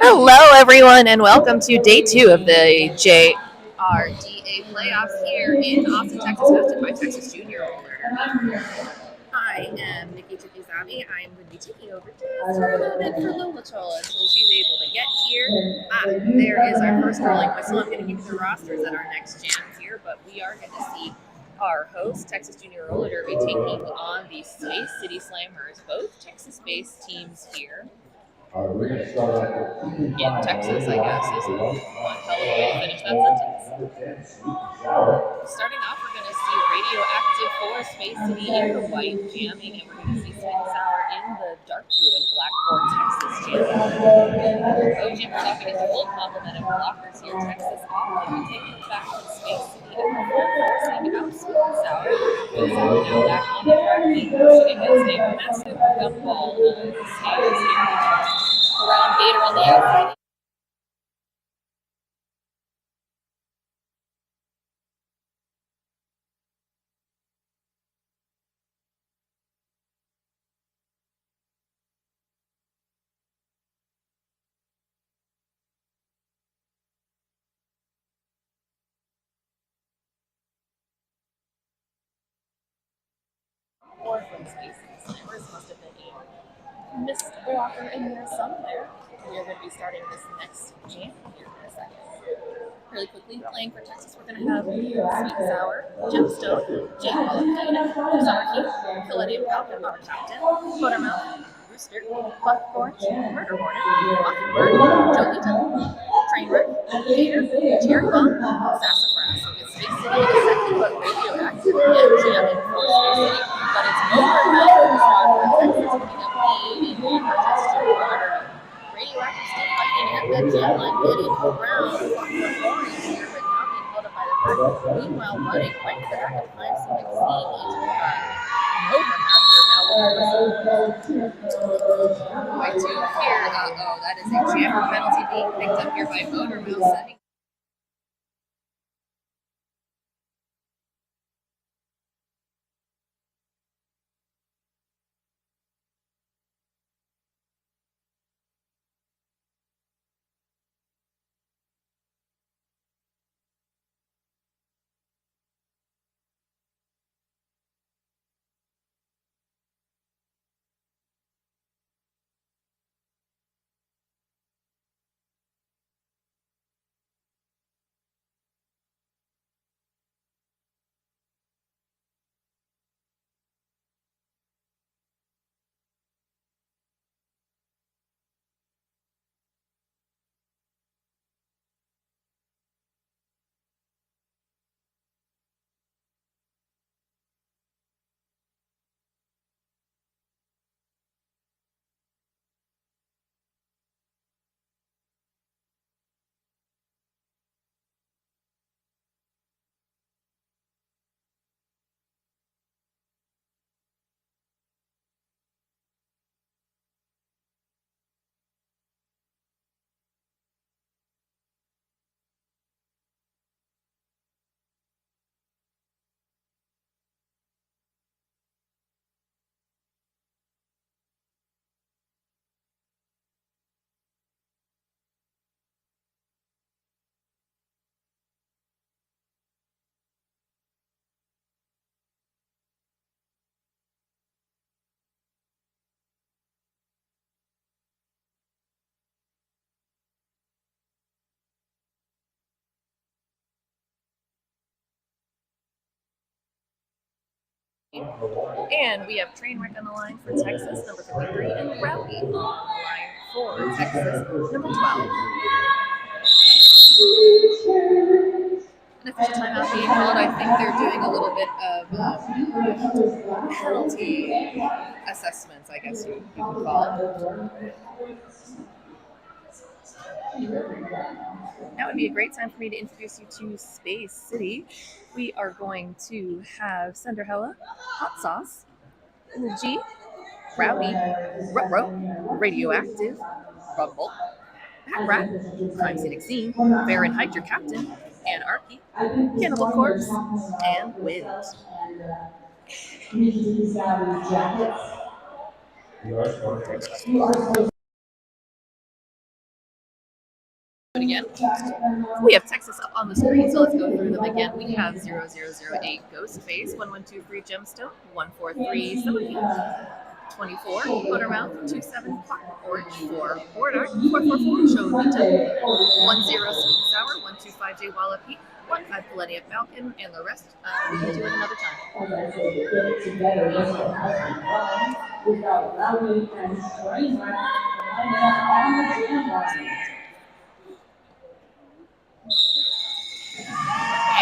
Hello, everyone, and welcome to day 2 of the JRDA Playoffs here in Austin, Texas, hosted by Texas Junior Roller. I am Nikki Tikizabi. I am going to be taking over just for a little bit for Lola Chola until she's able to get here. There is our first rolling whistle. I'm going to give you the rosters at our next jam here, but we are going to see our host, Texas Junior Roller Derby, taking on the Space City Slammers, both Texas-based teams here. We're going to start off with in Texas, I guess, is one hell of a way to finish that sentence. Starting off, we're going to see Radioactive for Space City in the white jamming, and we're going to see Sweet and Sour in the dark blue and black for Texas jamming. OGM talking is a full complement of blockers here. Texas often taking it back to Space City and forcing out Sweet and Sour. Now back on the track, pushing against a massive gumball on the stands here. Around Gator on the outside. Or from Space Slammers must have been a missed blocker in there somewhere. We are going to be starting this next jam here in a second. Really quickly, playing for Texas, we're going to have Sweet and Sour, Gemstone, Jake Pollock, Summer King, Philadelphia Falcon, our captain, Buttermouth, Rooster, Buckthorn, Murder Hornet, Mockingbird, Jolita, Trainwreck, Gator, Cherry Bomb, Sassafras. So it's Space City in a second, but Radioactive and jamming for Space City. But it's Buttermouth who's for Texas, picking up the 80 for Texas Junior Roller. Radioactive still fighting at that jam line, getting around orange here, but not being held up by the herd. Meanwhile, running right to the back of time, so like seeing is Nova out here now looking for some by 2 here. That is a jammer penalty being picked up here by Motormouth, sending and we have Trainwreck on the line for Texas, number 53, and Rowdy on the line for Texas, number 12. An official timeout being called. I think they're doing a little bit of penalty assessments, I guess you could call it. That would be a great time for me to introduce you to Space City. We are going to have Cinderella, Hot Sauce, G, Rowdy, Ruh-Roh, Radioactive, Rumble, Pat Rat, Crime Scenic Scene, Fahrenheit, your captain, Anarchy, Cannibal Corpse, and Wind. Again, we have Texas up on the screen, so let's go through them again. We have 0008 Ghostface, 1123 Gemstone, 143 Summerfield, 24 Motormouth, 27 Park Orange, 4 Border, 444 Shovita, 10 Sweet and Sour, 125 J Wallopy, 15 Millennium Falcon, and the rest we can do it another time.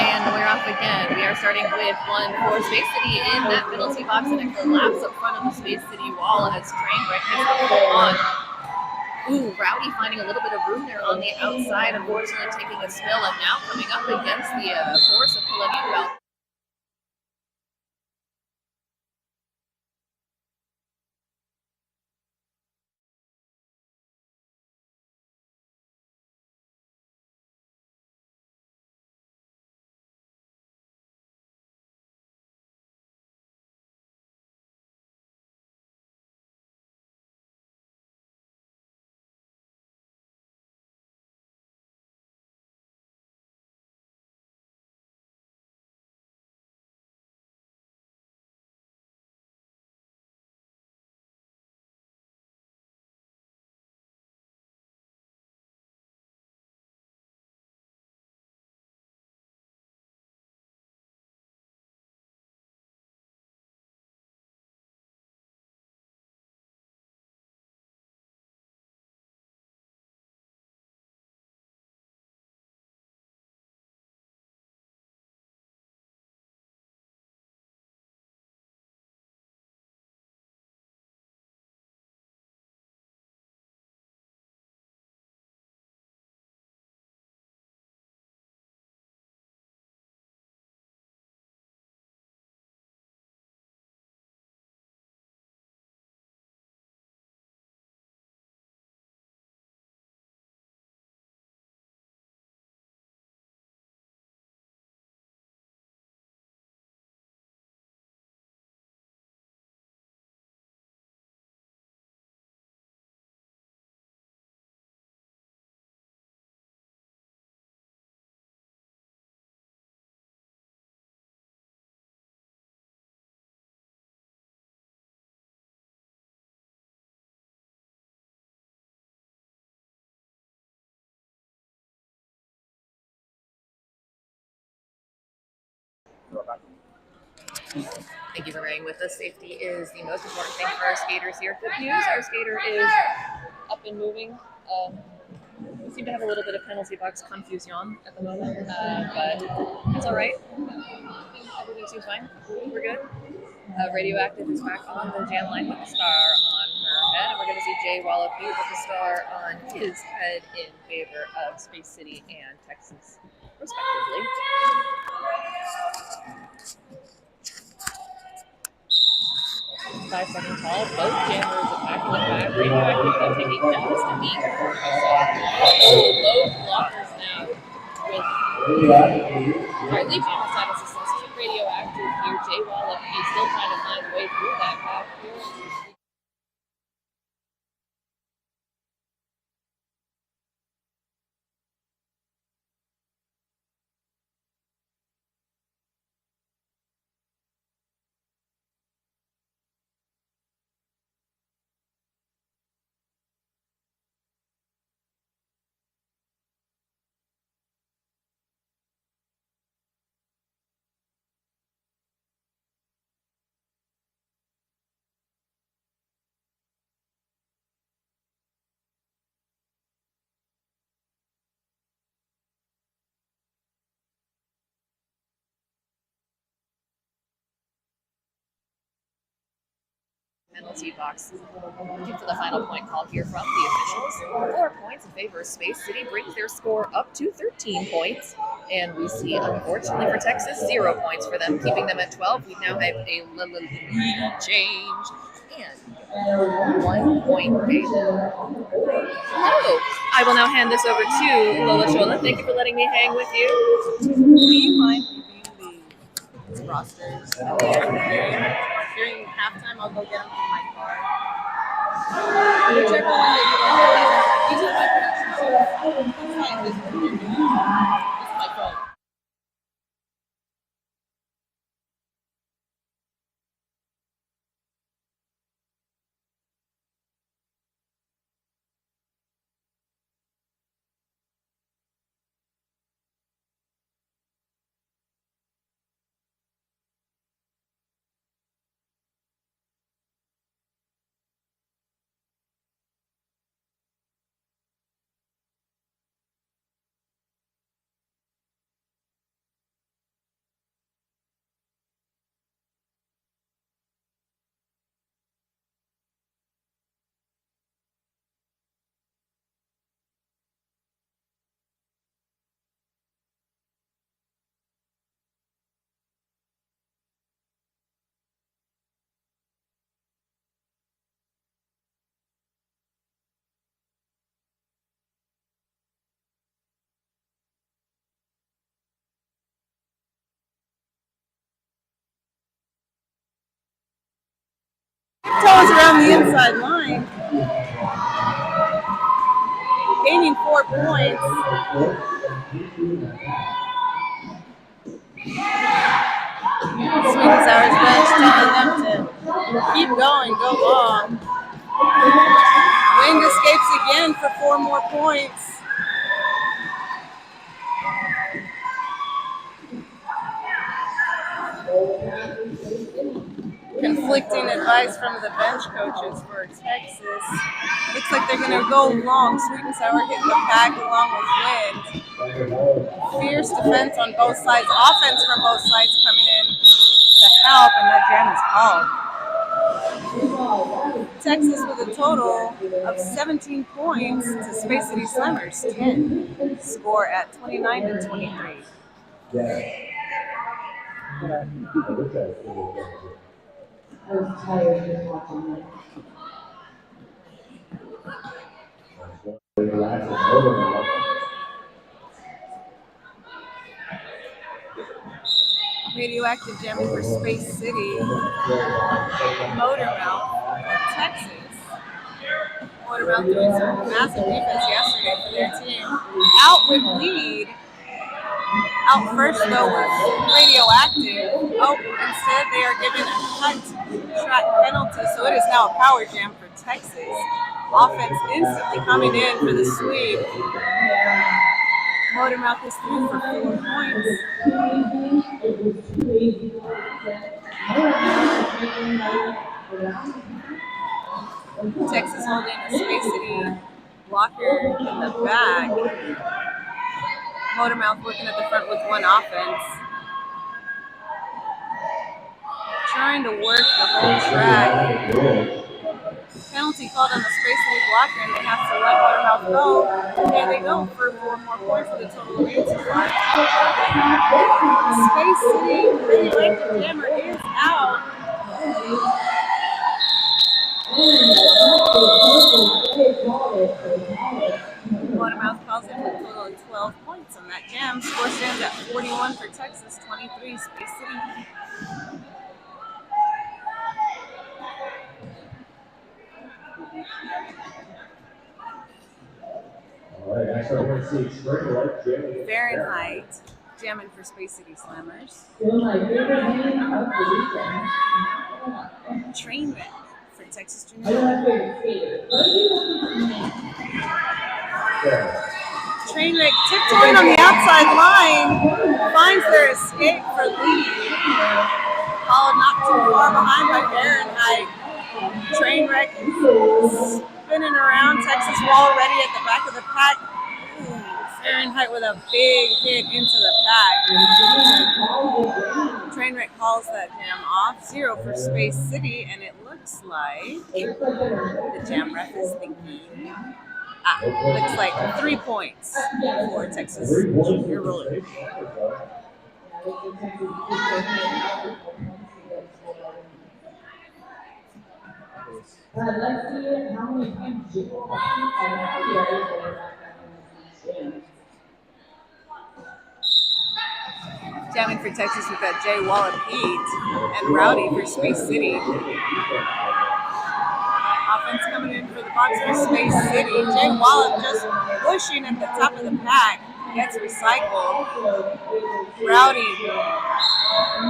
And we're off again. We are starting with one for Space City in that penalty box, and it collapses up front of the Space City wall as Trainwreck hits the full on. Ooh, Rowdy finding a little bit of room there on the outside, unfortunately taking a spill, and now coming up against the force of Millennium Falcon. Thank you for bearing with us. Safety is the most important thing for our skaters here. Good news, our skater is up and moving. We seem to have a little bit of penalty box confusion at the moment, but that's all right. Everything seems fine. We're good. Radioactive is back on the jam line with the star on her head, and we're going to see Jay Wallopy with the star on his head in favor of Space City and Texas, respectively. 5 seconds tall, both jammers attacking the back. Radioactive though taking just a beat. Both blockers now with our lead jammer status assist to Radioactive here. Jay Wallop is still trying to find a way through that pack here. Penalty box. Looking for the final point call here from the officials. 4 points in favor of Space City brings their score up to 13 points. And we see, unfortunately for Texas, 0 points for them, keeping them at 12. We now have a little change. And 1 point favor. Hello. I will now hand this over to Lola Shola. Thank you for letting me hang with you. Do you mind leaving the rosters at the end of the game. During halftime, I'll go get them from my car. Whichever one that you like. These are my predictions. That's fine. This is what you're doing. This is my phone. Toes around the inside line, gaining 4 points. Sweet and Sour's bench telling them to keep going, go long. Wind escapes again for 4 more points. Conflicting advice from the bench coaches for Texas. Looks like they're going to go long. Sweet and Sour hitting the pack along with Wind. Fierce defense on both sides. Offense from both sides coming in to help, and that jam is called. Texas with a total of 17 points to Space City Slammers 10. Score at 29-23. I was tired just watching it. Radioactive jamming for Space City. Motormouth, Texas. Motormouth doing some massive defense yesterday for their team. Out with lead. Out first though was Radioactive. Oh, instead they are given a cut track penalty, so it is now a power jam for Texas. Offense instantly coming in for the sweep. Motormouth is through for 4 points. Texas holding a Space City blocker in the back. Motormouth working at the front with one offense. Trying to work the whole track. Penalty called on the Space City blocker, and they have to let Motormouth go. There they go for 4 more points for the total lead so far. Space City Radioactive Jammer is out. Motormouth calls it with a total of 12 points on that jam. Score stands at 41 for Texas, 23 Space City. Fahrenheit jamming for Space City Slammers. Trainwreck for Texas Junior. Trainwreck tiptoeing on the outside line, finds their escape for lead. Followed not too far behind by Fahrenheit. Trainwreck spinning around. Texas wall ready at the back of the pack. Fahrenheit with a big hit into the pack. Trainwreck calls that jam off. 0 for Space City, and it looks like the jam ref is thinking. Looks like 3 points for Texas Junior Roller. Let's see how many times you will Jamming for Texas, we've got Jay Wallop Heat and Rowdy for Space City. Offense coming in for the box for Space City. Jay Wallop just pushing at the top of the pack. Gets recycled. Rowdy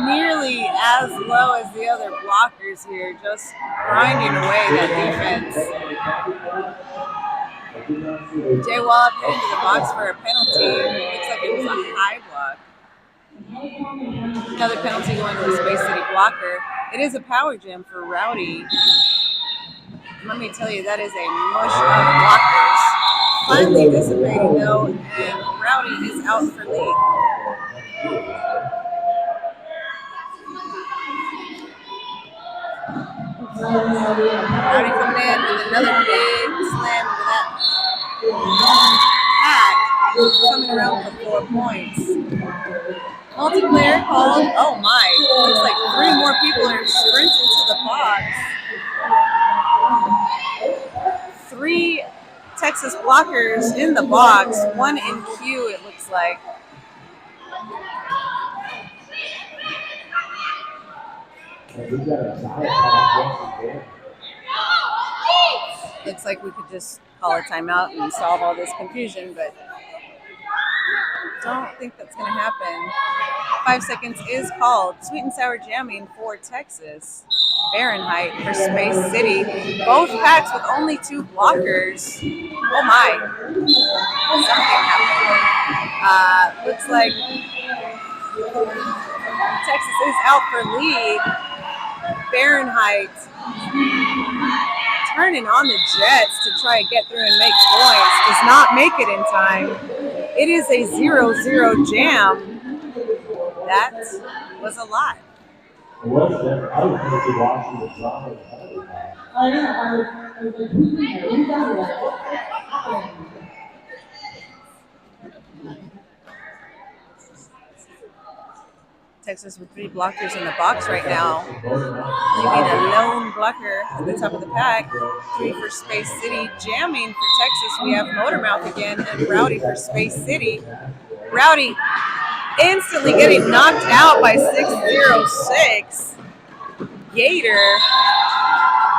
nearly as low as the other blockers here, just grinding away that defense. Jay Wallop hit into the box for a penalty. Looks like it was a high block. Another penalty going to the Space City blocker. It is a power jam for Rowdy. Let me tell you, that is a mush of blockers. Finally dissipating though, and Rowdy is out for lead. Rowdy coming in with another big slam into that pack, coming around for 4 points. Multiplayer called. Oh my! Looks like 3 more people are sprinting to the box. 3 Texas blockers in the box, 1 in queue. It looks like. Looks like we could just call a timeout and solve all this confusion, but don't think that's going to happen. 5 seconds is called. Sweet and sour jamming for Texas. Fahrenheit for Space City. Both packs with only 2 blockers. Oh my. Something happened. Looks like Texas is out for lead. Fahrenheit turning on the Jets to try and get through and make points. Does not make it in time. It is a 0-0 jam. That was a lot. Texas with 3 blockers in the box right now. Leaving a lone blocker at the top of the pack. 3 for Space City. Jamming for Texas, we have Motormouth again, and Rowdy for Space City. Rowdy instantly getting knocked out by 606. Gator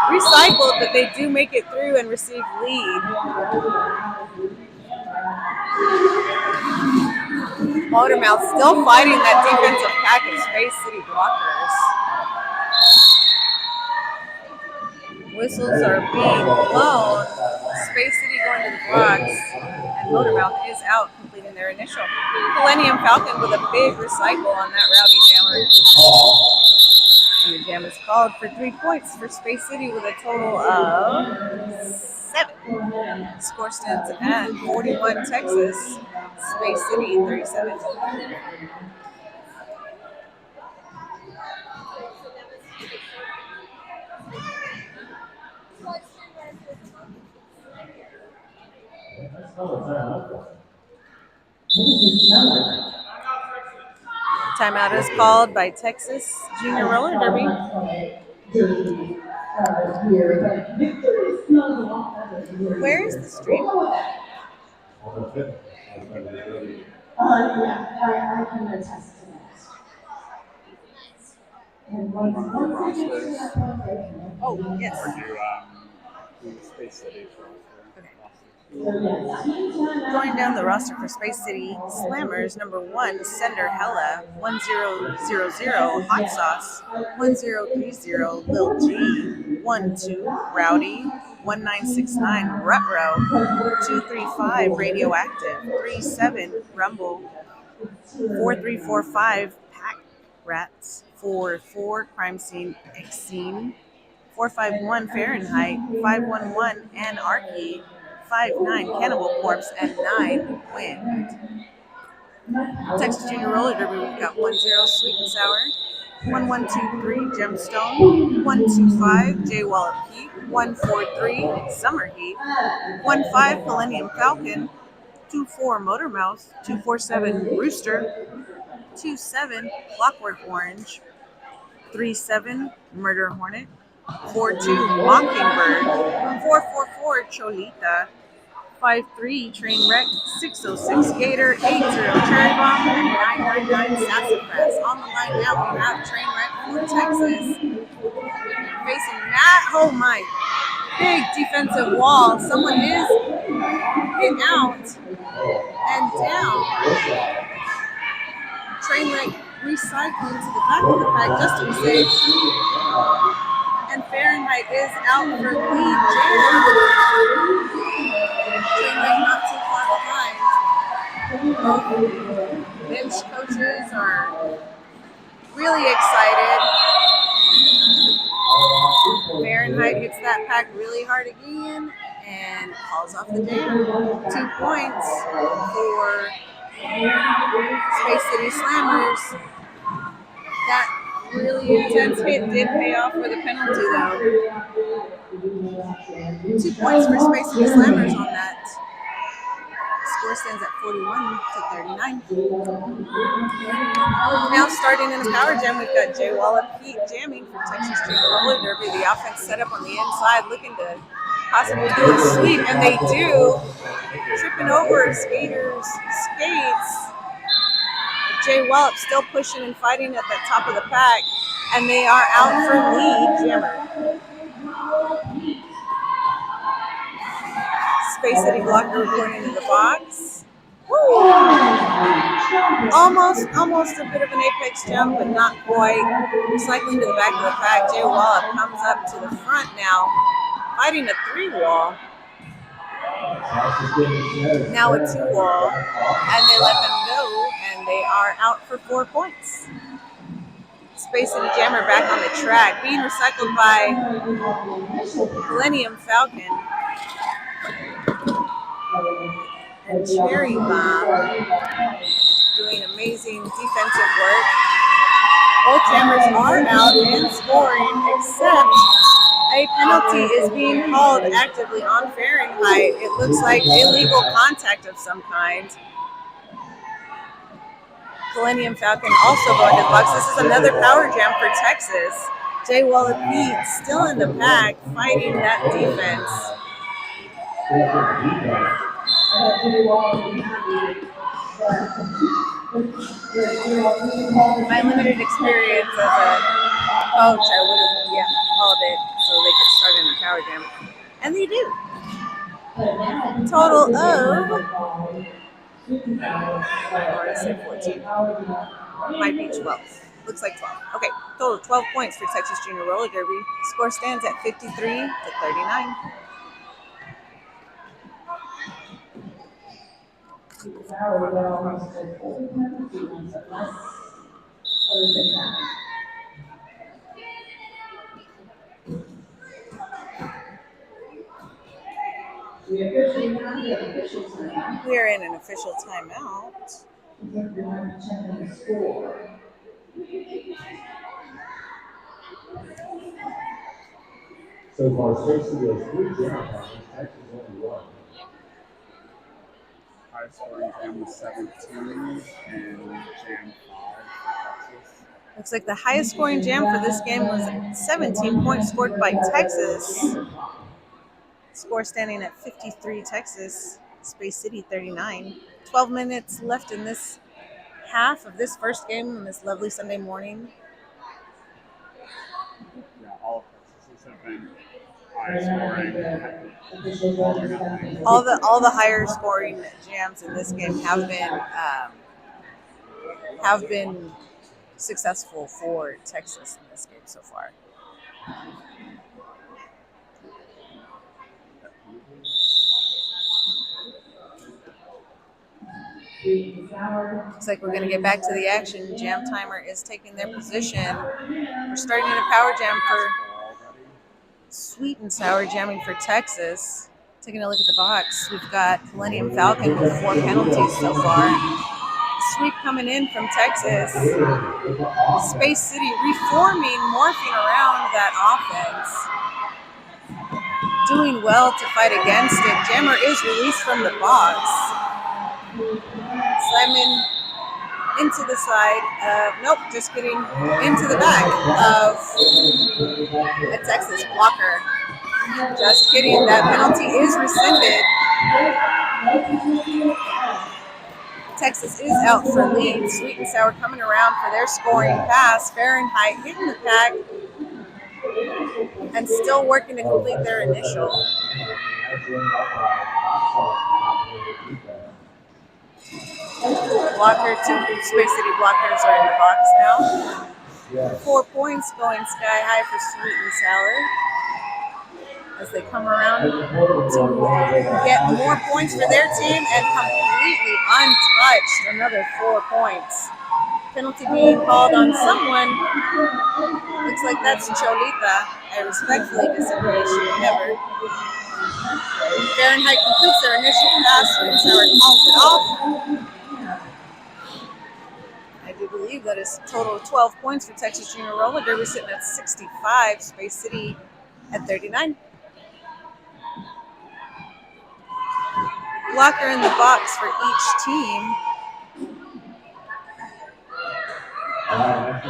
recycled, but they do make it through and receive lead. Motormouth still fighting that defensive pack of Space City blockers. Whistles are being blown. Space City going to the box, and Motormouth is out, completing their initial. Millennium Falcon with a big recycle on that Rowdy jammer. And the jam is called for 3 points for Space City with a total of 7. Score stands at 41 Texas, Space City 37. Timeout is called by Texas Junior Roller Derby. Where is the stream? I can attest to that. Oh, yes. Space City. Going down the roster for Space City Slammers, number 1, Sender Hella, 1000, Hot Sauce, 1030, Lil G, 12, Rowdy, 1969, Rutro, 235, Radioactive, 37, Rumble, 4345, Pack Rats, 44, Crime Scene, Exene, 451, Fahrenheit, 511, Anarchy, 59, Cannibal Corpse, and 9, Wind. Texas Junior Roller Derby, we've got 10, Sweet and Sour, 1123, Gemstone, 125, J Wallop Heat, 143, Summer Heat, 15, Millennium Falcon, 24, Motormouth, 247, Rooster, 27, Clockwork Orange, 37, Murder Hornet, 42, Mockingbird, 444, Cholita, 5-3 Trainwreck, 606 Gator, 80 Cherry Bomb, and 999 Sassafras. On the line now, we have Trainwreck for Texas facing Matt. Oh my, big defensive wall. Someone is hit out and down. Trainwreck recycling to the back of the pack just to be safe. And Fahrenheit is out for lead jam. Trainwreck not too far behind. Both bench coaches are really excited. Fahrenheit hits that pack really hard again and calls off the jam. 2 points for Space City Slammers. That really intense hit did pay off with a penalty though. 2 points for Space City Slammers on that. Score stands at 41-39. Now starting in the power jam, we've got Jay Wallop Heat jamming for Texas Junior Roller Derby. The offense set up on the inside, looking to possibly do a sweep, and they do. Tripping over skaters' skates. Jay Wallop still pushing and fighting at the top of the pack, and they are out for lead jammer. Space City blocker reporting in the box. Woo! Almost a bit of an apex jump, but not quite. Recycling to the back of the pack. Jay Wallop comes up to the front now, fighting a 3-wall. Now a 2-wall, and they let them go, and they are out for 4 points. Space City Jammer back on the track, being recycled by Millennium Falcon. And Cherry Bomb doing amazing defensive work. Both jammers are out and scoring, except a penalty is being called actively on Fahrenheit. It looks like illegal contact of some kind. Millennium Falcon also going to the box. This is another power jam for Texas. Jay Wallop Heat still in the pack, fighting that defense. My limited experience as a coach, I would have called it so they could start in a power jam. And they do. Total of, or I said 14. Might be 12. Looks like 12. Okay, total 12 points for Texas Junior Roller Derby. Score stands at 53-39. We are in an official timeout. So far, Space City has 3 jam partners, Texas only 1. High scoring jam was 17 and jam 5 for Texas. Looks like the highest scoring jam for this game was 17 points scored by Texas. Score standing at 53 Texas, Space City 39. 12 minutes left in this half of this first game on this lovely Sunday morning. Yeah, all of Texas have been high scoring. All the higher scoring jams in this game have been successful for Texas in this game so far. Looks like we're going to get back to the action. Jam timer is taking their position. We're starting in a power jam for sweet and sour jamming for Texas. Taking a look at the box, we've got Millennium Falcon with 4 penalties so far. Sweep coming in from Texas. Space City reforming, morphing around that offense. Doing well to fight against it. Jammer is released from the box. Slamming into the side of, nope, just getting into the back of a Texas blocker. Just kidding, that penalty is rescinded. Texas is out for lead. Sweet and Sour coming around for their scoring pass. Fahrenheit hitting the pack and still working to complete their initial. Blocker, 2 Space City blockers are in the box now. 4 points going sky high for Sweet and Sour as they come around to get more points for their team and completely untouched. Another 4 points. Penalty being called on someone. Looks like that's Cholita. I respectfully disagree. She would never. Fahrenheit completes their initial pass. Sweet and Sour calls it off. I do believe that is a total of 12 points for Texas Junior Roller Derby, sitting at 65. Space City at 39. Blocker in the box for each team.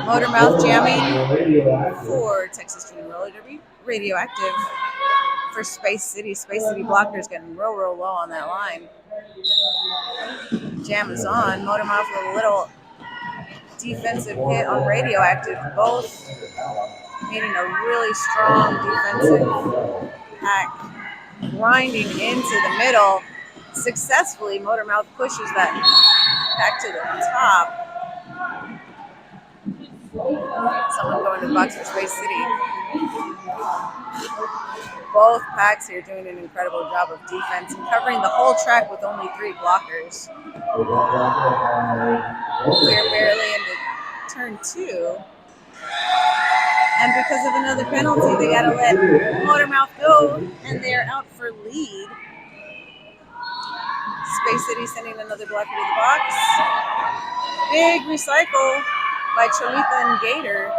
Motormouth jamming for Texas Junior Roller Derby. Radioactive for Space City. Space City blocker is getting real low on that line. Jam is on. Motormouth with a little defensive hit on Radioactive. Both needing a really strong defensive pack. Grinding into the middle. Successfully, Motormouth pushes that pack to the top. Someone going to the box for Space City. Both packs here doing an incredible job of defense and covering the whole track with only 3 blockers. We're barely into turn 2. And because of another penalty, they got to let Motormouth go, and they're out for lead. Space City sending another blocker to the box. Big recycle by Cholita and Gator.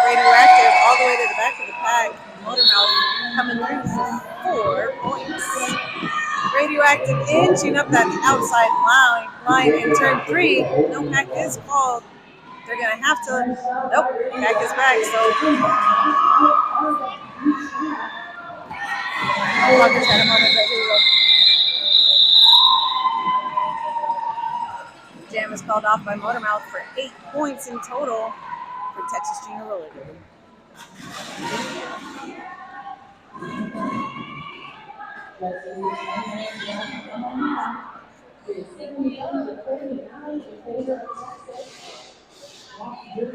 Radioactive all the way to the back of the pack. Motormouth coming through for 4 points. Radioactive inching up that outside line in turn 3. No pack is called. They're going to have to. Nope, pack is back. So Blockers had a moment right here. Jam is called off by Motormouth for 8 points in total for Texas Junior Roller Derby.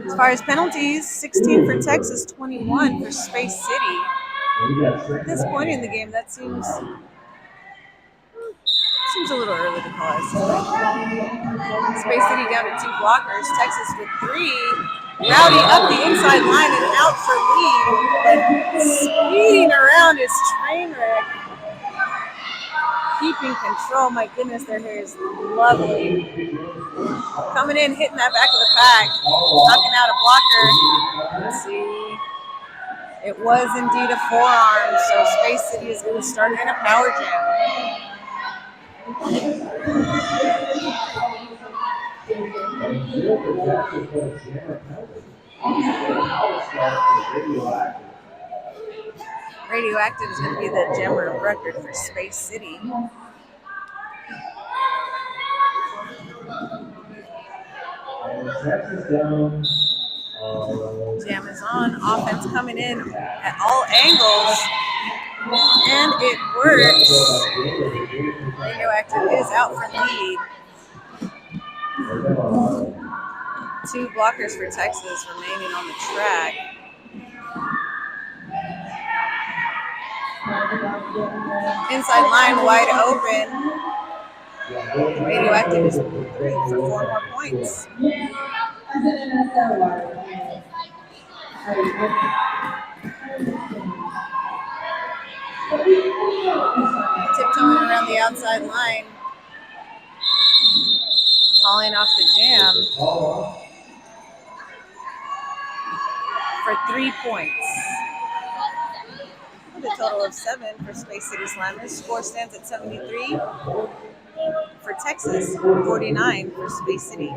As far as penalties, 16 for Texas, 21 for Space City. At this point in the game, that seems a little early to call us. Space City down to 2 blockers. Texas with 3. Rowdy up the inside line and out for lead. But speeding around his train wreck. Keeping control. My goodness, their hair is lovely. Coming in, hitting that back of the pack. Knocking out a blocker. Let's see. It was indeed a forearm. So Space City is going to start in a power jam. Radioactive is going to be the jammer of record for Space City. Jam is on. Offense coming in at all angles. And it works. Radioactive is out for lead. 2 blockers for Texas remaining on the track. Inside line wide open. Radioactive is through for 4 more points. Tiptoeing around the outside line. Calling off the jam for 3 points. With a total of 7 for Space City Slammers. Score stands at 73 for Texas, 49 for Space City.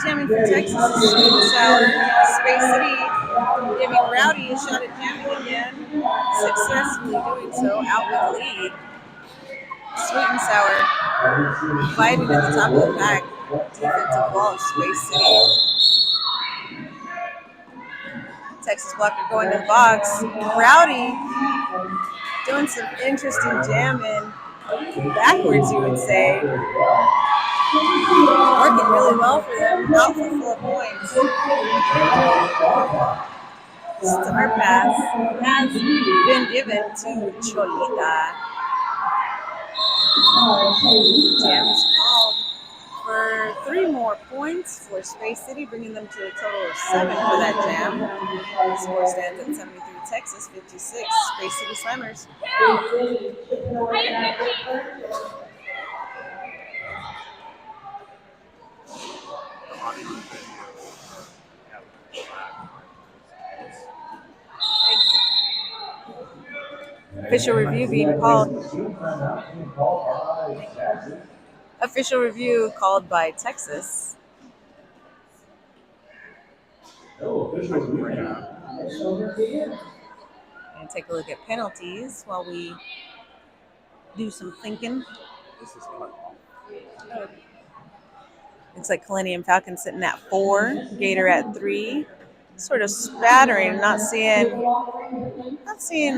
Jamming for Texas is Sweet and Sour. Space City giving Rowdy a shot at jamming again. Successfully doing so, out with lead. Sweet and Sour fighting at the top of the pack. Defensive ball of Space City. Texas blocker going to the box. Rowdy doing some interesting jamming. Backwards, you would say. Working really well for them. Out for 4 points. Star pass has been given to Cholita. Jam is called for 3 more points for Space City, bringing them to a total of 7 for that jam. The score stands at 73 Texas, 56 Space City Slammers. Official review being called. Official review called by Texas. And take a look at penalties while we do some thinking. This is cut off. Looks like Millennium Falcon sitting at 4, Gator at 3. Sort of spattering, not seeing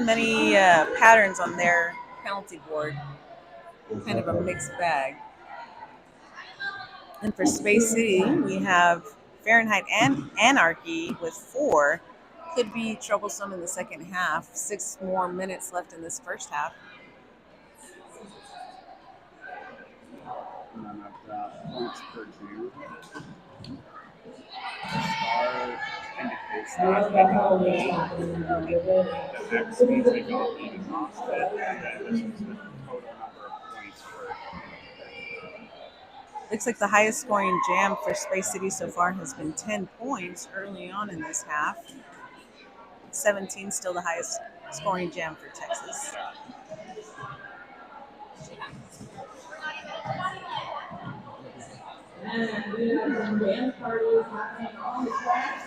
many patterns on their penalty board. Kind of a mixed bag. And for Space City, we have Fahrenheit and Anarchy with 4. Could be troublesome in the second half. 6 more minutes left in this first half. And then I've got points per jam. Star indicates that the X means they don't need exhausted, and then this is the total number of points per. Looks like the highest scoring jam for Space City so far has been 10 points early on in this half. 17 still the highest scoring jam for Texas. Dance party is happening on the track.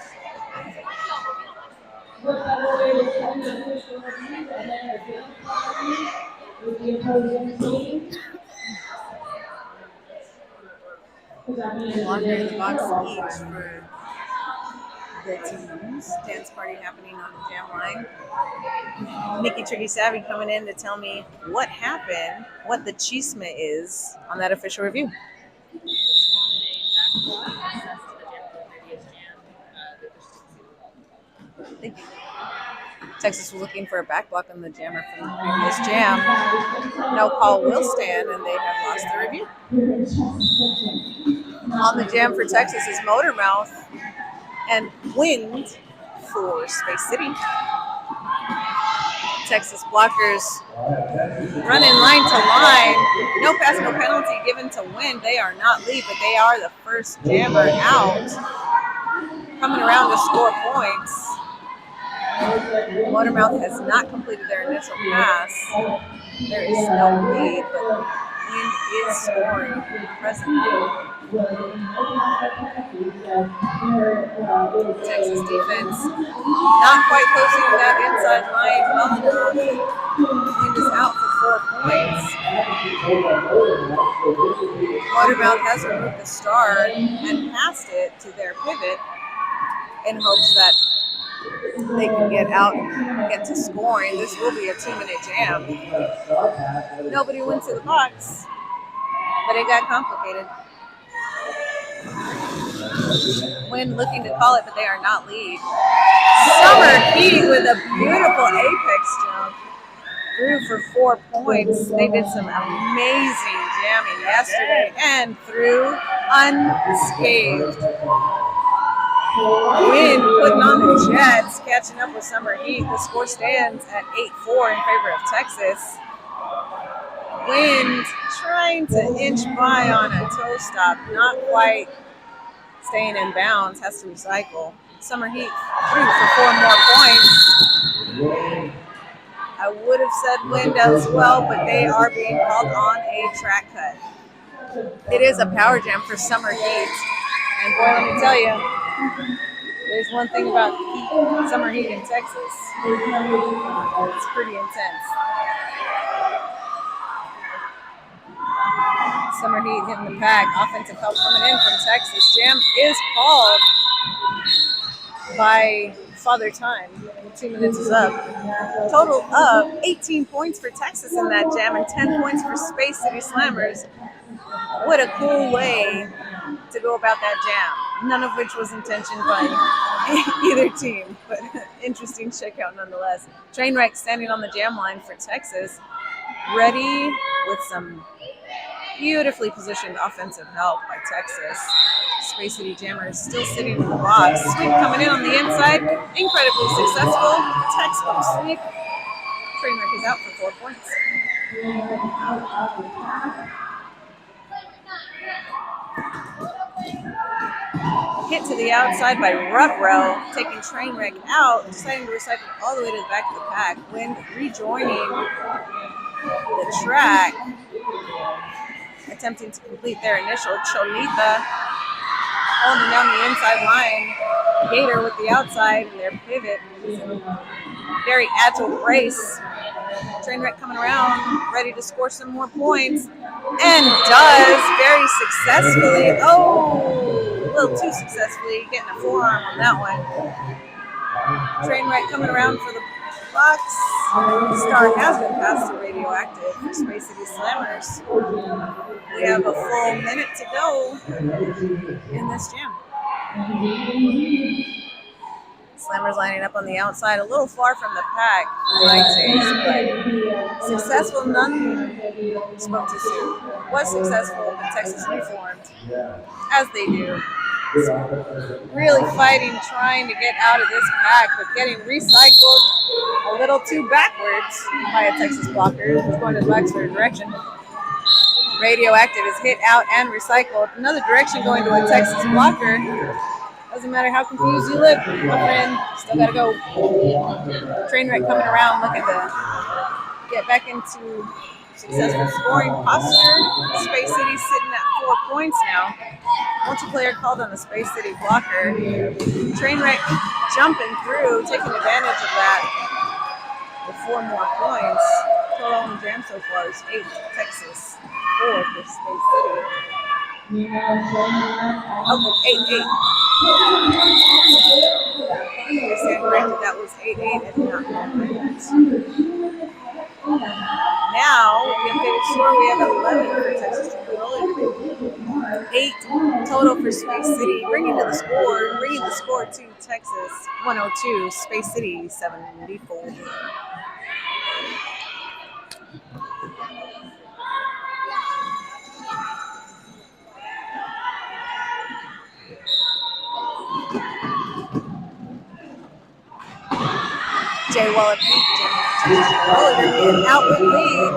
Look that way to send the official review and then a dance party with the opposing team. Longer in the box each for the teams. Dance party happening on the jam line. Nikki Tricky Savvy coming in to tell me what happened, what the chisme is on that official review. Thank you. Texas was looking for a back block on the jammer from the previous jam. No call will stand, and they have lost the review. On the jam for Texas is Motor Mouth and Wind for Space City. Texas blockers running line to line. No pass, no penalty given to Wind. They are not lead, but they are the first jammer out. Coming around to score points. Motormouth has not completed their initial pass. There is no lead, but Wind is scoring presently. Texas defense not quite closing that inside line well enough. Wind is out for 4 points. Motormouth has removed the star and passed it to their pivot in hopes that they can get out and get to scoring. This will be a 2-minute jam. Nobody went to the box, but it got complicated. Wind looking to call it, but they are not lead. Summer Heat with a beautiful apex jump. Through for 4 points. They did some amazing jamming yesterday and through unscathed. Wind putting on the Jets, catching up with Summer Heat. The score stands at 8-4 in favor of Texas. Wind trying to inch by on a toe stop, not quite staying in bounds, has to recycle. Summer Heat through for 4 more points. I would have said wind as well, but they are being called on a track cut. It is a power jam for Summer Heat. And boy, let me tell you, there's one thing about heat, Summer Heat in Texas. It's pretty intense. Summer Heat hitting the pack. Offensive help coming in from Texas. Jam is called by Father Time. 2 minutes is up. Total of 18 points for Texas in that jam and 10 points for Space City Slammers. What a cool way to go about that jam. None of which was intentioned by either team, but interesting checkout nonetheless. Trainwreck standing on the jam line for Texas, ready with some beautifully positioned offensive help by Texas. Space City Jammers still sitting in the box. Sweep coming in on the inside. Incredibly successful. Textbook sweep. Trainwreck is out for 4 points. Hit to the outside by Rutrow, taking Trainwreck out, deciding to recycle all the way to the back of the pack. Wind rejoining the track, attempting to complete their initial Cholita, holding down the inside line. Gator with the outside and their pivot. Very agile race. Trainwreck coming around, ready to score some more points, and does very successfully. Oh, a little too successfully, getting a forearm on that one. Trainwreck coming around for the box. Star has been passed to Radioactive for Space City Slammers. We have a full minute to go in this jam. Slammers lining up on the outside, a little far from the pack, my taste, but successful. None spoke too soon. Was successful, but Texas reformed, as they do. Really fighting, trying to get out of this pack, but getting recycled a little too backwards by a Texas blocker who's going to the Wexford direction. Radioactive is hit out and recycled. Another direction going to a Texas blocker. Doesn't matter how confused you look, my friend, still gotta go. Trainwreck coming around, looking to get back into successful scoring posture. Space City sitting at 4 points now. Multiplayer called on the Space City blocker. Trainwreck jumping through, taking advantage of that with 4 more points. Total on the jam so far is 8 for Texas, 4 for Space City. Oh, 8-8. I stand corrected, that was 8-8 and not 9. Now, with the updated score, we have 11 for Texas Junior. 8 total for Space City, bringing the score to Texas 102, Space City 74. Jay Wallach an outward lead.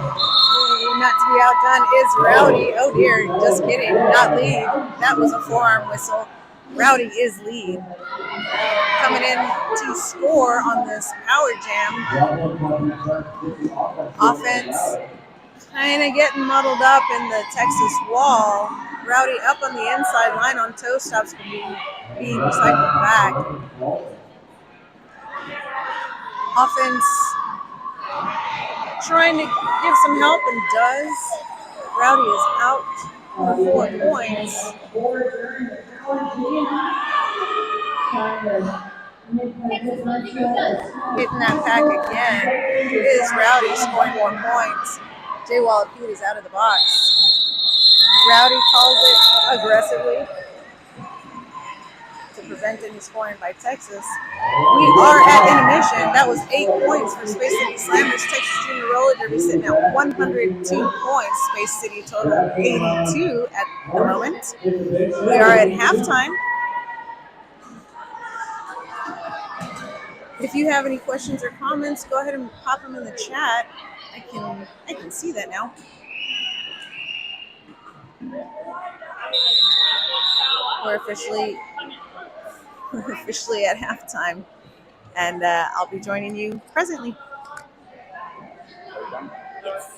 Not to be outdone is Rowdy. Oh dear, just kidding, not lead. That was a forearm whistle. Rowdy is lead. Coming in to score on this power jam. Offense kind of getting muddled up in the Texas wall. Rowdy up on the inside line on toe stops being recycled back. Offense trying to give some help and does. Rowdy is out for 4 points. Hitting that pack again is Rowdy scoring 4 points. Jay Wallach is out of the box. Rowdy calls it aggressively to prevent any scoring by Texas. We are at intermission. That was 8 points for Space City Slammers. Texas Junior Roller Derby sitting at 102 points. Space City total 82 at the moment. We are at halftime. If you have any questions or comments, go ahead and pop them in the chat. I can see that now. We're officially officially at halftime. And I'll be joining you presently. Are we done? Yes.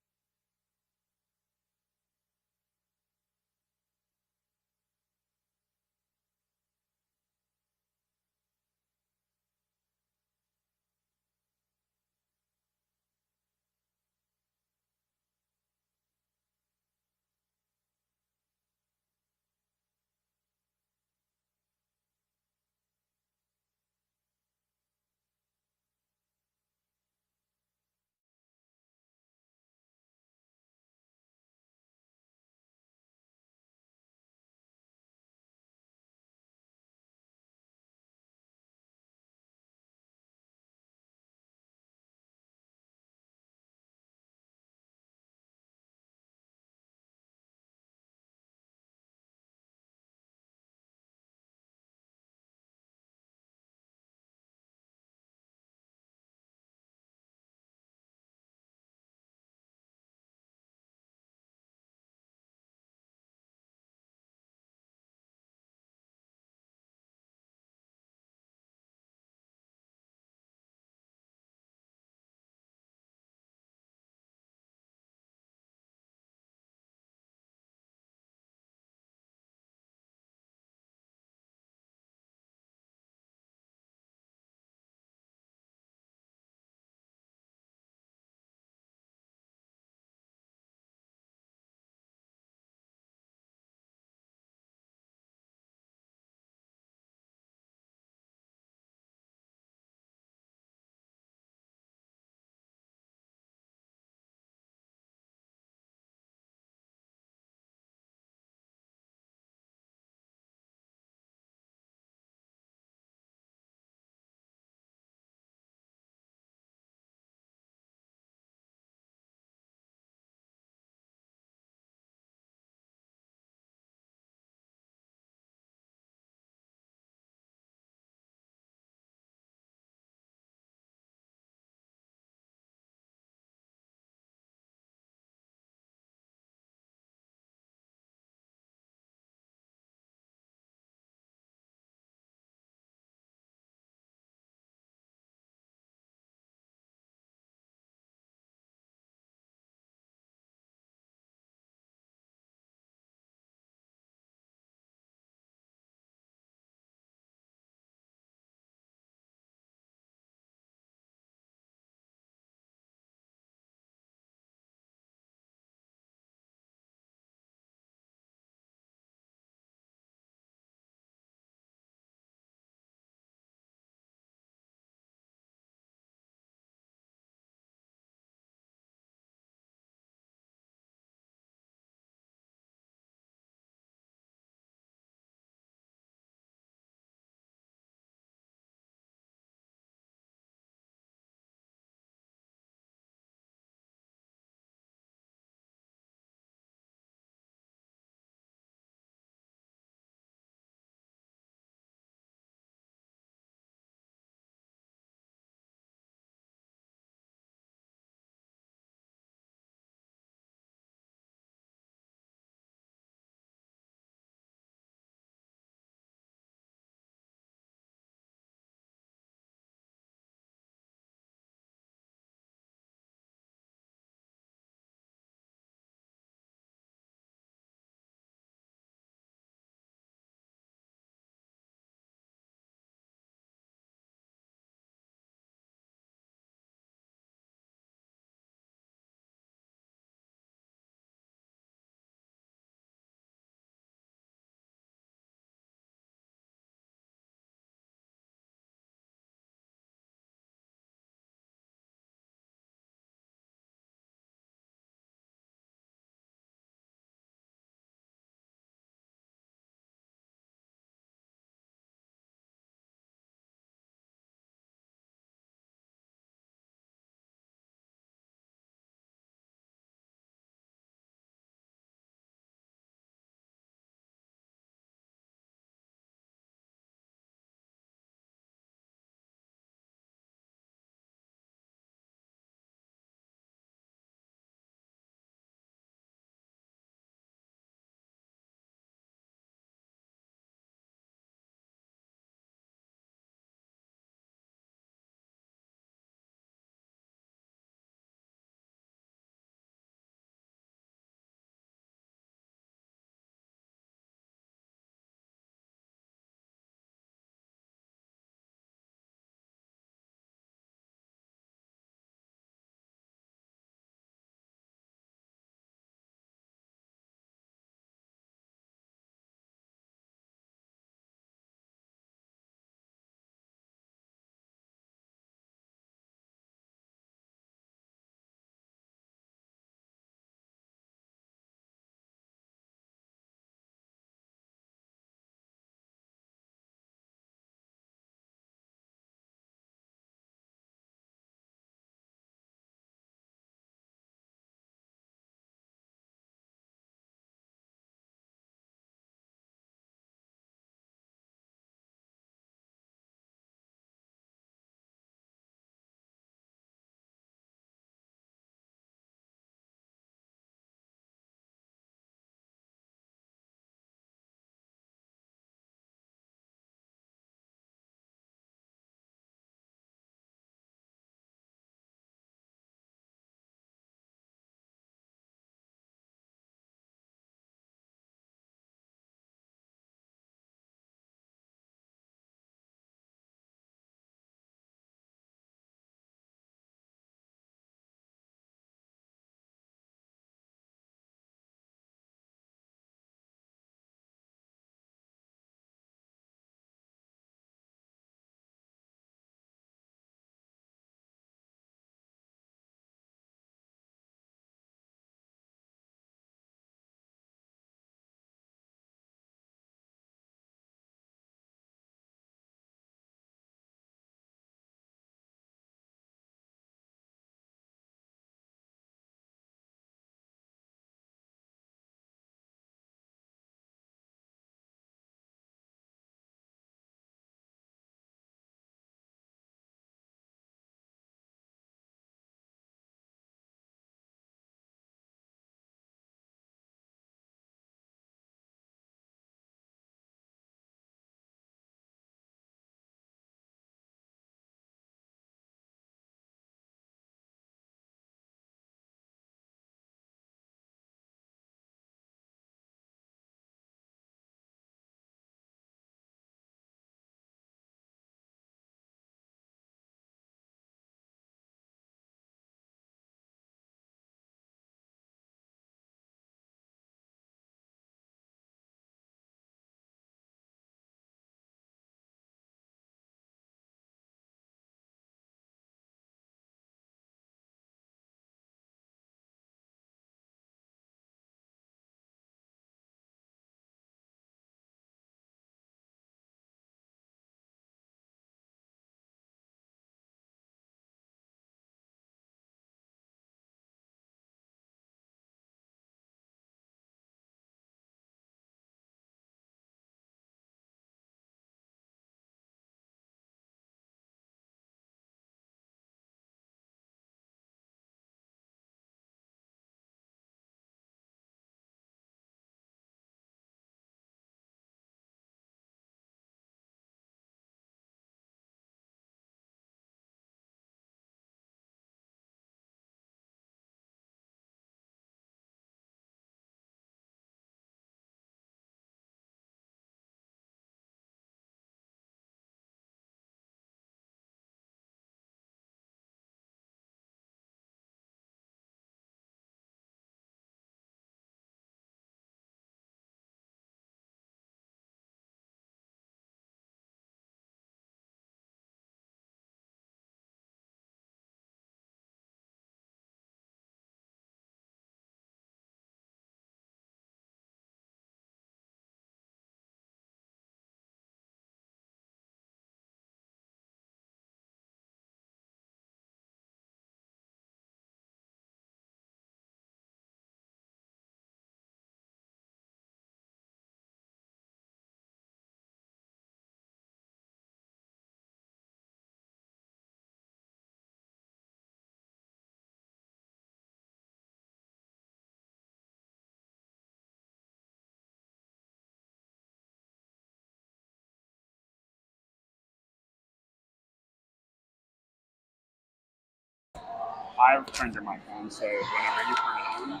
I've turned your mic on, so whenever you turn it on,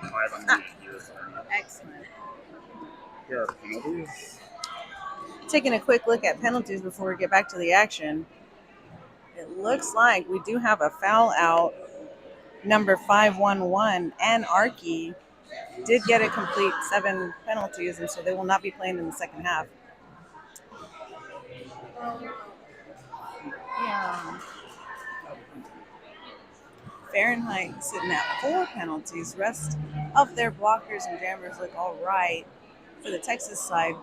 I have unmuted you. Excellent. Here are penalties. Taking a quick look at penalties before we get back to the action. It looks like we do have a foul out. Number 511 and Archie did get a complete 7 penalties, and so they will not be playing in the second half. Yeah. Fahrenheit sitting at 4 penalties. Rest of their blockers and jammers look all right for the Texas side.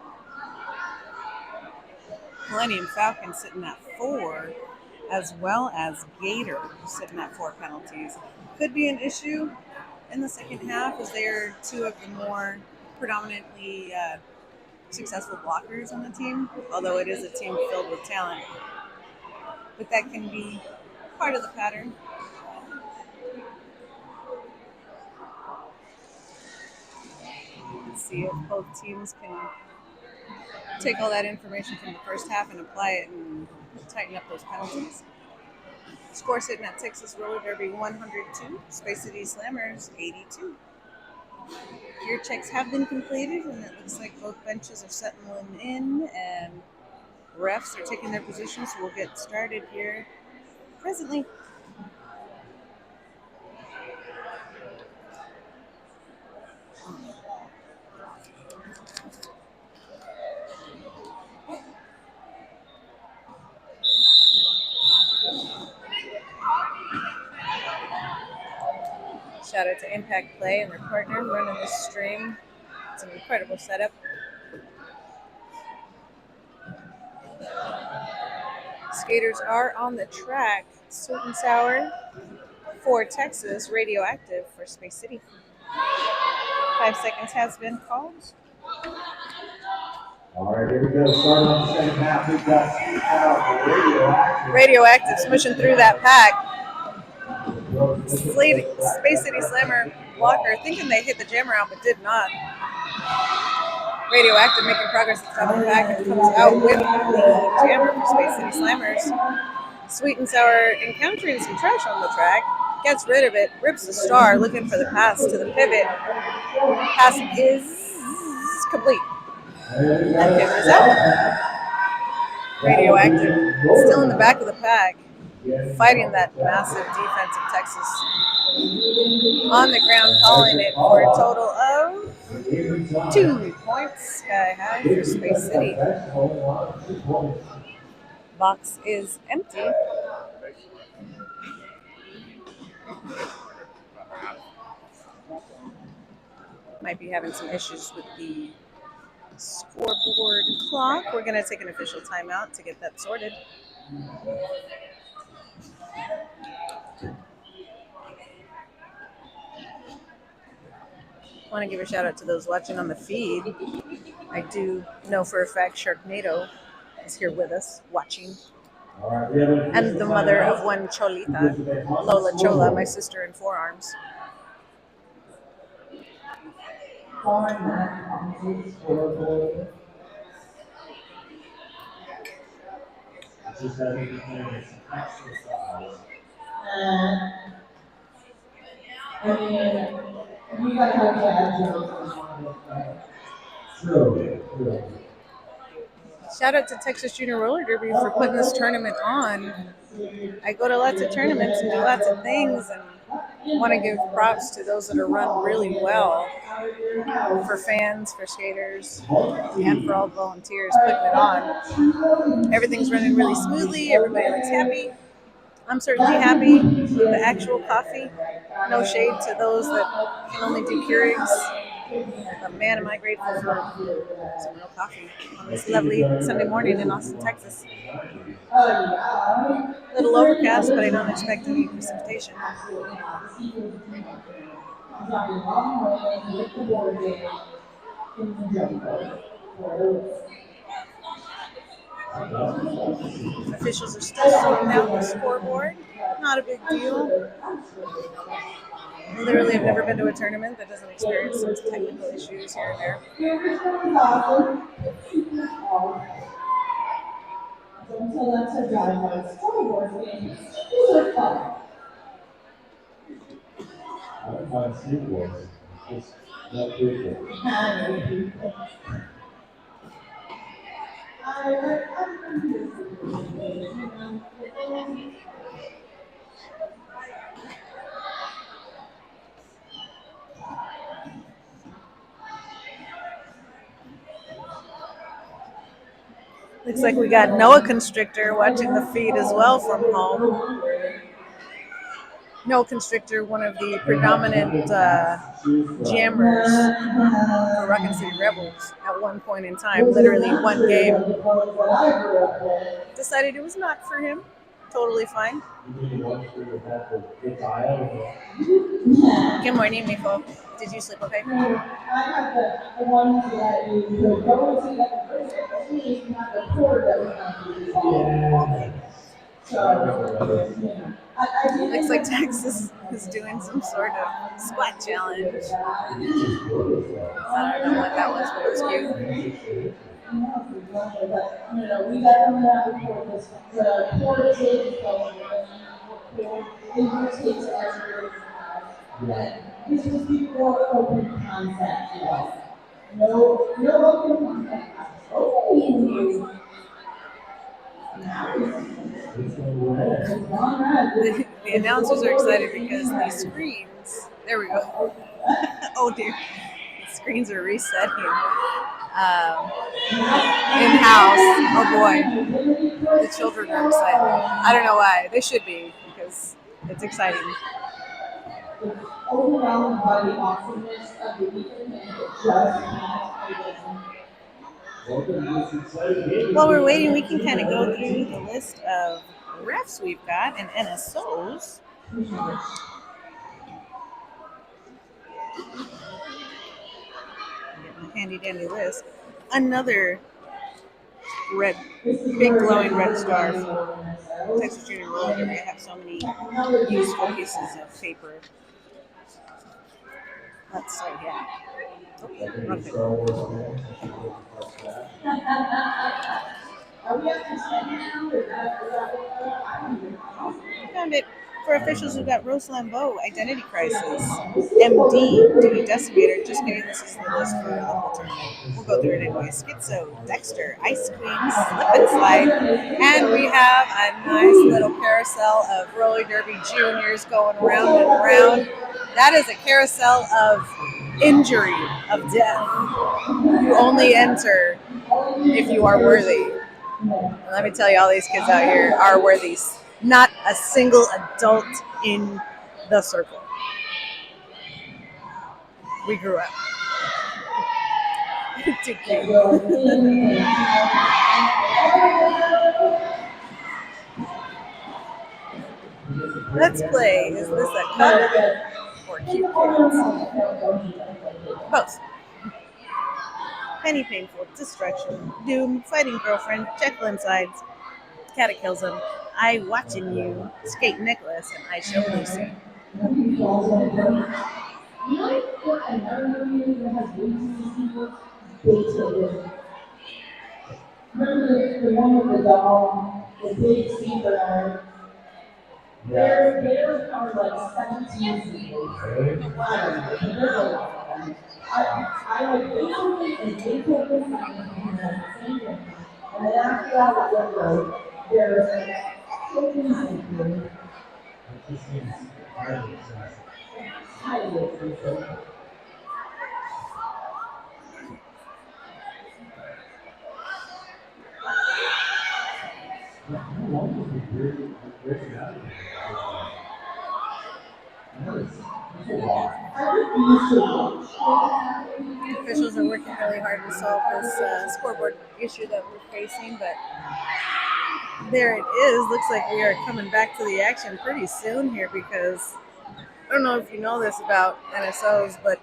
Millennium Falcon sitting at 4, as well as Gator sitting at 4 penalties. Could be an issue in the second half, as they are 2 of the more predominantly successful blockers on the team, although it is a team filled with talent. But that can be part of the pattern. Let's see if both teams can take all that information from the first half and apply it and tighten up those penalties. Score sitting at Texas Roller Derby 102, Space City Slammers 82. Gear checks have been completed, and it looks like both benches are settling in and refs are taking their positions, so we'll get started here presently. Shout out to Impact Play and their partner running this stream. It's an incredible setup. Skaters are on the track. Sweet and Sour for Texas, Radioactive for Space City. 5 seconds has been called. All right, here we go. Starting on the second half, we've got Radioactive. Radioactive smooshing through that pack. Space City Slammer blocker thinking they hit the jammer out, but did not. Radioactive making progress at the top of the pack and comes out with the jammer for Space City Slammers. Sweet and Sour encountering some trash on the track, gets rid of it, rips the star, looking for the pass to the pivot. Pass is complete. That pivot is out. Radioactive still in the back of the pack, fighting that massive defense of Texas. On the ground, calling it for a total of 2 points. Sky high for Space City. Box is empty. Might be having some issues with the scoreboard clock. We're going to take an official timeout to get that sorted. I want to give a shout out to those watching on the feed. I do know for a fact Sharknado is here with us watching. And the mother of one Cholita, Lola Chola, my sister in 4 arms. You got to add Shout out to Texas Junior Roller Derby for putting this tournament on. I go to lots of tournaments and do lots of things, and want to give props to those that are run really well for fans, for skaters, and for all the volunteers putting it on. Everything's running really smoothly. Everybody looks happy. I'm certainly happy with the actual coffee. No shade to those that can only do Keurigs. But man, am I grateful for some real coffee on this lovely Sunday morning in Austin, Texas. A little overcast, but I don't expect any precipitation. Officials are still sorting out the scoreboard. Not a big deal. Literally, I've never been to a tournament that doesn't experience some technical issues here and there. on skateboards. Just that freaking. Looks like we got Noah Constrictor watching the feed as well from home. Noah Constrictor, one of the predominant jammers for Rockin' City Rebels at one point in time, literally one game. Decided it was not for him. Totally fine. Good morning, Mifo. Did you sleep okay? I have the ones that you could go to that we have the cord that we have to resolve. So, yeah. Looks like Texas is doing some sort of squat challenge. I don't know what that was, but it was cute. We definitely have the cord. The cord is TXJRD. This is before open concept, no open concept. Oh, the announcers are excited because these screens, there we go. Oh dear, the screens are resetting. In-house, oh boy, the children are excited. I don't know why, they should be because it's exciting. Overwhelmed by the awesomeness of the weekend and it just While we're waiting, we can kind of go through the list of refs we've got and NSOs. Getting a handy dandy list. Another red, big glowing red star for Texas Junior Roller Derby. I have so many useful pieces of paper. Let's start here. Found it. For officials, we've got Rose Lambeau, Identity Crisis, MD, Duty Decimator. Just kidding, this is the list for the whole tournament. We'll go through it anyway. Schizo, Dexter, Ice Queen, Slip and Slide, and we have a nice little carousel of roller derby juniors going round and round. That is a carousel of injury, of death. You only enter if you are worthy. And let me tell you, all these kids out here are worthies. Not a single adult in the circle. We grew up. Too cute. Let's play. Is this a cup or cute kids? Both. Penny Painful, Destruction, Doom, Fighting Girlfriend, Jekyll and Sides, Cataclysm, I Watching You, Skate Nicholas, and I Show Lucy. Remember the one with the doll, the big speaker? There are like 17 sequels. I like basically and they took this and then after that there's so many sequels. It just seems highly expensive. Officials are working really hard to solve this scoreboard issue that we're facing, but there it is. Looks like we are coming back to the action pretty soon here because I don't know if you know this about NSOs, but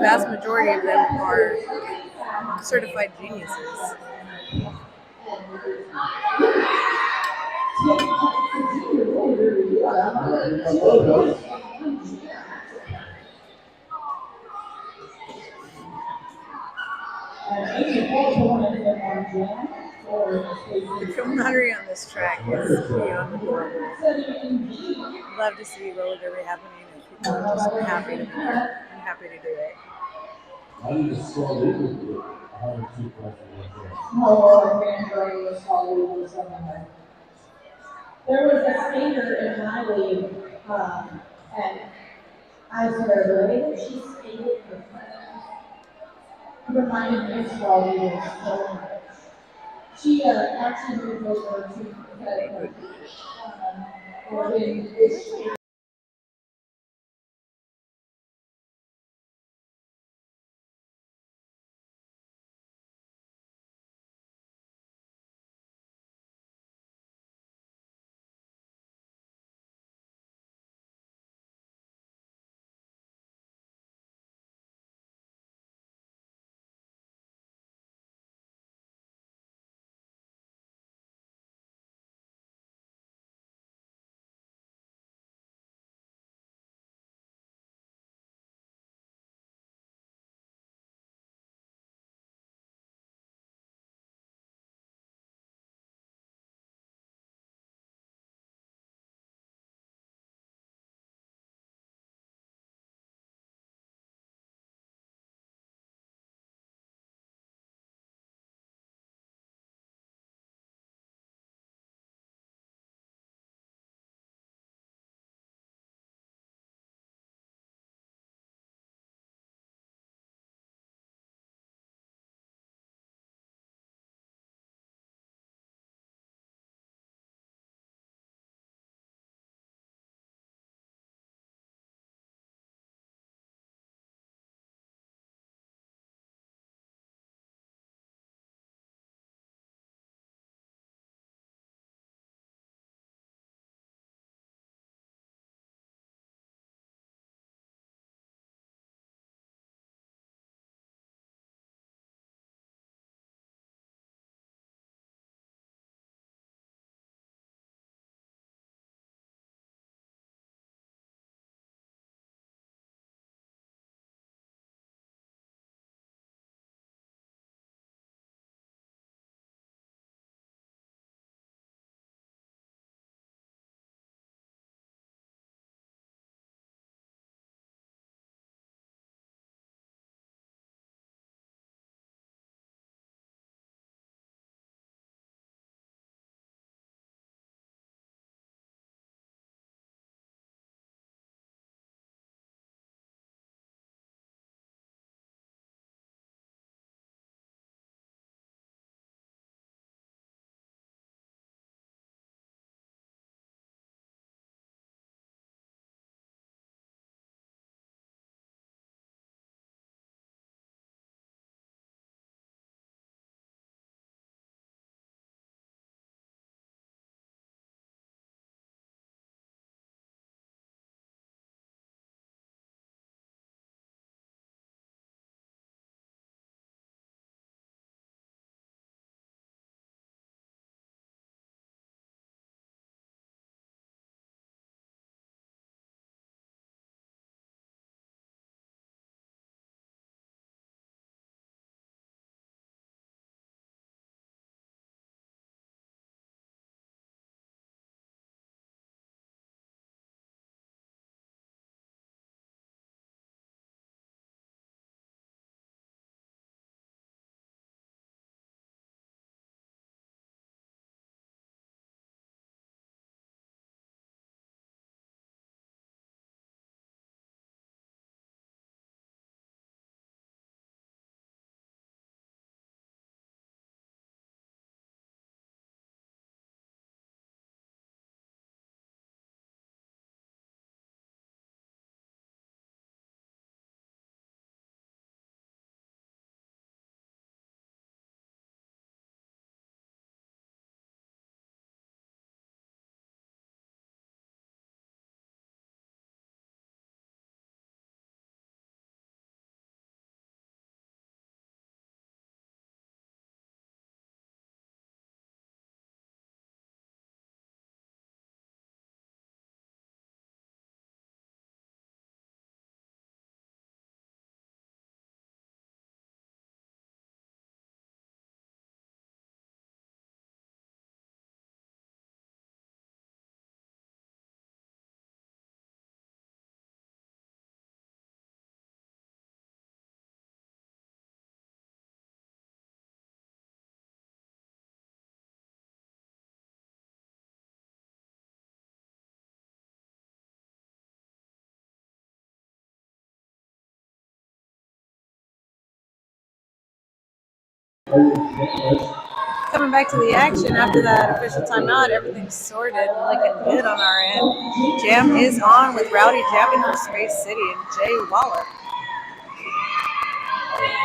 vast majority of them are certified geniuses. The camaraderie on this track is beyond adorable. Love to see roller derby happening and Just happy to be there. I'm happy to do it. I need to scroll in with you. I have two questions. Oh, okay, Greg was calling or something. There was a skater in my league, and I swear, the way that she skated for fun reminded me of Scrawley so much. She actually moved over to the Oregon this year. Coming back to the action after that official timeout, everything's sorted and looking good on our end. Jam is on with Rowdy jamming for Space City and Jay Wallop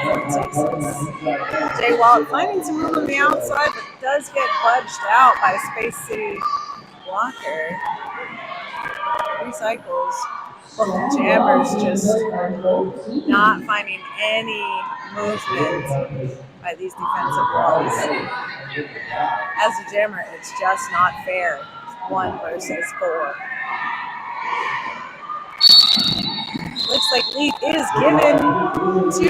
for Texas. Jay Wallop finding some room on the outside, but does get budged out by Space City blocker. Recycles. Both the jammers just not finding any movement by these defensive walls. As a jammer, it's just not fair. 1 versus 4. Looks like lead is given to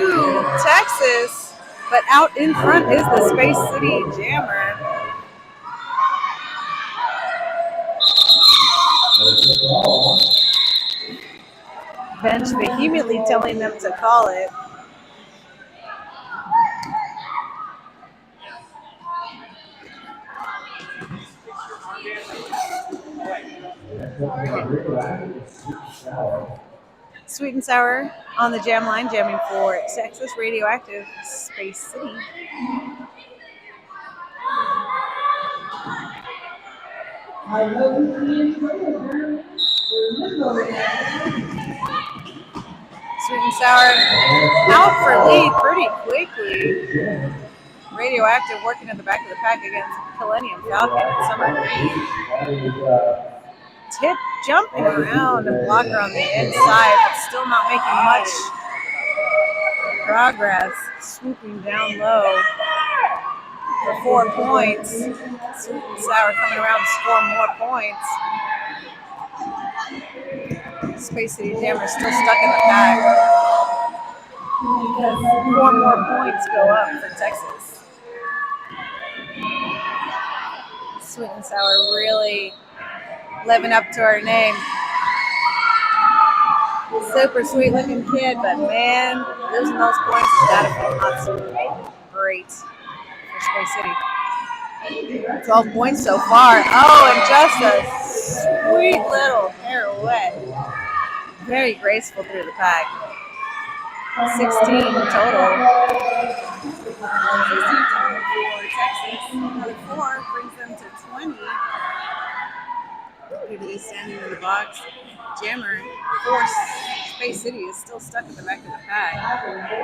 Texas, but out in front is the Space City jammer. Bench vehemently telling them to call it. Sweet and Sour on the jam line, jamming for Texas Radioactive Space City. Sweet and Sour out for lead pretty quickly. Radioactive working at the back of the pack against Millennium Falcon and Summer Green. Tip jumping around a blocker on the inside, but still not making much progress. Swooping down low for 4 points. Sweet and Sour coming around to score more points. Space City Jammer still stuck in the pack. 4 more points go up for Texas. Sweet and Sour really living up to her name. Super sweet looking kid, but man, losing those points has got to feel not so great for Space City. 12 points so far. Oh, and just a sweet little pirouette. Very graceful through the pack. 16 total. 16 total for Texas. Another 4 brings them to 20. Beauty standing in the box. Jammer, for Space City, is still stuck at the back of the pack. Sneaking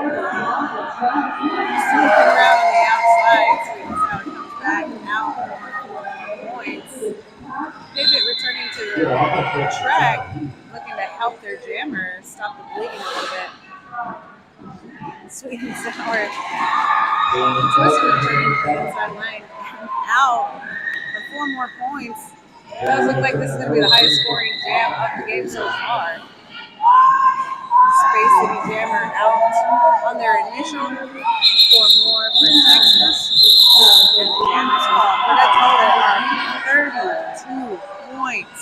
around on the outside. Sweet and Sour comes back out for points. Pivot returning to the track, looking to help their jammer stop the bleeding a little bit. Sweet and Sour twisting returning to the inside line out for 4 more points. It does look like this is going to be the highest scoring jam of the game so far. Space City Jammer out on their initial 4 more for Texas. And the Jammers call for a total of 32 points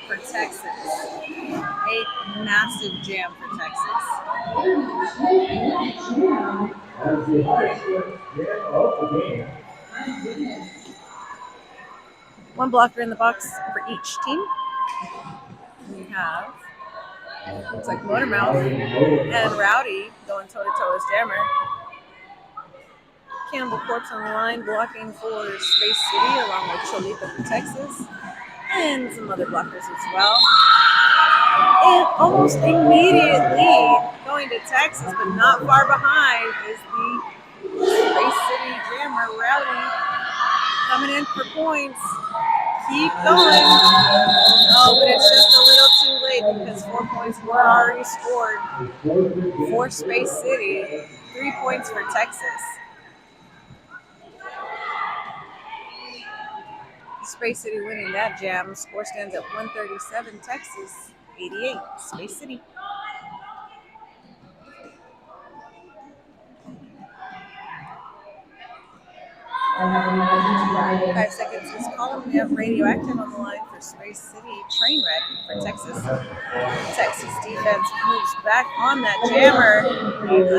for Texas. A massive jam for Texas. One blocker in the box for each team. We have, looks like Motormouth and Rowdy going toe-to-toe as jammer. Cannibal Corpse on the line, blocking for Space City along with Cholita from Texas. And some other blockers as well. And almost immediately going to Texas, but not far behind, is the Space City jammer Rowdy. Coming in for points. Keep going. Oh, but it's just a little too late because 4 points were already scored for Space City. 3 points for Texas. Space City winning that jam. Score stands at 137. Texas 88. Space City. Five seconds is calling. We have Radioactive on the line for Space City. Trainwreck for Texas. Texas defense moves back on that jammer.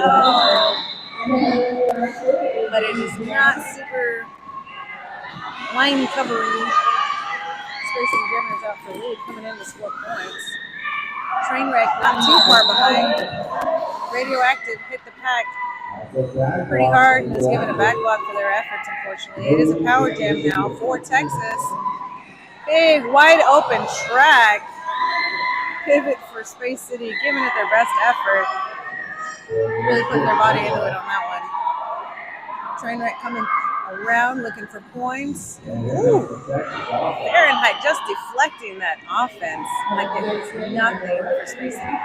Oh. But it is not super line covering. Space City jammer is out for lead, coming in to score points. Trainwreck not too far behind. Radioactive hit the pack pretty hard and is given a back block for their efforts, unfortunately. It is a power jam now for Texas. Big, wide open track. Pivot for Space City, giving it their best effort. Really putting their body into it on that one. Trainwreck coming around, looking for points. Ooh, Fahrenheit just deflecting that offense like it was nothing for Space City.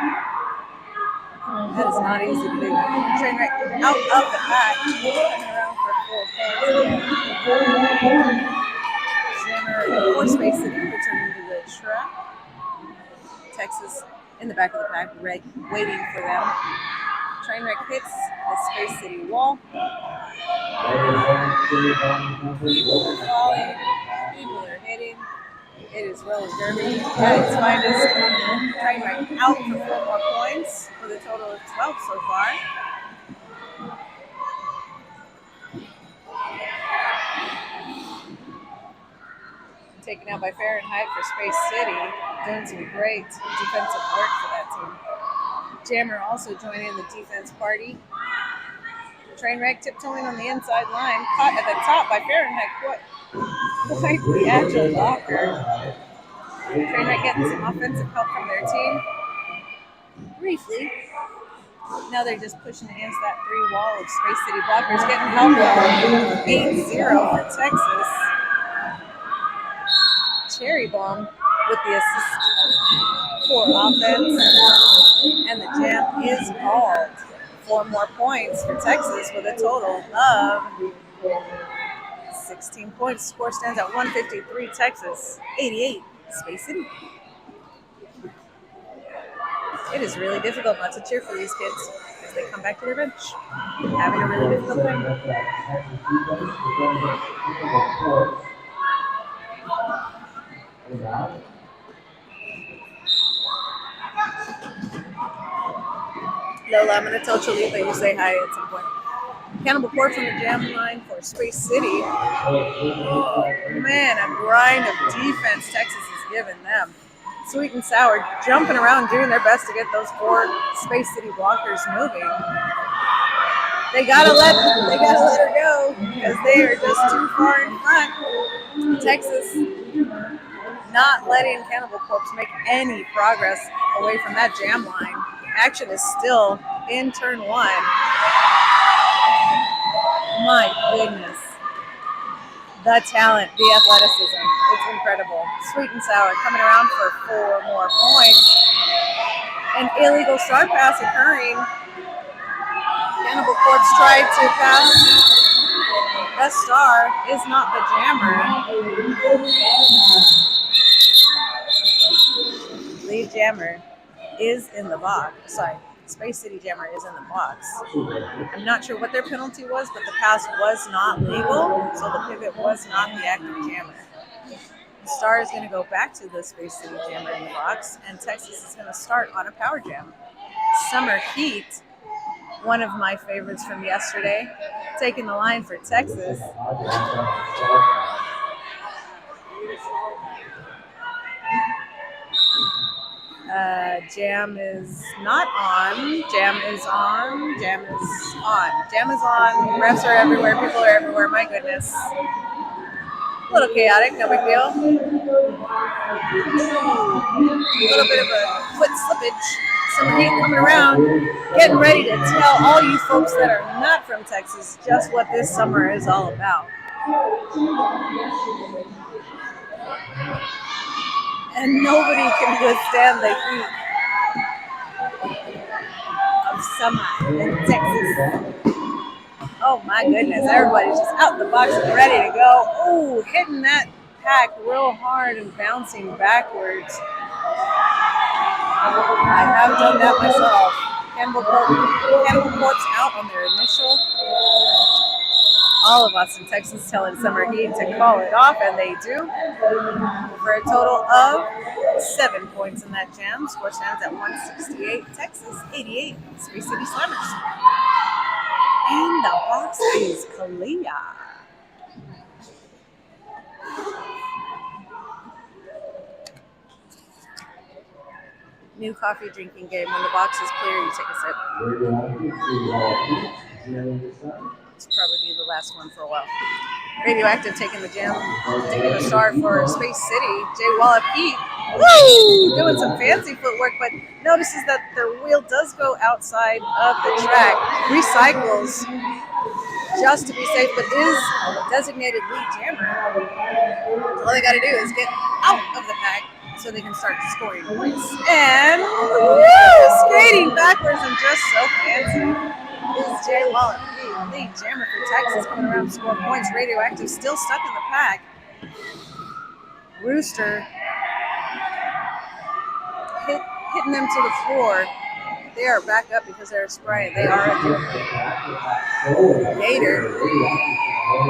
That is not easy to do. Trainwreck out of the pack, coming around for 4 points. Jammer for Space City returning to the track. Texas in the back of the pack, waiting for them. Trainwreck hits the Space City wall. People are falling. People are hitting. It is roller derby at its finest. Trainwreck out for 4 more points with a total of 12 so far. Taken out by Fahrenheit for Space City. Doing some great defensive work for that team. Jammer also joining the defense party. Trainwreck tiptoeing on the inside line. Caught at the top by Fahrenheit. Quite the agile blocker. Trainwreck getting some offensive help from their team. Briefly. Now they're just pushing against that 3 wall of Space City blockers. Getting help from 8-0 for Texas. Cherry Bomb with the assist for offense. And the jam is called. 4 more points for Texas with a total of 16 points. Score stands at 153 Texas, 88 Space City. It is really difficult not to cheer for these kids as they come back to their bench, having a really difficult time. Lola, I'm going to tell Cholita you say hi at some point. Cannibal Corpse on the jam line for Space City. Oh, man, a grind of defense Texas is giving them. Sweet and Sour jumping around, doing their best to get those 4 Space City blockers moving. They gotta let her go because they are just too far in front. Texas not letting Cannibal Corpse make any progress away from that jam line. Action is still in turn 1. My goodness. The talent, the athleticism, it's incredible. Sweet and Sour coming around for 4 more points. An illegal start pass occurring. Cannibal Corpse tried to pass. The star is not the jammer. Lead jammer is in the box. Sorry, Space City jammer is in the box. I'm not sure what their penalty was, but the pass was not legal, so the pivot was not the active jammer. The star is going to go back to the Space City jammer in the box, and Texas is going to start on a power jam. Summer Heat, one of my favorites from yesterday, taking the line for Texas. Jam is not on. Jam is on. Jam is on. Jam is on. Refs are everywhere. People are everywhere. My goodness. A little chaotic. No big deal. A little bit of a foot slippage. Summer Heat coming around, getting ready to tell all you folks that are not from Texas just what this summer is all about. And nobody can withstand the heat of summer in Texas. Oh my goodness, everybody's just out the box and ready to go. Oh, hitting that pack real hard and bouncing backwards. I have done that myself. Cannibal Corpse out on their initial. All of us in Texas telling Summer Heat to call it off, and they do. For a total of 7 points in that jam. Score stands at 168 Texas, 88 Space City Slammers. And the box is clear. New coffee drinking game. When the box is clear, you take a sip. It's probably be the last one for a while. Radioactive taking the star for Space City. Jay Wallop Heat. Woo! Doing some fancy footwork, but notices that their wheel does go outside of the track. Recycles just to be safe, but is designated lead jammer. All they got to do is get out of the pack so they can start scoring points. And skating backwards and just so fancy is Jay Wallop, lead jammer for Texas, coming around to score points. Radioactive still stuck in the pack. Rooster hitting them to the floor. They are back up because they're spraying. They are a Gator in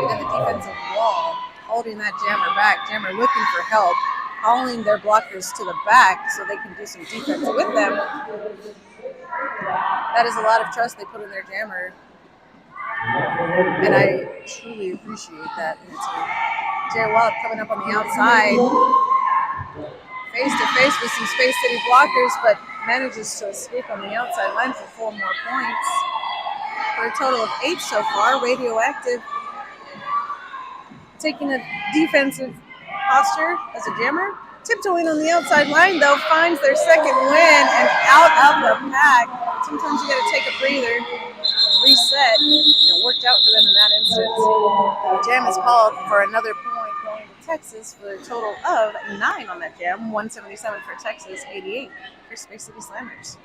the defensive wall, holding that jammer back. Jammer looking for help, hauling their blockers to the back so they can do some defense with them. That is a lot of trust they put in their jammer, and I truly appreciate that in a team. Jay Wallop coming up on the outside, face to face with some Space City blockers, but manages to escape on the outside line for 4 more points. For a total of 8 so far. Radioactive taking a defensive posture as a jammer. Tiptoeing on the outside line, though, finds their second win and out of the pack. Sometimes you got to take a breather, reset, and it worked out for them in that instance. Jam is called for another point going to Texas for a total of 9 on that jam. 177 for Texas, 88 for Space City Slammers.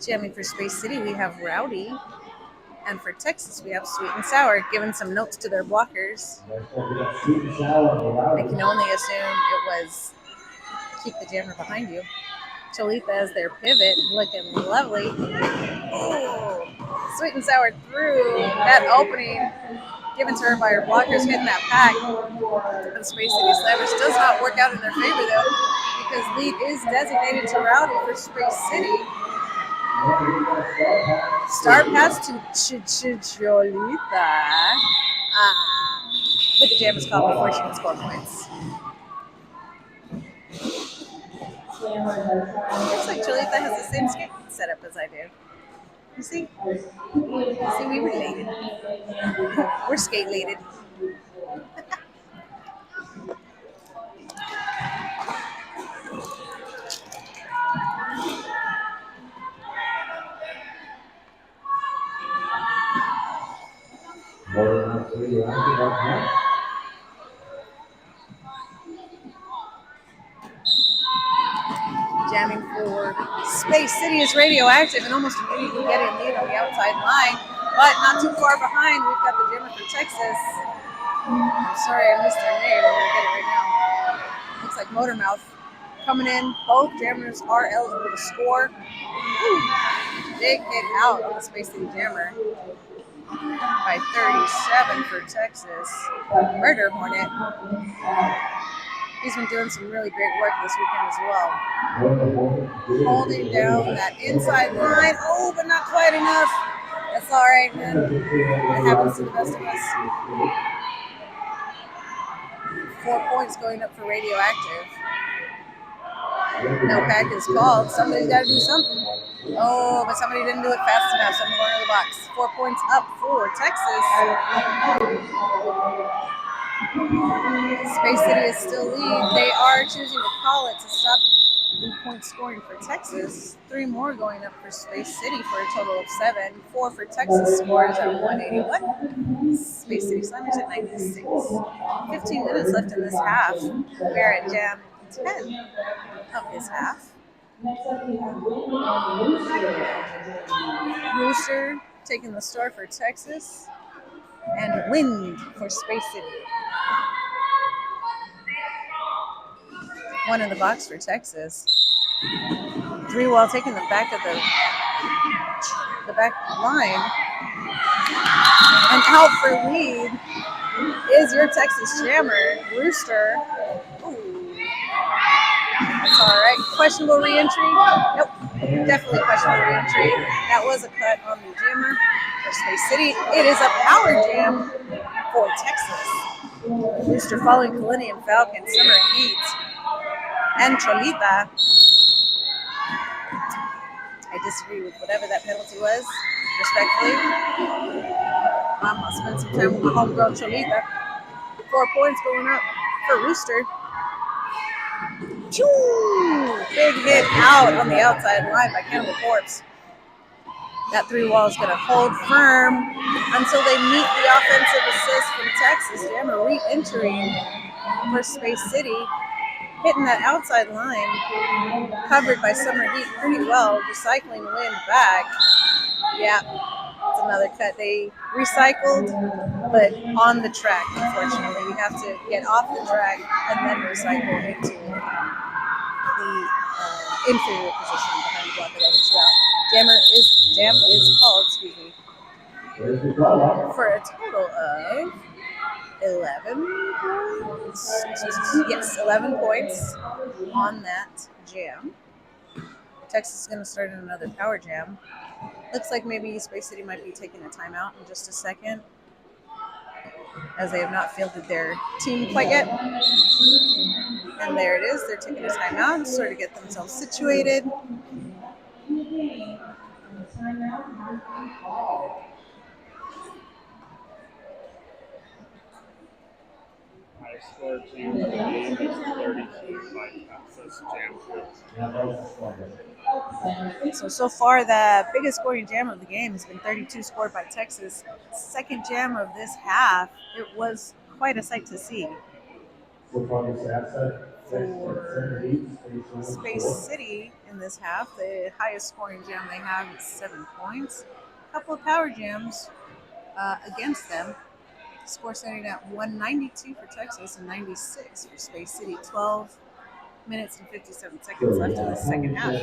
Jamming for Space City, we have Rowdy. And for Texas, we have Sweet and Sour, giving some notes to their blockers. I can only assume it was keep the jammer behind you. Cholita as their pivot, looking lovely. Ooh, Sweet and Sour through that opening, given to her by her blockers, hitting that pack. And Space City Slammers does not work out in their favor, though, because lead is designated to Rowdy for Space City. Star pass to Cholita. But the jam is called before she can score points. Looks like Cholita has the same skate setup as I do. You see? We related. We're skate-lated. Jamming for Space City is Radioactive and almost immediately getting lead on the outside line, but not too far behind. We've got the jammer for Texas. I'm sorry I missed their name. I'm going to get it right now. Looks like Motormouth coming in. Both jammers are eligible to score. Woo. Big hit out on the Space City jammer by 37 for Texas. Murder Hornet. He's been doing some really great work this weekend as well. Holding down that inside line. Oh, but not quite enough. That's all right, man. It happens to the best of us. 4 points going up for Radioactive. No pack is called. Somebody's got to do something. Oh, but somebody didn't do it fast enough. Someone going to the box. 4 points up for Texas. Space City is still lead. They are choosing to call it to stop 3-point scoring for Texas. 3 more going up for Space City for a total of 7. 4 for Texas scores at 181. Space City Slammers at 96. 15 minutes left in this half. We're at jam 10 of this half. Rooster taking the star for Texas. And Wind for Space City. 1 in the box for Texas. 3 while taking the back of the back line. And out for lead is your Texas jammer, Rooster. Ooh. That's all right. Questionable re-entry? Nope. Definitely questionable re-entry. That was a cut on the jammer for Space City. It is a power jam for Texas. Rooster following Kalinian Falcon, Summer Heat, and Cholita. I disagree with whatever that penalty was, respectfully. I'll spend some time with my homegirl Cholita. 4 points going up for Rooster. Choo! Big hit out on the outside line by Cannibal Corpse. That 3-wall is going to hold firm until they meet the offensive assist from Texas. Jammer re-entering for Space City, hitting that outside line, covered by Summer Heat pretty well, recycling wind back. Yeah, it's another cut. They recycled, but on the track, unfortunately. You have to get off the track and then recycle into the inferior position behind the block that hits you out. Jam is called, for a total of 11 points. Yes, 11 points on that jam. Texas is going to start in another power jam. Looks like maybe Space City might be taking a timeout in just a second, as they have not fielded their team quite yet. And there it is. They're taking a timeout to sort of get themselves situated. High score team in the game is 32 by Texas Jam. So far, the biggest scoring jam of the game has been 32 scored by Texas. Second jam of this half. It was quite a sight to see. For Space City in this half, the highest scoring jam they have is 7 points. A couple of power jams against them. Score setting at 192 for Texas and 96 for Space City. 12 minutes and 57 seconds left in the second half.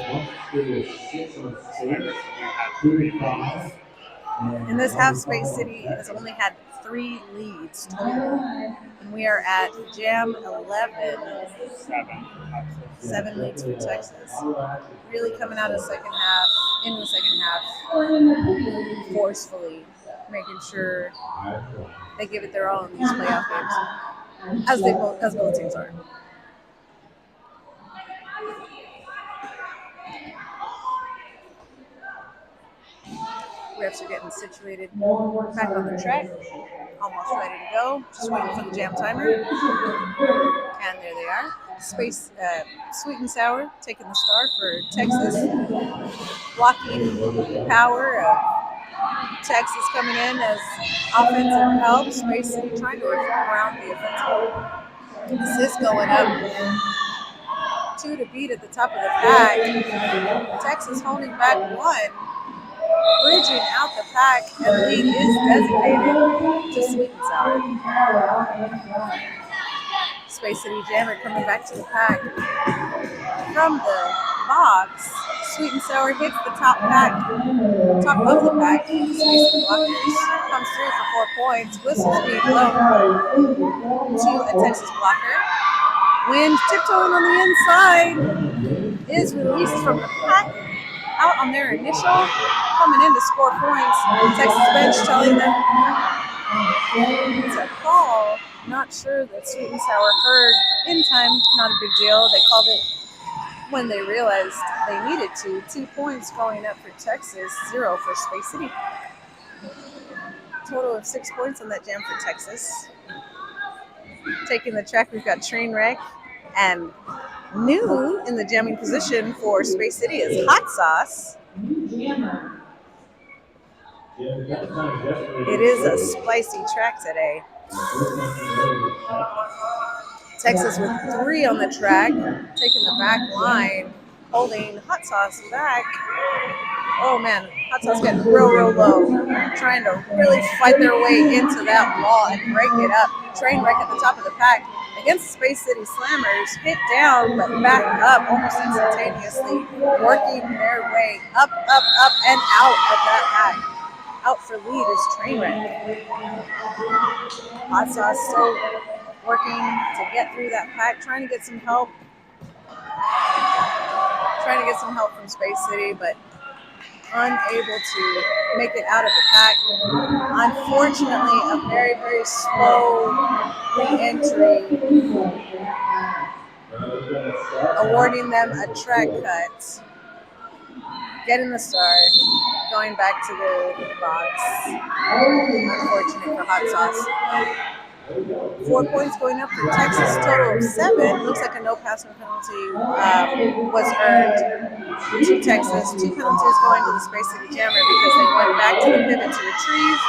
In this half, Space City has only had 3 leads total. And we are at jam 11. 7 leads for Texas. Really coming out of the second half, into the second half, forcefully, making sure they give it their all in these playoff games, as both teams are. Refs are getting situated back on the track, almost ready to go. Just waiting for the jam timer, and there they are. Space Sweet and Sour taking the start for Texas, blocking power of Texas coming in as offensive help. Space City trying to reform around the offensive assist going up. 2 to beat at the top of the pack. Texas holding back 1, bridging out the pack, and lead is designated to Sweet and Sour. Space City Jammer coming back to the pack from the box. Sweet and Sour hits the top of the pack. Space City blockers comes through for 4 points. Whistles being blown to a Texas blocker. Wind tiptoeing on the inside is released from the pack. Out on their initial, coming in to score points. Texas bench telling them it's a call. Not sure that Sweet and Sour heard in time. Not a big deal. They called it when they realized they needed to. 2 points going up for Texas, 0 for Space City. Total of 6 points on that jam for Texas. Taking the track, we've got Trainwreck, and new in the jamming position for Space City is Hot Sauce. It is a spicy track today. Texas with 3 on the track, taking the back line, holding Hot Sauce back. Oh man, Hot Sauce getting real low, trying to really fight their way into that wall and break it up. Trainwreck at the top of the pack against Space City Slammers, hit down but back up almost instantaneously, working their way up and out of that pack. Out for lead is Trainwreck. Hot Sauce still working to get through that pack, trying to get some help. From Space City, but unable to make it out of the pack. Unfortunately, a very slow re-entry, awarding them a track cut. getting the start, going back to the box. Unfortunate for Hot Sauce. 4 points going up for Texas, total of 7. Looks like a no passing penalty was earned to Texas. 2 penalties going to the Space City Jammer because they went back to the pivot to retrieve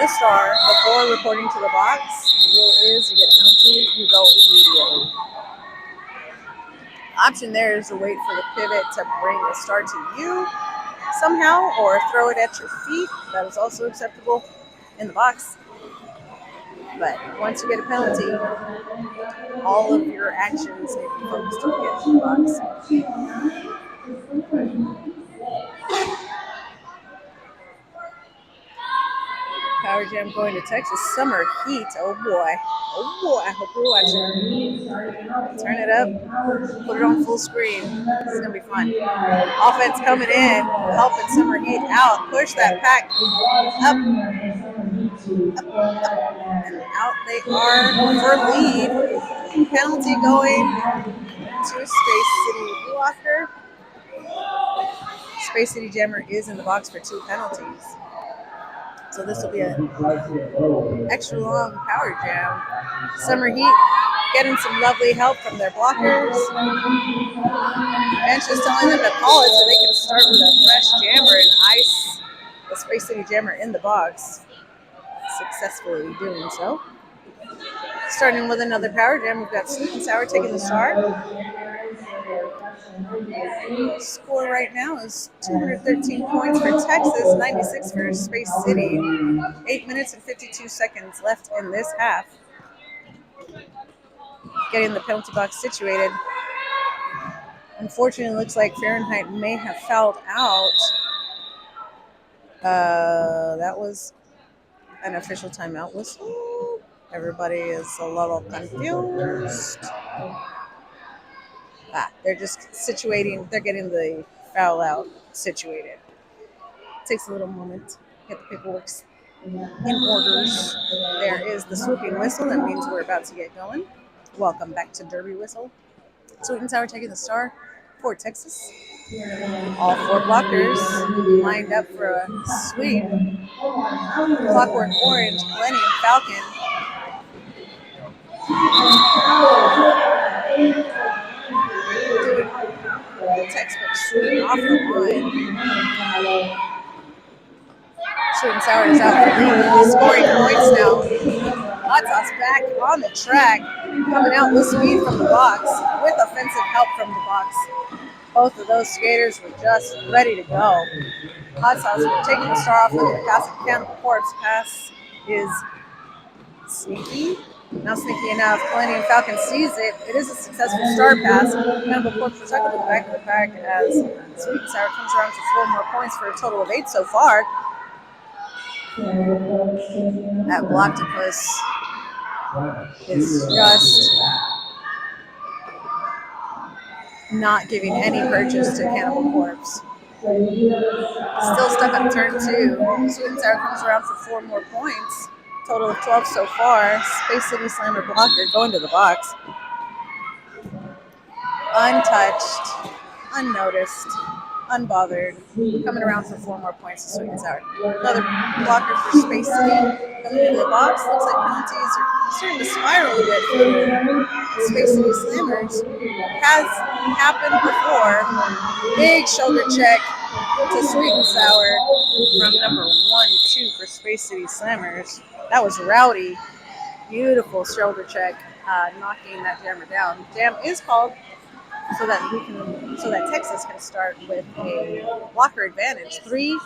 the star before reporting to the box. The rule is you get a penalty, you go immediately. Option there is to wait for the pivot to bring the star to you somehow or throw it at your feet. That is also acceptable in the box. But once you get a penalty, all of your actions need to be focused on getting the box. Power Jam going to Texas. Summer Heat. Oh boy. Oh boy. I hope you're watching. Turn it up. Put it on full screen. This is going to be fun. Offense coming in. Helping Summer Heat out. Push that pack up. And out they are for lead. Penalty going to Space City Blocker. Space City Jammer is in the box for 2 penalties. So this will be an extra long power jam. Summer Heat getting some lovely help from their blockers. Bench is telling them to call it so they can start with a fresh jammer and ice the Space City Jammer in the box. Successfully doing so. Starting with another power jam, we've got Sweet and Sour taking the start. Score right now is 213 points for Texas, 96 for Space City. 8 minutes and 52 seconds left in this half. Getting the penalty box situated. Unfortunately, it looks like Fahrenheit may have fouled out. That was an official timeout whistle. Everybody is a little confused. They're just situating, they're getting the foul out situated. Takes a little moment to get the paperwork in orders. There is the swooping whistle. That means we're about to get going. Welcome back to Derby Whistle. Sweet and Sour taking the star for Texas. All 4 blockers lined up for a sweep. Clockwork Orange, Millennium Falcon. Textbook sweeping off the line. Sweet and Sour is out for lead, scoring points now. Hot Sauce back on the track, coming out with speed from the box, with offensive help from the box. Both of those skaters were just ready to go. Hot Sauce taking the star off, looking to pass it. Cannibal Corpse pass is sneaky. Not sneaky enough. Millennium Falcon sees it. It is a successful star pass. Cannibal Corpse recycled to the back of the pack as Sweet and Sour comes around for 4 more points for a total of 8 so far. That Blocktopus is just not giving any purchase to Cannibal Corpse. Still stuck on turn 2. Sweet and Sour comes around for 4 more points. Total of 12 so far. Space City Slammer blocker going to the box. Untouched, unnoticed, unbothered. Coming around for 4 more points to Sweet and Sour. Another blocker for Space City coming into the box. Looks like penalties are starting to spiral a bit for Space City Slammers. Has happened before. Big shoulder check to Sweet and Sour from number 1-2 for Space City Slammers. That was rowdy. Beautiful shoulder check, knocking that jammer down. Jam is called so that Texas can start with a blocker advantage. 3.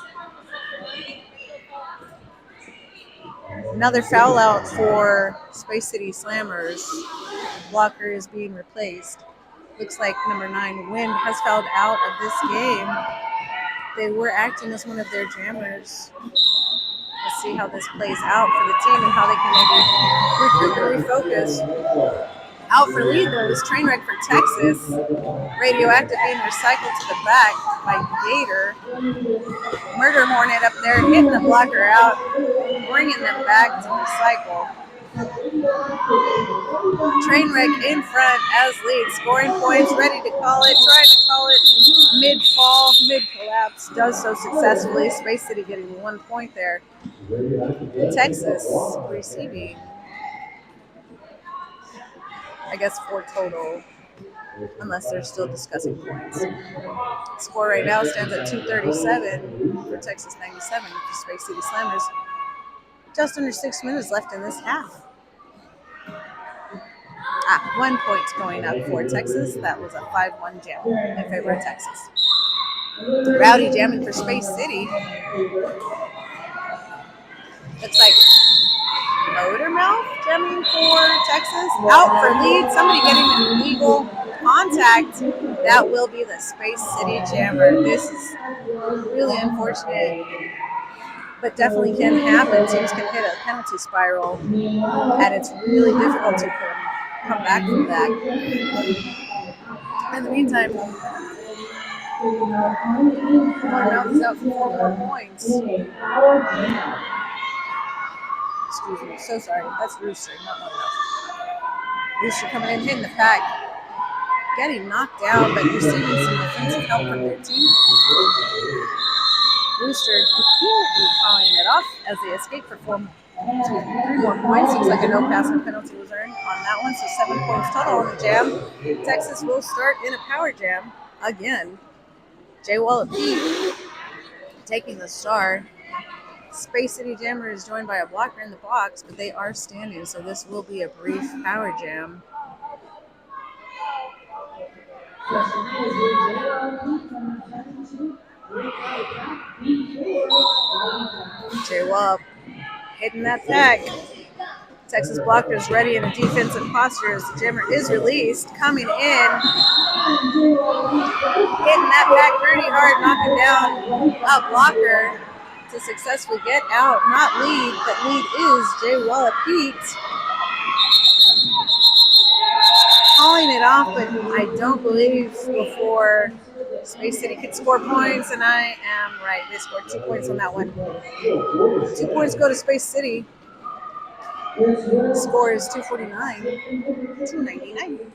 Another foul out for Space City Slammers. Blocker is being replaced. Looks like number 9, Wind, has fouled out of this game. They were acting as one of their jammers. Let's see how this plays out for the team and how they can maybe recruit and refocus. Out for lead, though, this train wreck for Texas. Radioactive being recycled to the back by Gator. Murder Hornet up there, hitting the blocker out, bringing them back to recycle. Trainwreck in front as lead, scoring points, ready to call it, trying to call it mid-fall, mid-collapse, does so successfully. Space City getting 1 point there. Texas receiving, I guess, 4 total, unless they're still discussing points. Score right now stands at 237 for Texas 97 for Space City Slammers. Just under 6 minutes left in this half. 1 point going up for Texas. That was a 5-1 jam in favor of Texas. Rowdy jamming for Space City. Looks like Motormouth jamming for Texas. Out for lead. Somebody getting an illegal contact. That will be the Space City jammer. This is really unfortunate, but definitely can happen. Teams can hit a penalty spiral, and it's really difficult to come back from that. In the meantime, Motormouth is out for 4 more points. Excuse me, so sorry. That's Rooster, not Motormouth. Rooster coming in, hitting the pack, getting knocked down, but receiving some defensive help from their team. Rooster calling it off as they escape for 3 more points. Looks like a no pass, no penalty was earned on that one, so 7 points total on the jam. Texas will start in a power jam again. Jay Wallop-Pete taking the star. Space City Jammer is joined by a blocker in the box, but they are standing, so this will be a brief power jam. Jay Wallop hitting that pack. Texas blockers ready in a defensive posture as the jammer is released. Coming in, hitting that pack pretty hard, knocking down a blocker to successfully get out. Not lead, but lead is Jay Wallop-Pete. Calling it off, but I don't believe before Space City could score points, and I am right. They scored 2 points on that one. 2 points go to Space City. The score is 249, 299.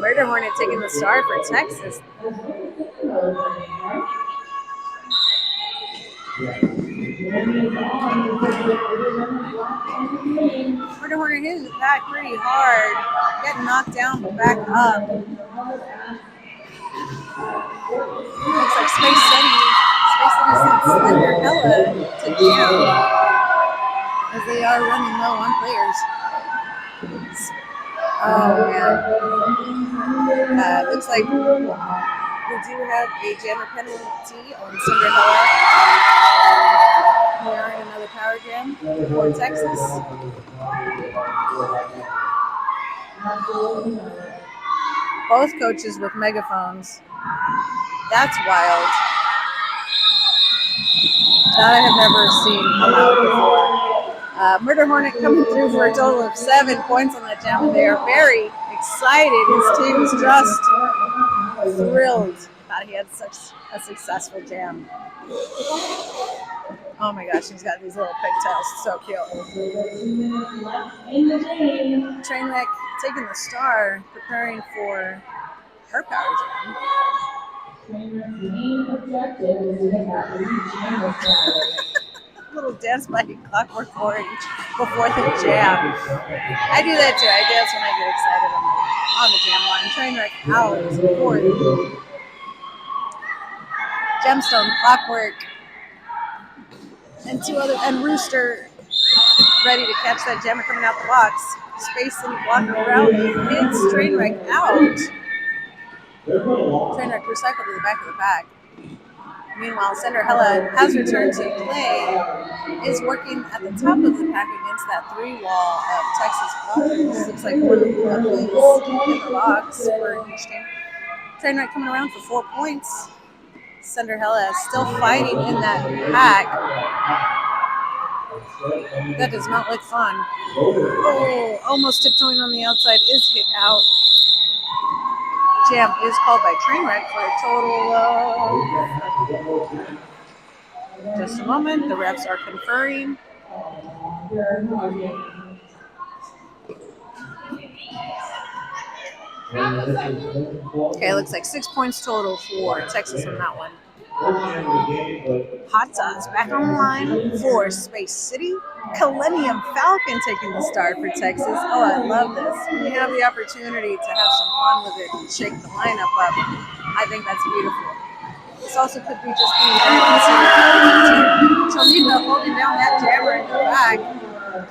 Murder Hornet taking the star for Texas. Murder Hornet hitting the pack pretty hard, getting knocked down but back up. Looks like Space City sent Cinderella to jam as they are running low on players. Oh man. Looks like we do have a jammer penalty on Cinderella. We are in another power jam for Texas. Both coaches with megaphones. That's wild. That I have never seen come out before. Murder Hornet coming through for a total of 7 points on that jam, and they are very excited. His team is just thrilled that he had such a successful jam. Oh my gosh, he's got these little pigtails. So cute. Trainwreck taking the star, preparing for her power jam. Little dance by Clockwork Orange before the jam. I do that too. I dance when I get excited on the jam line. Trainwreck out for Gemstone, Clockwork, and Rooster ready to catch that jammer coming out the box. Space City blocking Rowdy hits Trainwreck out. Trainwreck recycled to the back of the pack. Meanwhile, Cinderella has returned to play, is working at the top of the pack against that 3-wall of Texas blockers. Looks like one of them is in the box for each team. Trainwreck coming around for 4 points. Cinderella still fighting in that pack. That does not look fun. Oh, almost tiptoeing on the outside, is hit out. jam is called by Trainwreck for a total of just a moment. The refs are conferring. Okay, it looks like 6 points total for Texas on that one. Hot Sauce back on the line for Space City. Millennium Falcon taking the start for Texas. Oh, I love this. When you have the opportunity to have some fun with it and shake the lineup up, I think that's beautiful. This also could be just being very considerate. Cholita holding down that jammer in the back.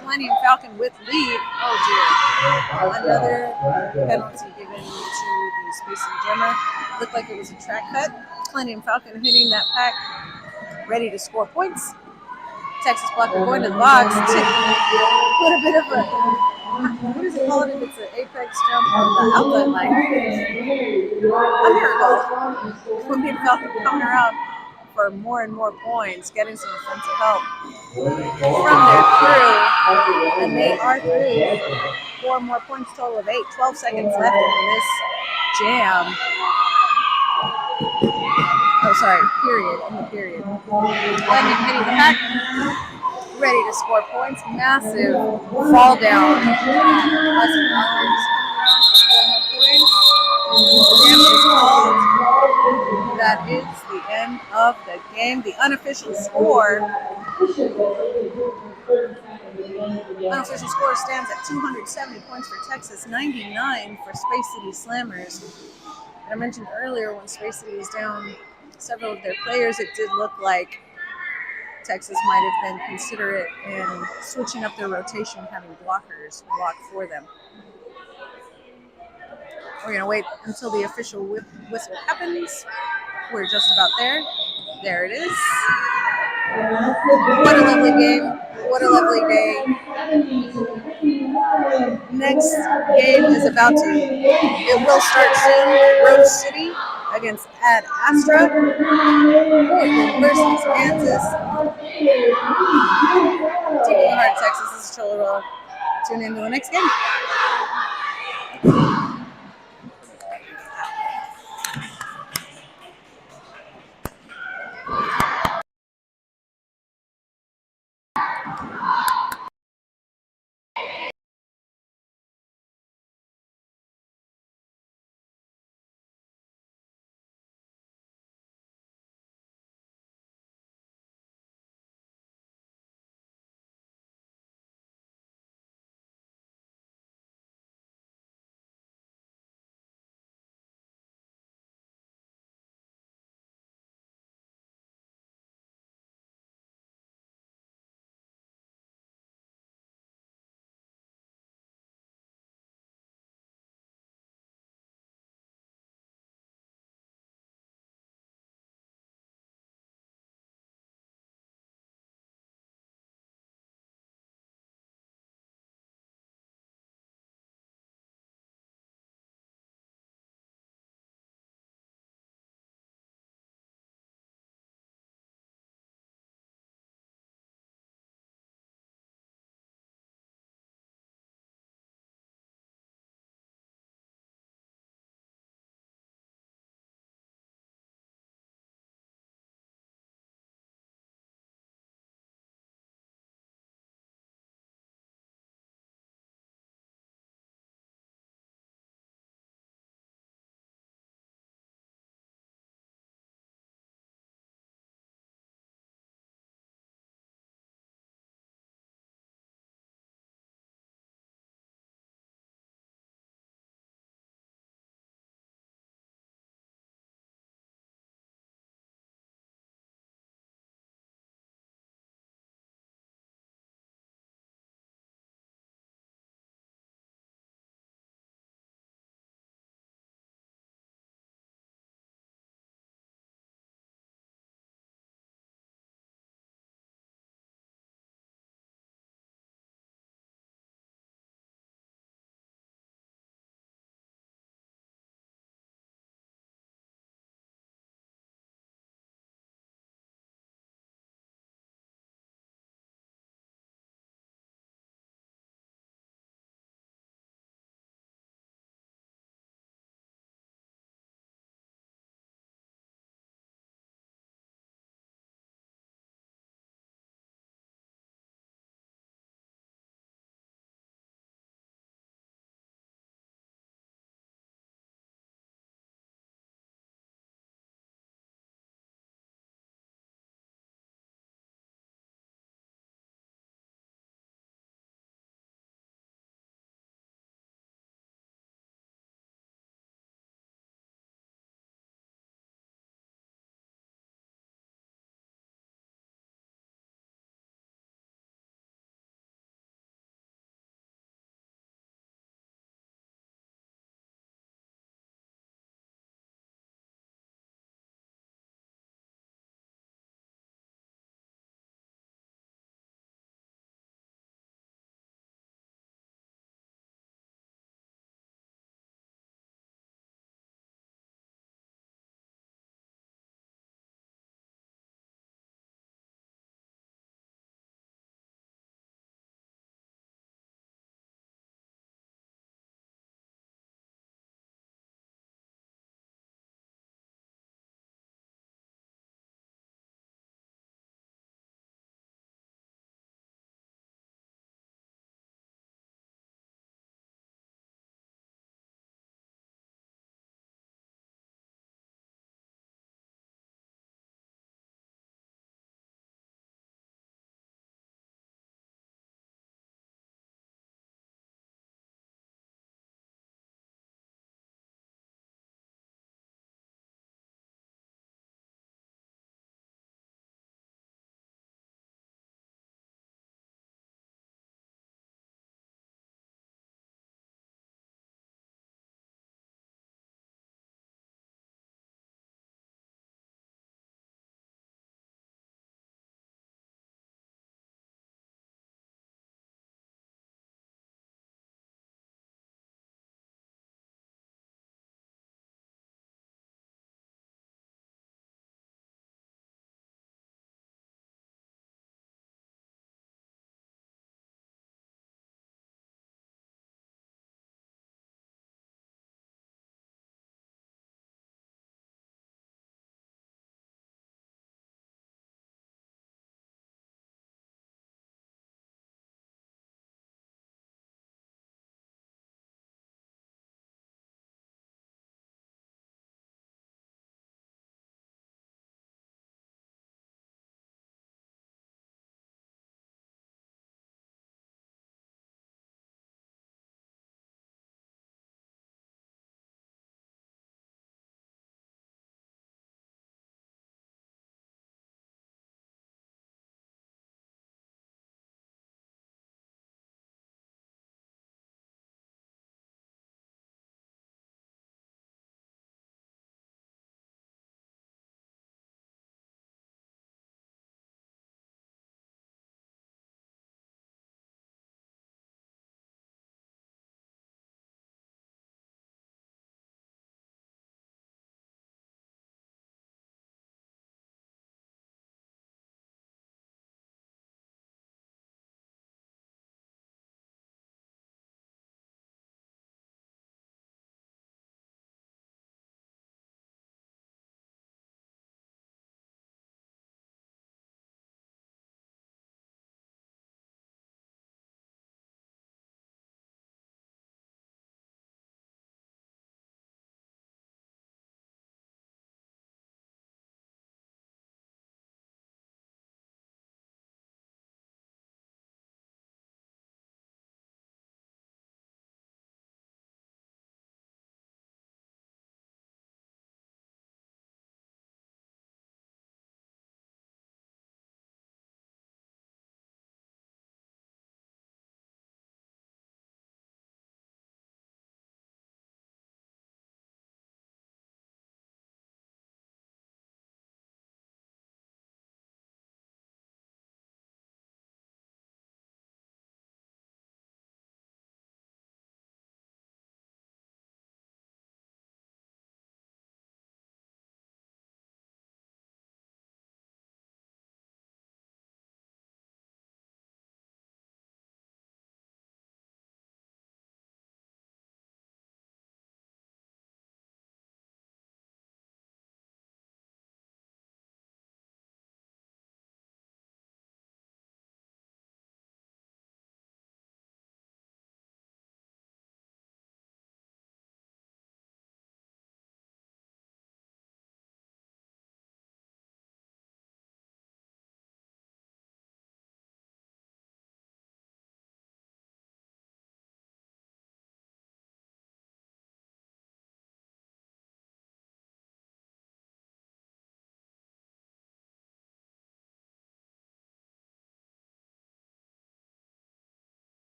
Millennium Falcon with lead. Oh dear. Another penalty given to the Space City jammer. Looked like it was a track cut. Millennium Falcon hitting that pack, ready to score points. Texas blocker going to the box. What a bit of a, what is it called if it's an apex jump on the outlet line? A miracle. Millennium Falcon coming around for more and more points, getting some offensive help from their crew, and they are through. 4 more points, total of 8. 12 seconds left in this jam. Oh, sorry, period, in the period. Millennium hitting the pack, ready to score points. Massive fall down. Lesson blockers coming around for 4 more points. Jam is called. That is the end of the game. The unofficial score stands at 270 points for Texas, 99 for Space City Slammers. And I mentioned earlier when Space City was down several of their players, it did look like Texas might have been considerate in switching up their rotation, having blockers block for them. We're going to wait until the official whistle happens. We're just about there. There it is. What a lovely game. What a lovely day. Next game is about to, it will start soon. Rose City against Astra. Portland versus Kansas. Deep in the heart, Texas. This is Cholita. Tune in to the next game.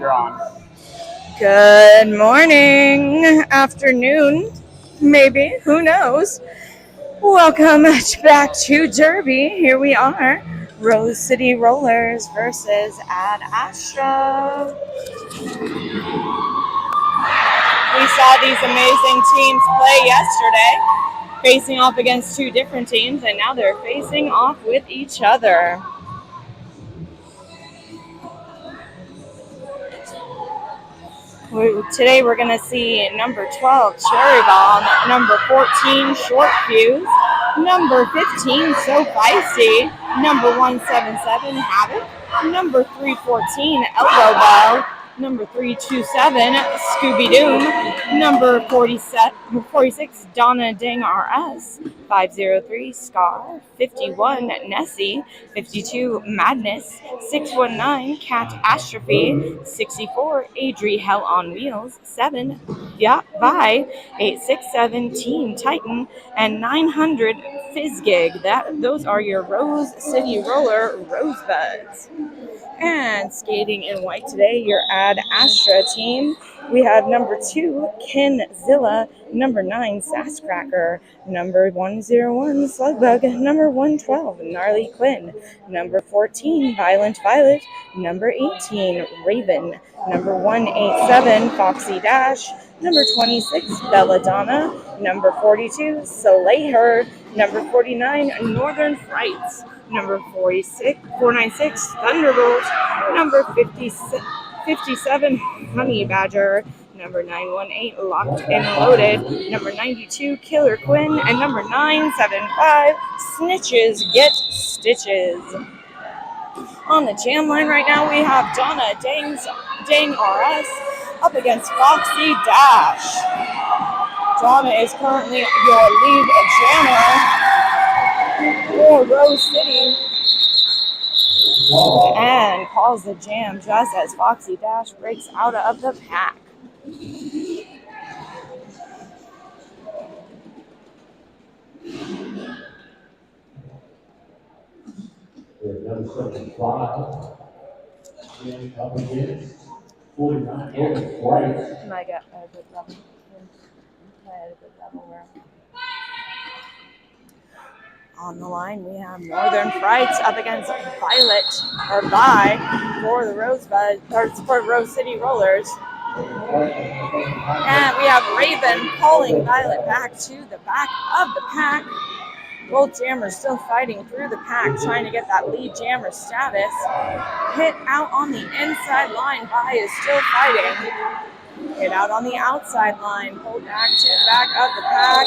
You're on. Good morning, afternoon, maybe, who knows. Welcome back to Derby. Here we are, Rose City Rollers versus Astra. We saw these amazing teams play yesterday, facing off against two different teams, and now they're facing off with each other. Today we're going to see number 12, Cherry Bomb, number 14, Short Fuse, number 15, So Feisty, number 177, Havoc, number 314, Elbow Bell, number 327, Scooby Doom, number 46, Donna Ding RS, 503, Scar, 51, Nessie, 52, Madness, 619, Catastrophe, 64, Adri Hell on Wheels, 7, Vi, 867, Team Titan, and 900, Fizzgig. Those are your Rose City Roller Rosebuds. And skating in white today, your Astra team. We have number 2, Kenzilla, number 9, Sasscracker, number 101, Slugbug, number 112, Gnarly Quinn, number 14, Violent Violet, number 18, Raven, number 187, Foxy Dash, number 26, Belladonna, number 42, Soleil, number 49, Northern Frights, number 496, Thunderbolt, number 57, Honey Badger, number 918, Locked and Loaded, number 92, Killer Quinn, and number 975, Snitches Get Stitches. On the jam line right now, we have Donna Dang RS up against Foxy Dash. Donna is currently your lead jammer for Rose City and calls the jam just as Foxy Dash breaks out of the pack. Number 75, up against 49, White. And I got a good level. I had a good level where. On the line, we have Northern Frights up against Violet, or Vi, for the Rosebud, or for Rose City Rollers. And we have Raven pulling Violet back to the back of the pack. Both jammers still fighting through the pack, trying to get that lead jammer status. Hit out on the inside line, Vi is still fighting. Hit out on the outside line, pulled back to the back of the pack.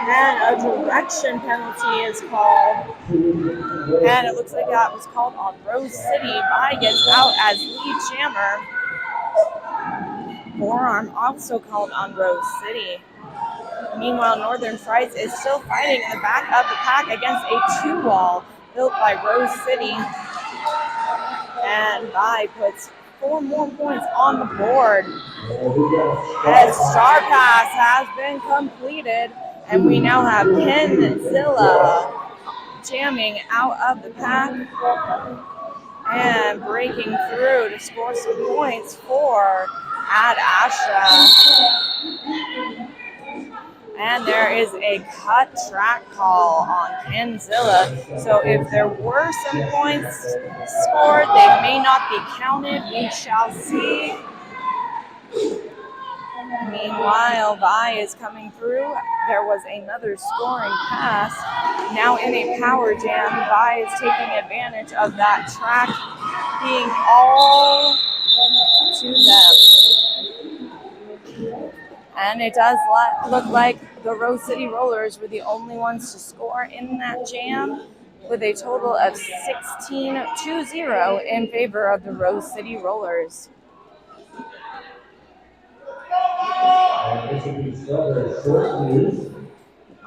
And a direction penalty is called. And it looks like that was called on Rose City. Vi gets out as lead jammer. Forearm also called on Rose City. Meanwhile, Northern Frights is still fighting in the back of the pack against a 2-wall built by Rose City. And Vi puts 4 more points on the board. As Star Pass has been completed. And we now have Kenzilla jamming out of the pack and breaking through to score some points for Astra. And there is a cut track call on Kenzilla. So if there were some points scored, they may not be counted. We shall see. Meanwhile, Vi is coming through. There was another scoring pass. Now in a power jam, Vi is taking advantage of that track being all to them. And it does look like the Rose City Rollers were the only ones to score in that jam, with a total of 16-0 in favor of the Rose City Rollers.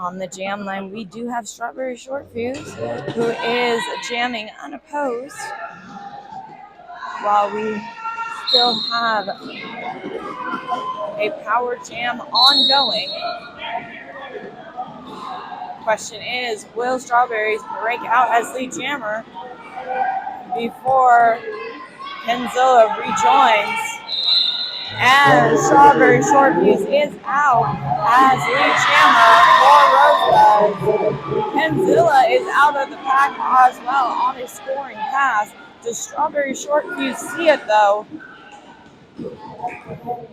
On the jam line, we do have Strawberry Short Fuse, who is jamming unopposed, while we still have a power jam ongoing. Question is, will Strawberries break out as lead jammer before Kenzilla rejoins. And Strawberry Short Fuse is out as lead jammer for Rosebuds. Kenzilla is out of the pack as well on a scoring pass. Does Strawberry Short Fuse see it though?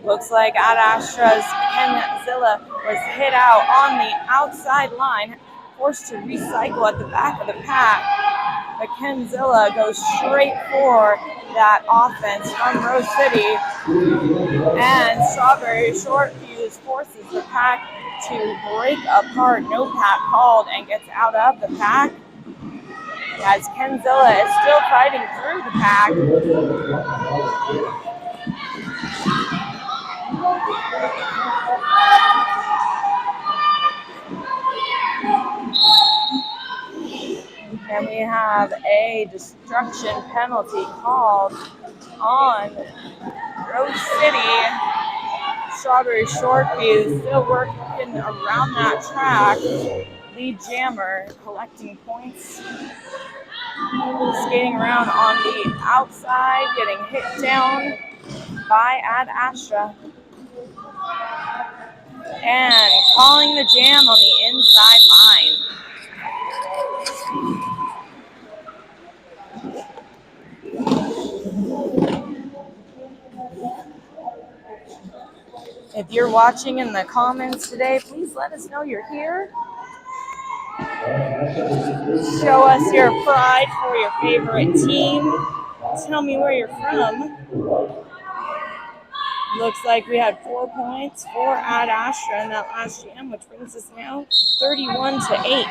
Looks like Ad Astra's Kenzilla was hit out on the outside line, forced to recycle at the back of the pack. But Kenzilla goes straight for that offense from Rose City. And Strawberry Short Fuse forces the pack to break apart. No pack called and gets out of the pack. As Kenzilla is still fighting through the pack. And we have a destruction penalty called on Rose City. Strawberry Short Fuse still working around that track. Lead jammer collecting points. Skating around on the outside, getting hit down by Ad Astra. And calling the jam on the inside line. If you're watching in the comments today, please let us know you're here. Show us your pride for your favorite team. Tell me where you're from. Looks like we had 4 points for Ad Astra in that last jam, which brings us now 31-8.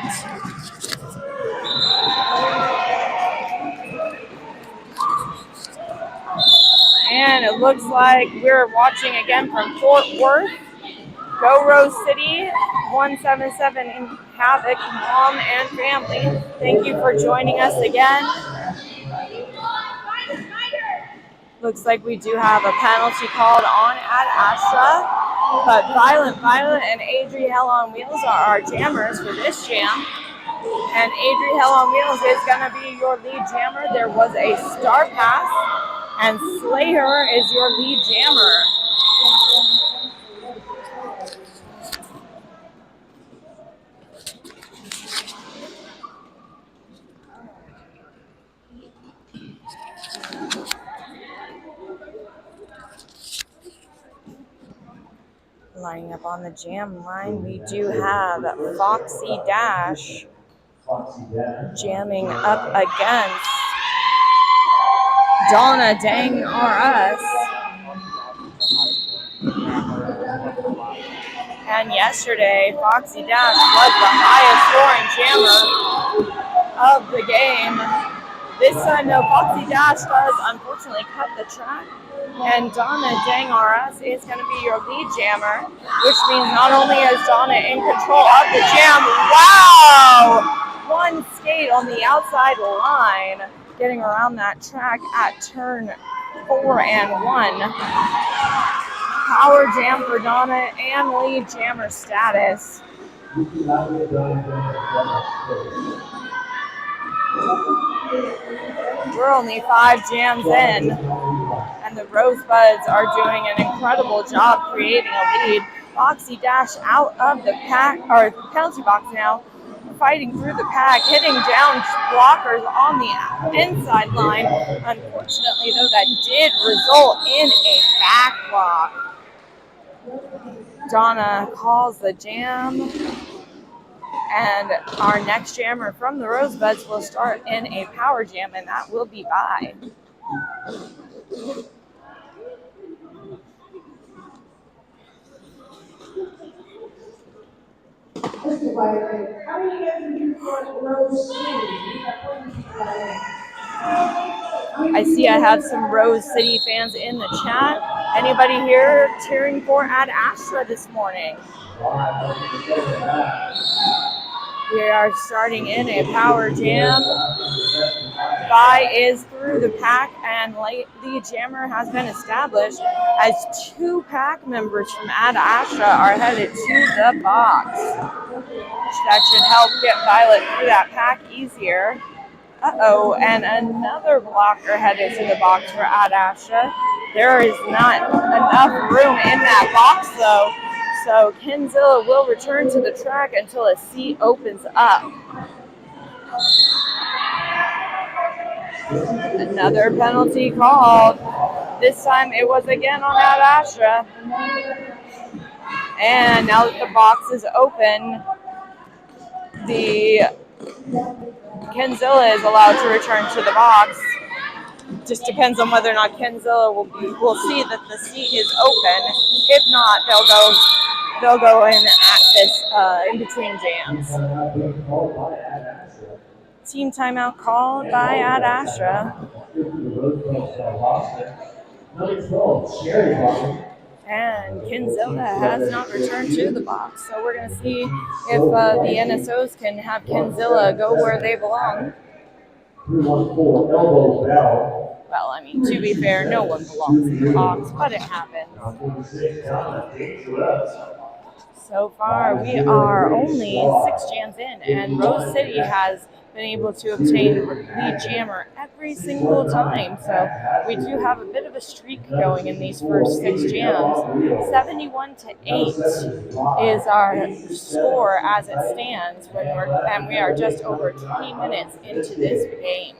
And it looks like we're watching again from Fort Worth. Go Rose City, 177 in Havoc, mom and family. Thank you for joining us again. Looks like we do have a penalty called on Ad Astra, but Violent Violet and Adri Hell on Wheels are our jammers for this jam. And Adri Hell on Wheels is going to be your lead jammer. There was a star pass, and Slayer is your lead jammer. Lining up on the jam line, we do have Foxy Dash jamming up against Donna Dang RS. And yesterday, Foxy Dash was the highest scoring jammer of the game. This time, though, Foxy Dash does unfortunately cut the track. And Donna Dang RS is going to be your lead jammer, which means not only is Donna in control of the jam, wow! One skate on the outside line, getting around that track at turn 4 and 1. Power jam for Donna and lead jammer status. We're only 5 jams in, and the Rosebuds are doing an incredible job creating a lead. Foxy Dash out of the pack, or penalty box now, fighting through the pack, hitting down blockers on the inside line. Unfortunately, though, that did result in a back block. Donna calls the jam. And our next jammer from the Rosebuds will start in a power jam, and that will be by. How do you guys do for Rose City? I see I have some Rose City fans in the chat. Anybody here cheering for Ad Astra this morning? We are starting in a power jam. Bye is through the pack, and lead jammer has been established as 2 pack members from Ad Astra are headed to the box. That should help get Violet through that pack easier. Uh-oh, and another blocker headed to the box for Ad Astra. There is not enough room in that box, though, so Kenzilla will return to the track until a seat opens up. Another penalty called. This time it was again on Ad Astra. And now that the box is open, the Kenzilla is allowed to return to the box. Just depends on whether or not Kenzilla will see that the seat is open. If not, they'll go in at this in between jams. Team timeout called by Ad Astra. And Kenzilla has not returned to the box, so we're going to see if the NSOs can have Kenzilla go where they belong. Well, I mean, to be fair, no one belongs in the box, but it happens. So far, we are only 6 jams in, and Rose City has been able to obtain lead jammer every single time. So we do have a bit of a streak going in these first 6 jams. 71-8 is our score as it stands, and we are just over 20 minutes into this game.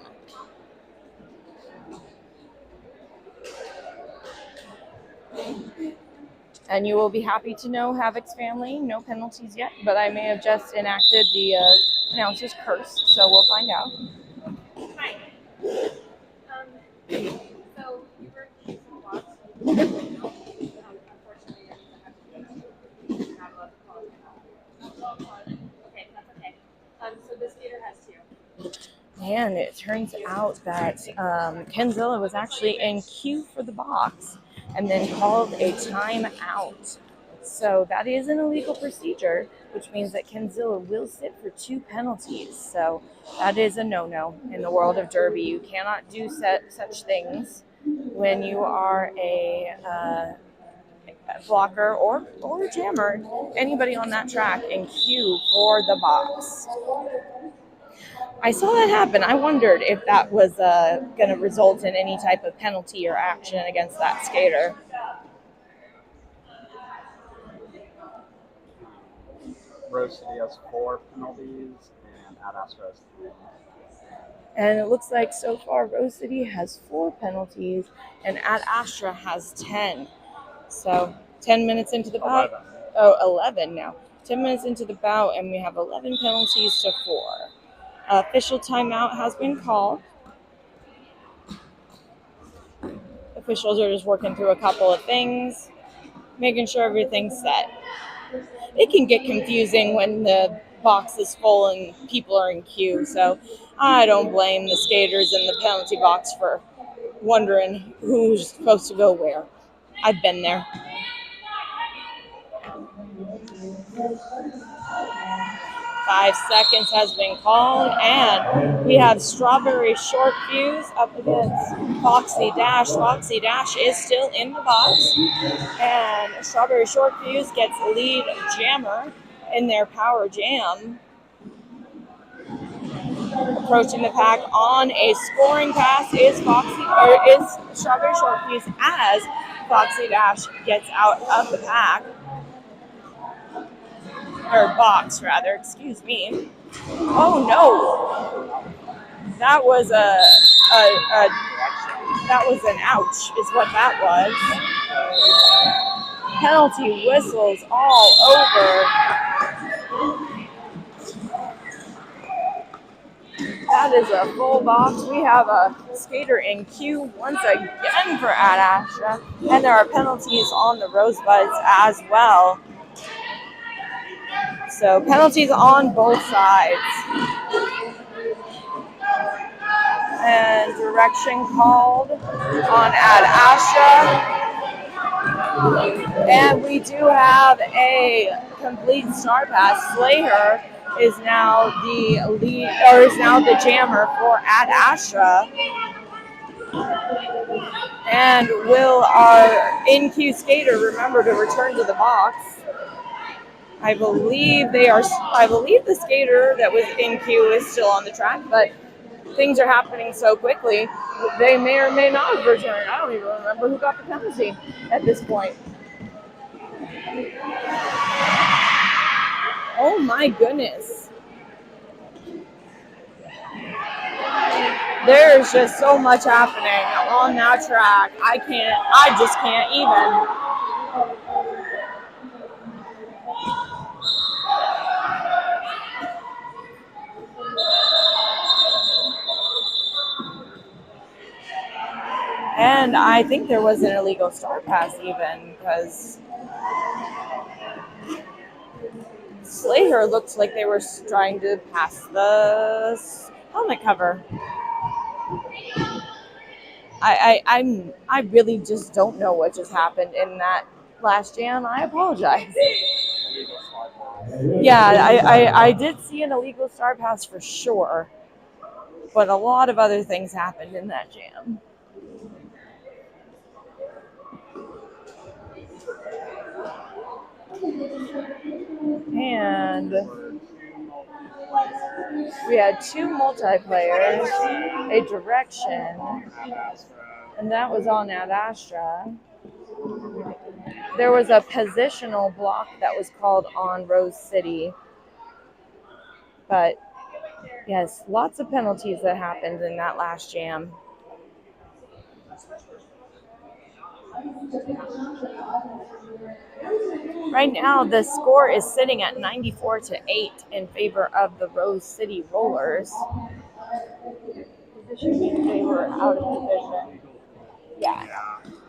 And you will be happy to know, Havoc's family, no penalties yet, but I may have just enacted the announcer's curse, so we'll find out. Hi. So we were in the box. Unfortunately, not allowed to call it. Okay, that's okay. So this skater has 2. And it turns out that Kenzilla was actually in queue for the box and then called a timeout. So that is an illegal procedure, which means that Kenzilla will sit for 2 penalties. So that is a no-no in the world of Derby. You cannot do such things when you are a blocker or a jammer, anybody on that track in queue for the box. I saw that happen. I wondered if that was going to result in any type of penalty or action against that skater. Rose City has 4 penalties, and Ad Astra has 3. And it looks like so far Rose City has 4 penalties, and Ad Astra has 10. So 10 minutes into the bout. 11 now. 10 minutes into the bout, and we have 11 penalties to 4. Official timeout has been called. Officials are just working through a couple of things, making sure everything's set. It can get confusing when the box is full and people are in queue, so I don't blame the skaters in the penalty box for wondering who's supposed to go where. I've been there. 5 seconds has been called, and we have Strawberry Short Fuse up against Foxy Dash. Foxy Dash is still in the box, and Strawberry Short Fuse gets lead jammer in their power jam. Approaching the pack on a scoring pass is Strawberry Short Fuse as Foxy Dash gets out of the pack. Or box, rather, excuse me. Oh no! That was that was an ouch, is what that was. Penalty whistles all over. That is a full box. We have a skater in queue once again for Ad Astra, and there are penalties on the Rosebuds as well. So penalties on both sides. And direction called on Ad Astra. And we do have a complete star pass. Slayer is now the lead, or is now the jammer for Ad Astra. And will our in-queue skater remember to return to the box? I believe the skater that was in queue is still on the track, but things are happening so quickly. They may or may not have returned. I don't even remember who got the penalty at this point. Oh my goodness. There's just so much happening on that track. I just can't even. And I think there was an illegal start pass even, because Slater looked like they were trying to pass the helmet cover. I really just don't know what just happened in that last jam. I apologize. Yeah, I did see an illegal start pass for sure, but a lot of other things happened in that jam. And we had 2 multiplayers, a direction, and that was on at Astra. There was a positional block that was called on Rose City. But yes, lots of penalties that happened in that last jam. Right now, the score is sitting at 94-8 in favor of the Rose City Rollers. Position means they were out of position. Yeah.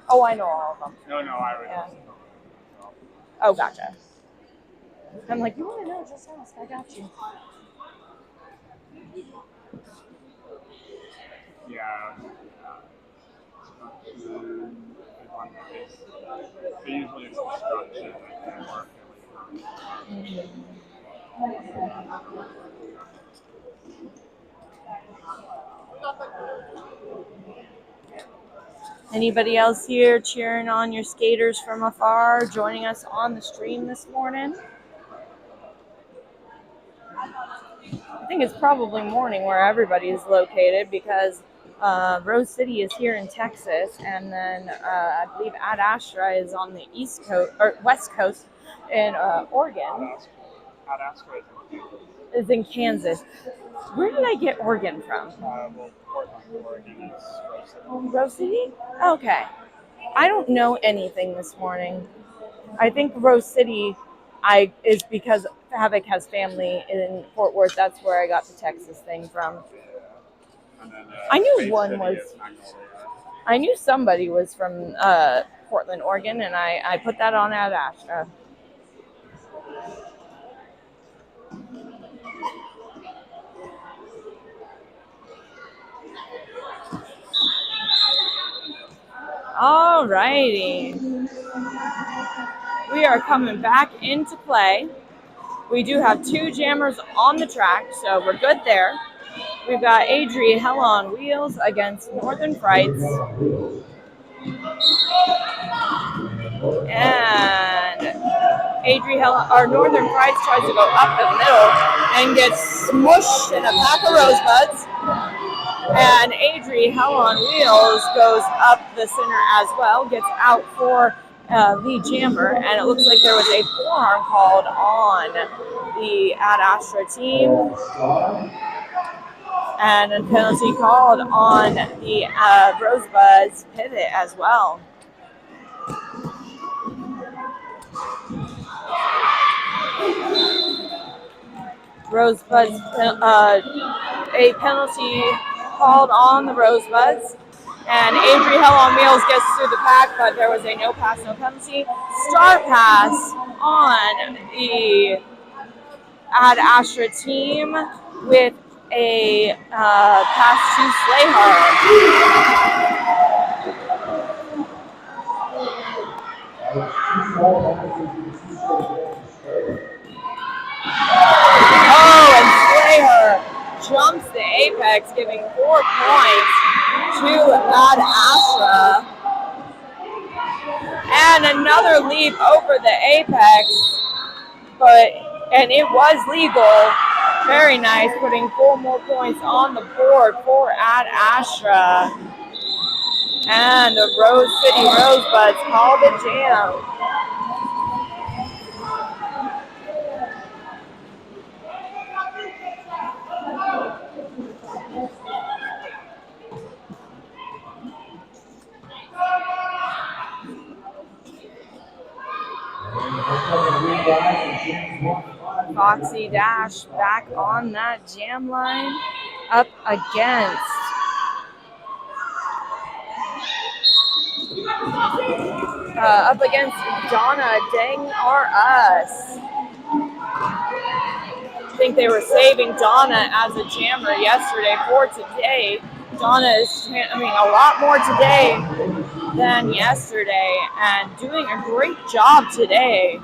Oh, I know all of them. No, I would. Yeah. Oh, gotcha. I'm like, you want to know? Just ask. I got you. Yeah. They usually it's construction and work. Anybody else here cheering on your skaters from afar, joining us on the stream this morning? I think it's probably morning where everybody is located, because Rose City is here in Texas, and then I believe Ad Astra is on the East Coast or West Coast in Oregon. Ad Astra is in Kansas. Where did I get Oregon from? well, Portland, Oregon is Rose City. Rose City? Okay. I don't know anything this morning. I think Rose City is because Havoc has family in Fort Worth. That's where I got the Texas thing from. And then, I knew Bay one City was. is Magnolia. I knew somebody was from Portland, Oregon, and I put that on Ad Astra. All righty. We are coming back into play. We do have 2 jammers on the track, so we're good there. We've got Adri Hell on Wheels against Northern Frights. And Northern Frights tries to go up the middle and gets smushed in a pack of Rosebuds. And Adri Hell on Wheels goes up the center as well, gets out for lead jammer, and it looks like there was a forearm called on the Ad Astra team, and a penalty called on the Rosebuds pivot as well. Rosebuds, a penalty called on the Rosebuds. And Adri Hell on Wheels gets through the pack, but there was a no pass, no penalty. Star pass on the Ad Astra team with a pass to Slayhard. Oh, and Slayhard jumps the apex, giving 4 points to Ad Astra. And another leap over the apex, and it was legal. Very nice, putting 4 more points on the board for Astra. And the Rose City Rosebuds call the jam. Foxy Dash back on that jam line, up against Donna Dang or Us. I think they were saving Donna as a jammer yesterday for today. Donna is a lot more today than yesterday and doing a great job today.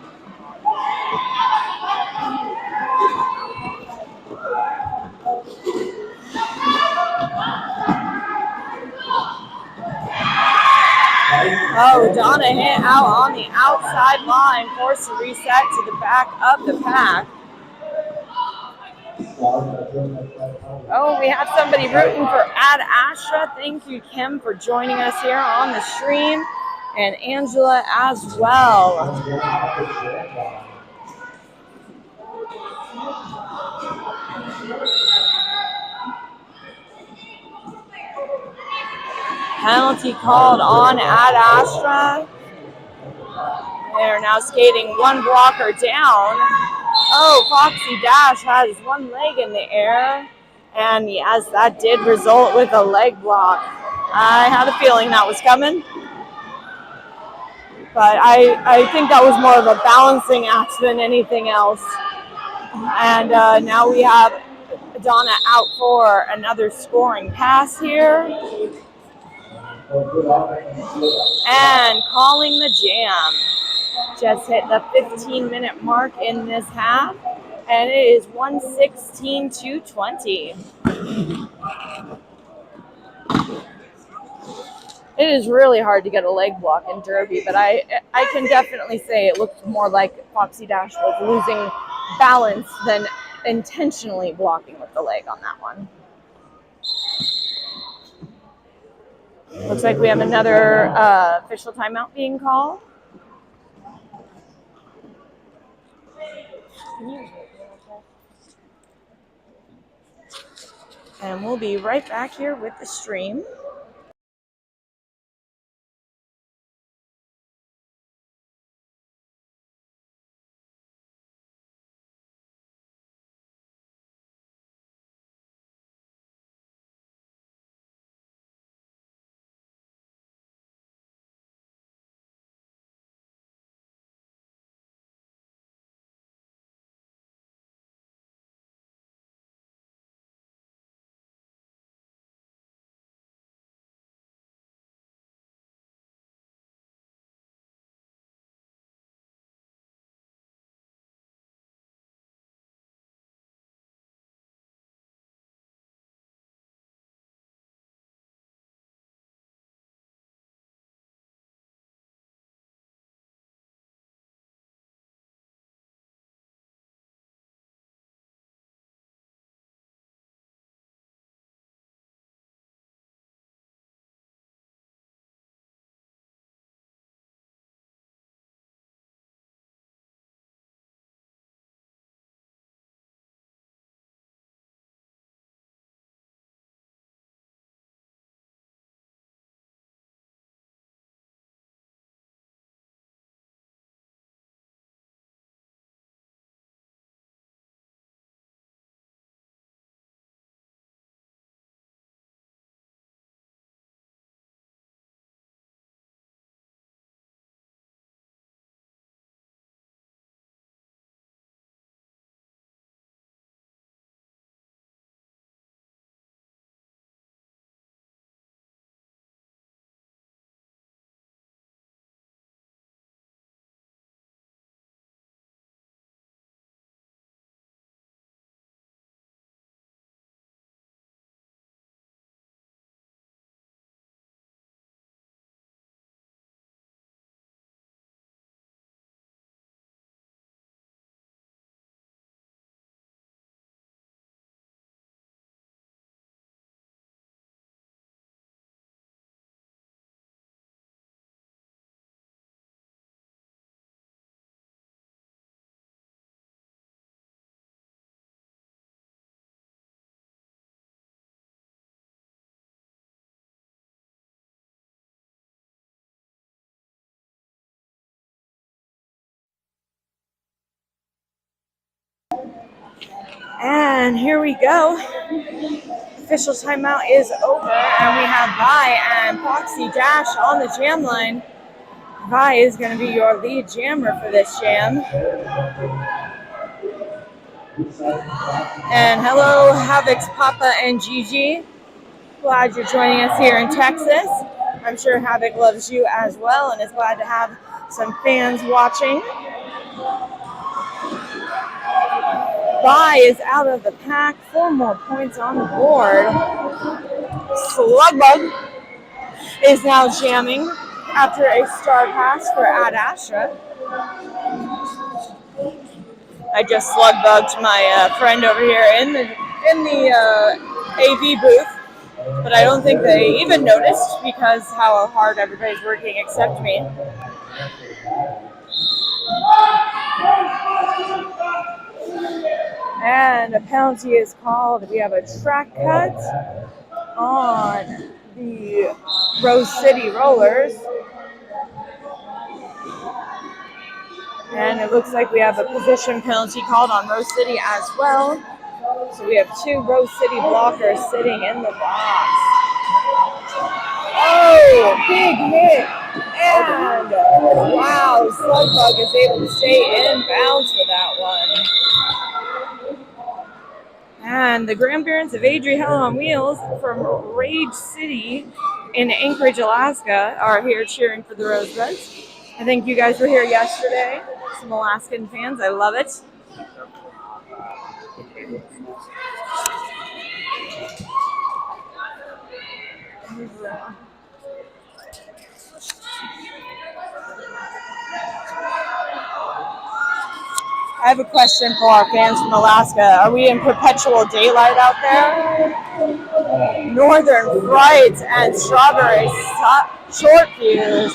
Oh, Donna hit out on the outside line, forced to reset to the back of the pack. Oh, we have somebody rooting for Astra. Thank you, Kim, for joining us here on the stream, and Angela as well. Penalty called on Astra. They're now skating one blocker down. Oh, Foxy Dash has one leg in the air. And yes, that did result with a leg block. I had a feeling that was coming. But I think that was more of a balancing act than anything else. And now we have Donna out for another scoring pass here. And calling the jam. Just hit the 15-minute mark in this half, and it is 116-20. It is really hard to get a leg block in Derby, but I can definitely say it looked more like Foxy Dash was losing balance than intentionally blocking with the leg on that one. Looks like we have another official timeout being called. And we'll be right back here with the stream. And here we go. Official timeout is over, and we have Vi and Foxy Dash on the jam line. Vi is going to be your lead jammer for this jam. And hello, Havoc's Papa and Gigi. Glad you're joining us here in Texas. I'm sure Havoc loves you as well and is glad to have some fans watching. Vi is out of the pack. 4 more points on the board. Slugbug is now jamming after a star pass for Astra. I just slugbugged my friend over here in the AV booth, but I don't think they even noticed because how hard everybody's working except me. And a penalty is called. We have a track cut on the Rose City Rollers. And it looks like we have a position penalty called on Rose City as well. So we have 2 Rose City blockers sitting in the box. Oh, big hit. And wow, Slugbug is able to stay in bounds for that one. And the grandparents of Adri Hell on Wheels from Rage City in Anchorage, Alaska are here cheering for the Rosebuds. I think you guys were here yesterday. Some Alaskan fans. I love it. I have a question for our fans from Alaska. Are we in perpetual daylight out there? Northern Fright and Strawberry Short Fuse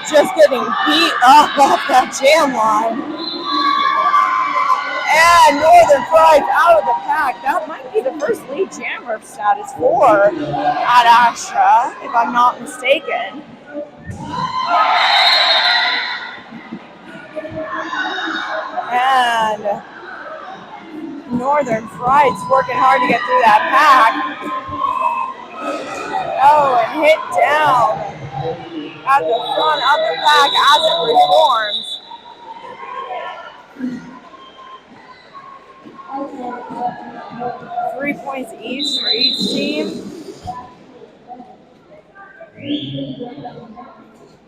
just getting beat up off that jam line. And Northern Fright out of the pack. That might be the first lead jammer status for at Astra, if I'm not mistaken. And Northern Fright's working hard to get through that pack. Oh, and hit down at the front of the pack as it reforms. 3 points each for each team.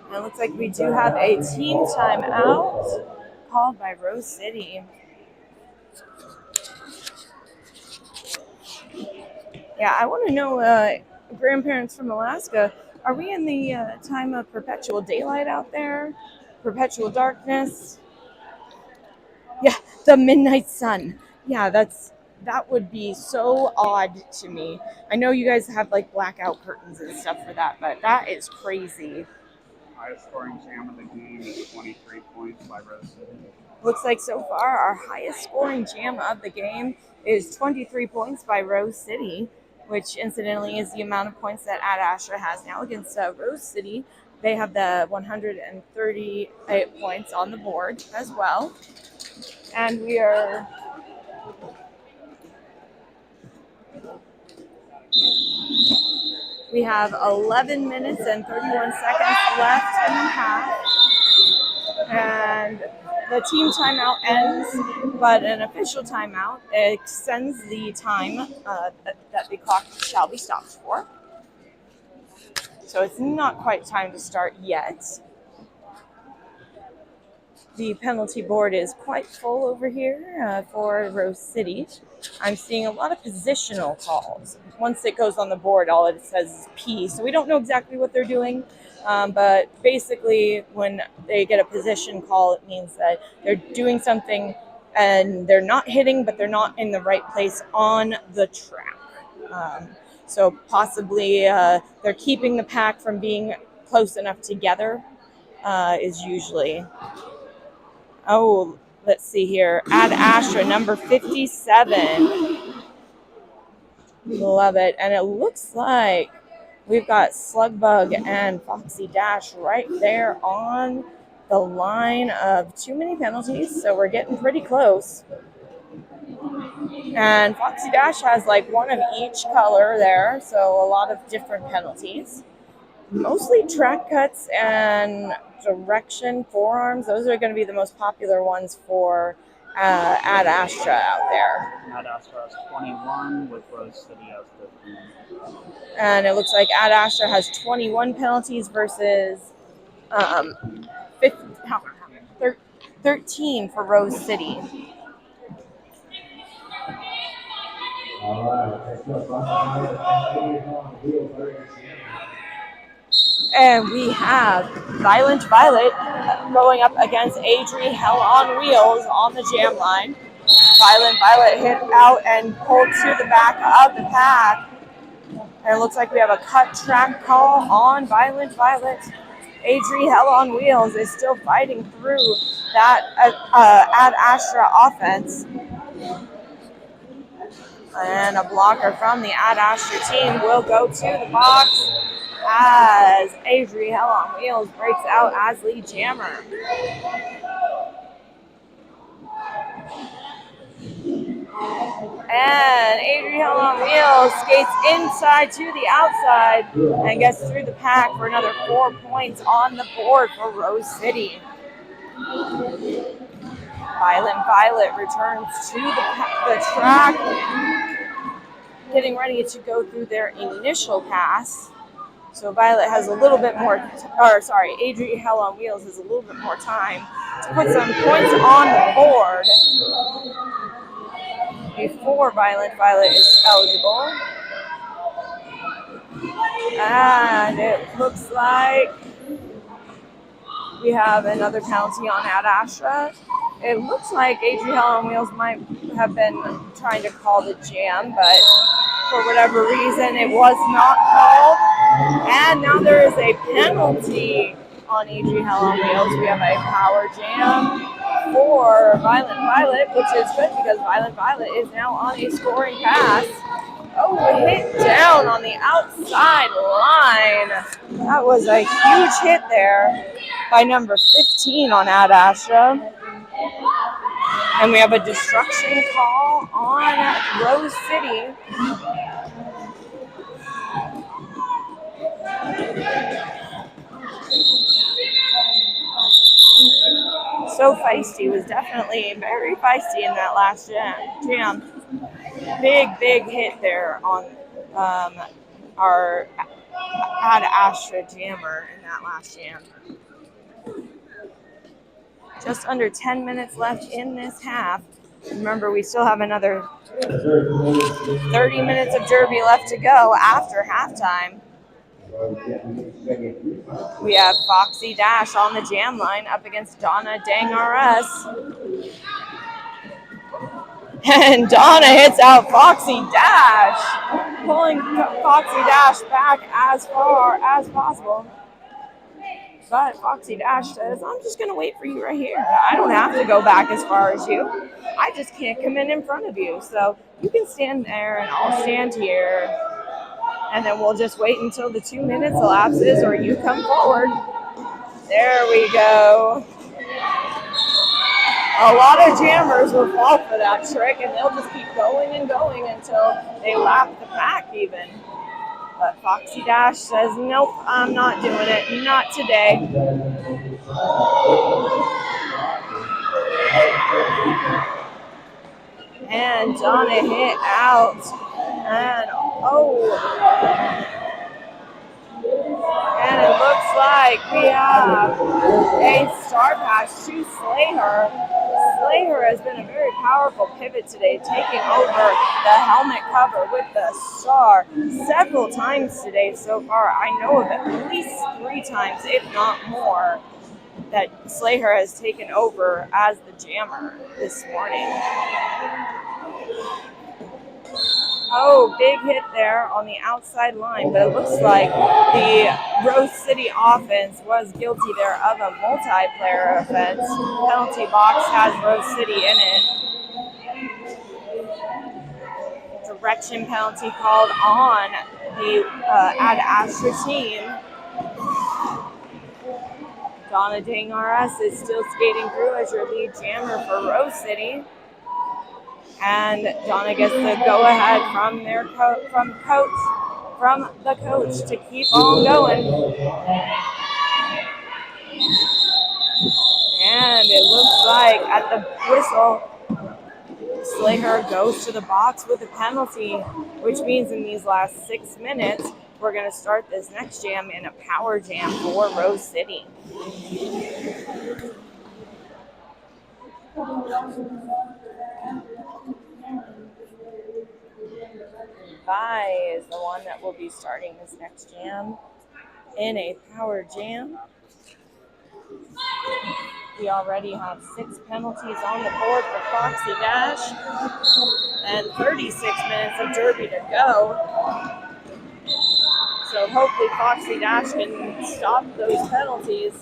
And it looks like we do have a team timeout called by Rose City. Yeah, I want to know, grandparents from Alaska, are we in the time of perpetual daylight out there? Perpetual darkness? Yeah, the midnight sun. Yeah, that would be so odd to me. I know you guys have like blackout curtains and stuff for that, but that is crazy. Highest scoring jam of the game is 23 points by Rose City. Looks like so far our highest scoring jam of the game is 23 points by Rose City, which incidentally is the amount of points that Astra has now against Rose City. They have the 138 points on the board as well. And we have 11 minutes and 31 seconds left in the half. And the team timeout ends, but an official timeout extends the time that the clock shall be stopped for. So it's not quite time to start yet. The penalty board is quite full over here for Rose City. I'm seeing a lot of positional calls. Once it goes on the board, all it says is P. So we don't know exactly what they're doing. But basically, when they get a position call, it means that they're doing something and they're not hitting, but they're not in the right place on the track. So possibly they're keeping the pack from being close enough together is usually. Oh, let's see here. Ad Astra, number 57. Love it. And it looks like we've got Slugbug and Foxy Dash right there on the line of too many penalties. So we're getting pretty close. And Foxy Dash has like one of each color there, so a lot of different penalties. Mostly track cuts and direction forearms. Those are going to be the most popular ones for Ad Astra out there. Ad Astra has 21 with Rose City has 15. And it looks like Ad Astra has 21 penalties versus 13 for Rose City. And we have Violent Violet going up against Adri Hell on Wheels on the jam line. Violent Violet hit out and pulled to the back of the pack. And it looks like we have a cut track call on Violent Violet. Adri Hell on Wheels is still fighting through that Ad Astra offense. And a blocker from the Ad Astra team will go to the box as Adri Hell on Wheels breaks out as lead jammer. And Adri Hell on Wheels skates inside to the outside and gets through the pack for another 4 points on the board for Rose City. Violent Violet returns to the track, getting ready to go through their initial pass. So Violet has a little bit more, Adri Hell on Wheels has a little bit more time to put some points on the board before Violent Violet is eligible. And it looks like we have another penalty on Ad Astra. It looks like Adri Hell on Wheels might have been trying to call the jam, but for whatever reason, it was not called. And now there is a penalty on Adri Hell on Wheels. We have a power jam for Violent Violet, which is good because Violent Violet is now on a scoring pass. Oh, hit down on the outside line. That was a huge hit there by number 15 on Ad Astra. And we have a destruction call on Rose City. So feisty, was definitely very feisty in that last jam. Big hit there on our Ad Astra jammer in that last jam. Just under 10 minutes left in this half. Remember, we still have another 30 minutes of derby left to go after halftime. We have Foxy Dash on the jam line up against Donna Dang RS. And Donna hits out Foxy Dash, pulling Foxy Dash back as far as possible. But Foxy Dash says, I'm just going to wait for you right here. I don't have to go back as far as you. I just can't come in front of you. So you can stand there and I'll stand here. And then we'll just wait until the 2 minutes elapses or you come forward. There we go. A lot of jammers will fall for that trick and they'll just keep going and going until they lap the pack even. But Foxy Dash says, nope, I'm not doing it. Not today. And Donna hit out. And and it looks like we have a star pass to Slayer. Slayer has been a very powerful pivot today, taking over the helmet cover with the star several times today so far. I know of at least 3 times, if not more, that Slayer has taken over as the jammer this morning. Oh, big hit there on the outside line, but it looks like the Rose City offense was guilty there of a multiplayer offense. Penalty box has Rose City in it. Direction penalty called on the Ad Astra team. Donna Dang RS is still skating through as your lead jammer for Rose City. And Donna gets the go-ahead from the coach to keep on going. And it looks like at the whistle, Slater goes to the box with a penalty, which means in these last 6 minutes, we're going to start this next jam in a power jam for Rose City. Vi is the one that will be starting this next jam in a power jam. We already have 6 penalties on the board for Foxy Dash and 36 minutes of derby to go. So hopefully Foxy Dash can stop those penalties.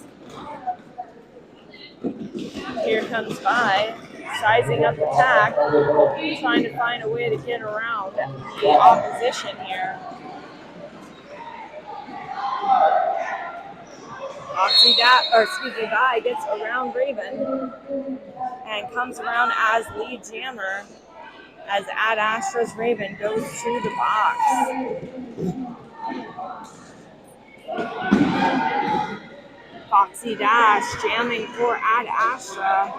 Here comes Vi, sizing up the pack, trying to find a way to get around the opposition here. Vi gets around Raven and comes around as lead jammer as Ad Astra's Raven goes to the box. Foxy Dash jamming for Ad Astra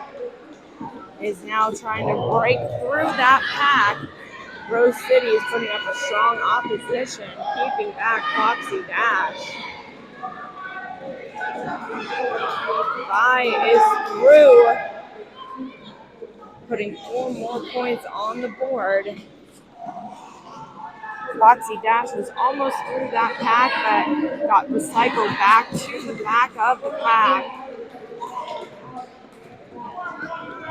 is now trying to break through that pack. Rose City is putting up a strong opposition, keeping back Foxy Dash. Vi is through, putting 4 more points on the board. Foxy Dash was almost through that pack, but got recycled back to the back of the pack.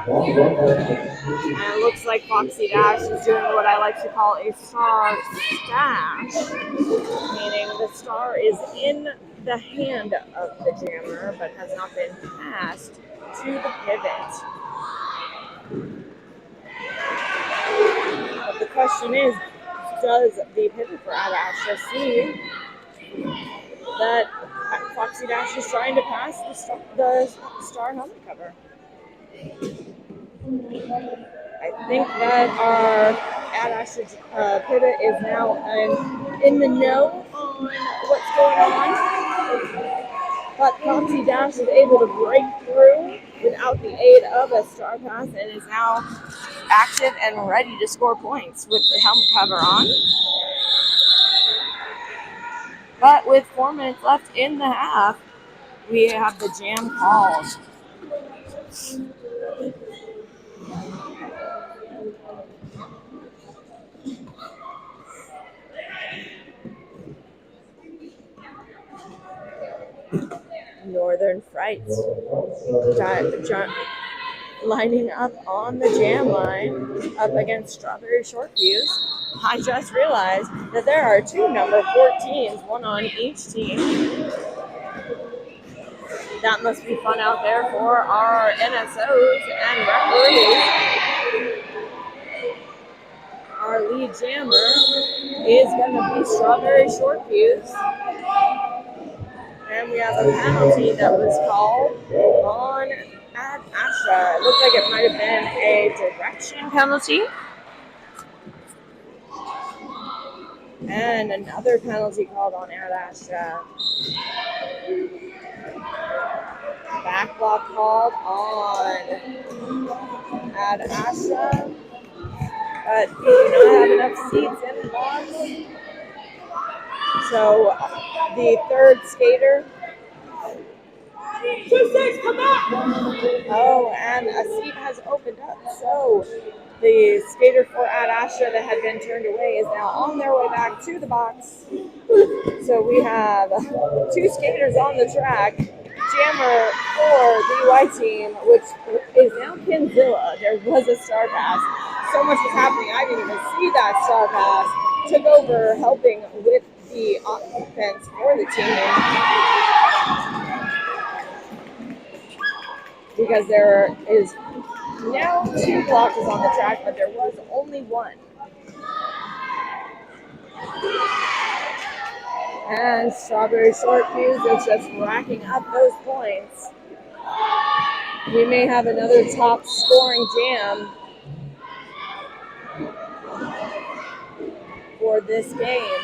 And it looks like Foxy Dash is doing what I like to call a star stash, meaning the star is in the hand of the jammer, but has not been passed to the pivot. But the question is, does the pivot for Ad Astra see that Foxy Dash is trying to pass the star helmet cover? I think that our Ad Astra pivot is now in the know on what's going on. But Foxy Dash is able to break through without the aid of a star pass and is now active and ready to score points with the helmet cover on. But with 4 minutes left in the half, we have the jam called. Northern Frights lining up on the jam line up against Strawberry Short Fuse. I just realized that there are 2 number 14s, one on each team. That must be fun out there for our NSOs and referees. Our lead jammer is going to be Strawberry Short Fuse. And we have a penalty that was called on Ad Astra. It looked like it might have been a direction penalty. And another penalty called on Ad Astra. Back block called on Ad Astra. But we do not have enough seats in the box. So the third skater. 2-6, come back! Oh, and a seat has opened up. So the skater for Ad Astra that had been turned away is now on their way back to the box. So we have 2 skaters on the track. Jammer for the white team, which is now Kinzilla. There was a star pass. So much was happening. I didn't even see that star pass. Took over helping with the offense for the team. Because there is now 2 blockers on the track, but there was only 1. And Strawberry Short Fuse is just racking up those points. We may have another top scoring jam for this game.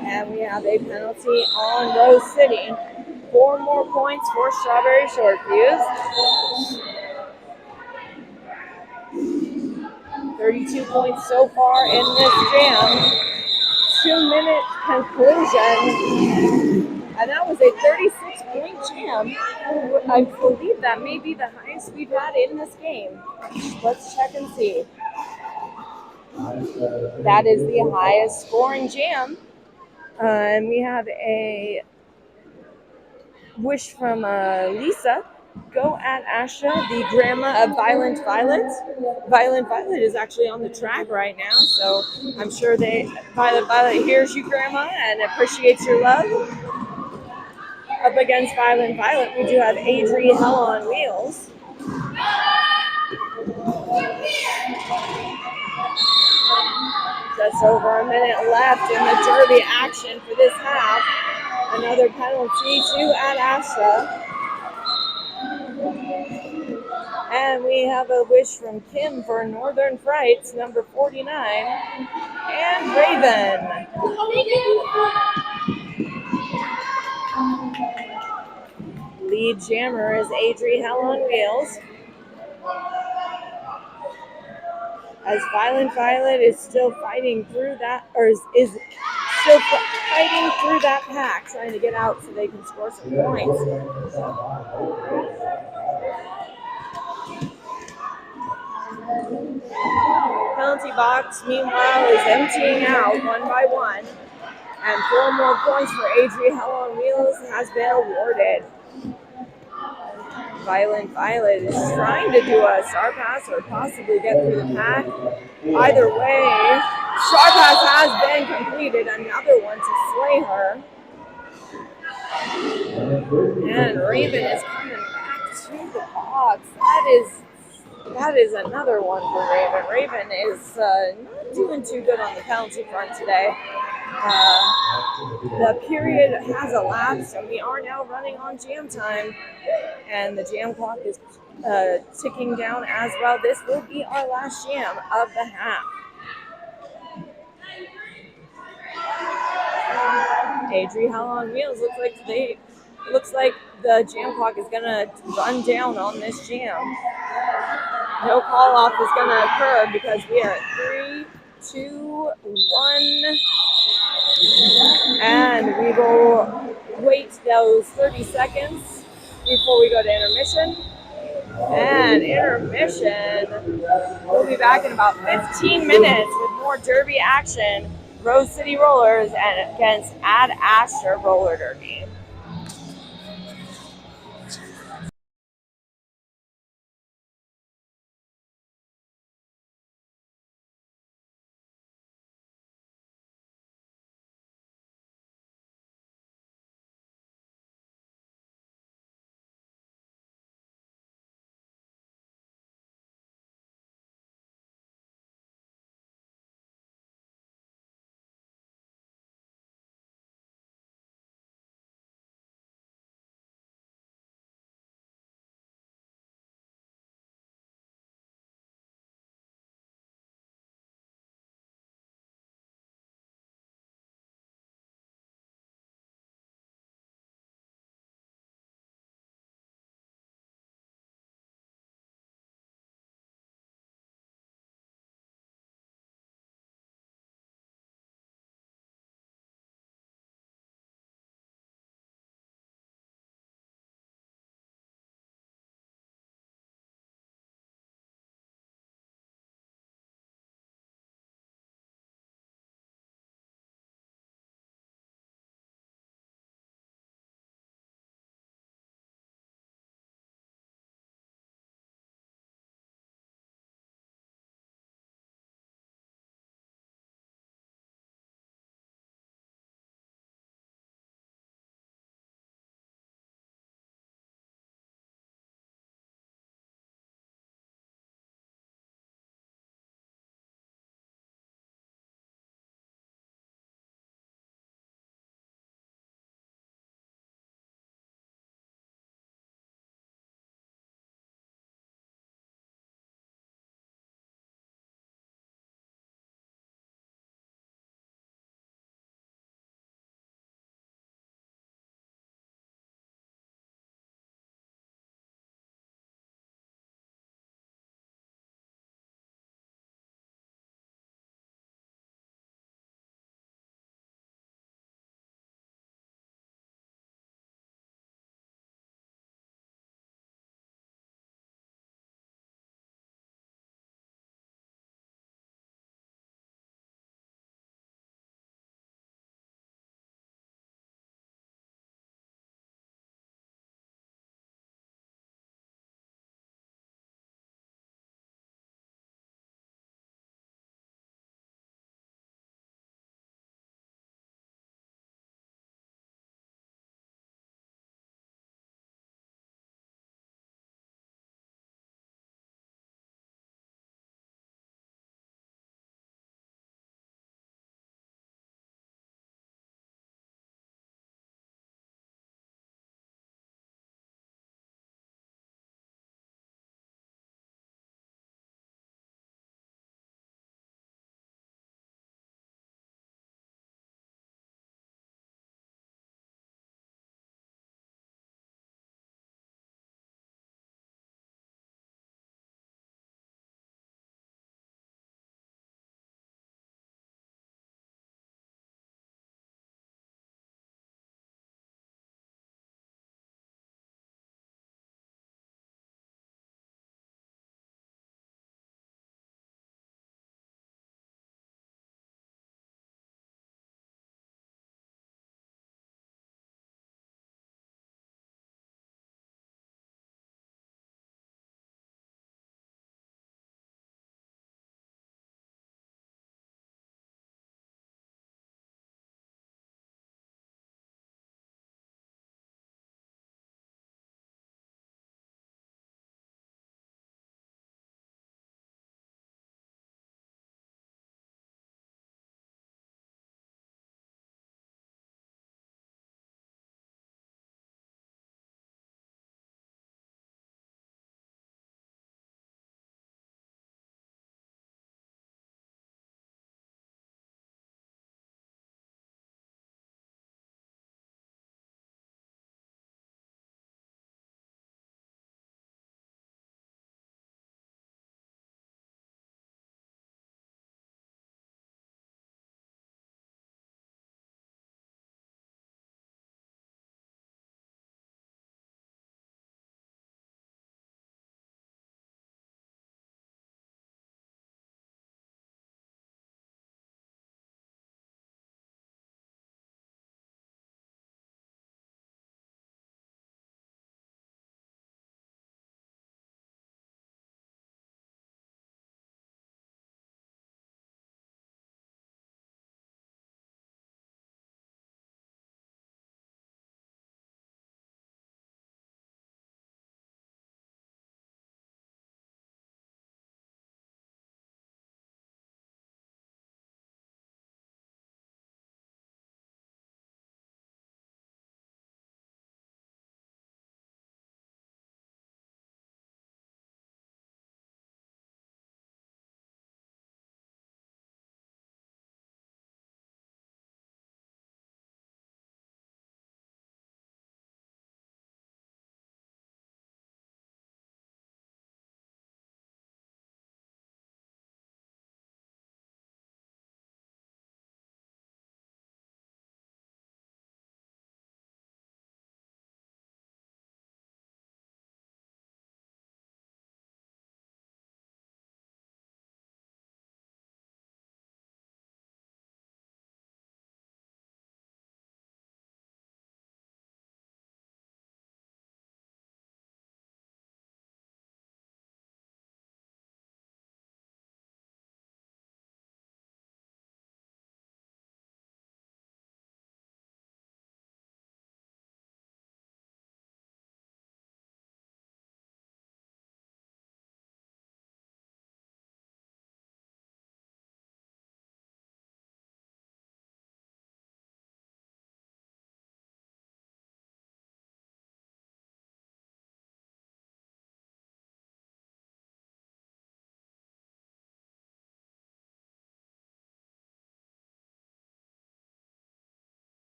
And we have a penalty on Rose City. 4 more points for Strawberry Shortviews. 32 points so far in this jam. 2-minute conclusion. And that was a 36-point jam. I believe that may be the highest we've had in this game. Let's check and see. That is the highest scoring jam. And we have a wish from Lisa. Go at Astra, the grandma of Violent Violet. Violent Violet is actually on the track right now, so I'm sure Violent Violet hears you, Grandma, and appreciates your love. Up against Violent Violet, we do have Adri Hell on Wheels. Just over a minute left in the derby action for this half. Another penalty to at Astra. And we have a wish from Kim for Northern Frights, number 49, and Raven. Lead jammer is Adri Hell on Wheels. As Violent Violet is still fighting through that, or is still fighting through that pack, trying to get out so they can score some points. Penalty box, meanwhile, is emptying out one by one. And 4 more points for Adri Hell on Wheels has been awarded. Violent Violet is trying to do a star pass or possibly get through the pack. Either way, star pass has been completed. Another one to slay her. And Raven is coming back to the box. That is another one for Raven. Raven is not doing too good on the penalty front today. The period has elapsed, and we are now running on jam time. And the jam clock is ticking down as well. This will be our last jam of the half. Adri Hell on Wheels looks like the jam clock is gonna run down on this jam. No call off is gonna occur because we are at 3, 2, 1, and we will wait those 30 seconds before we go to intermission. And intermission, we'll be back in about 15 minutes with more derby action. Rose City Rollers and against Ad Astra Roller Derby.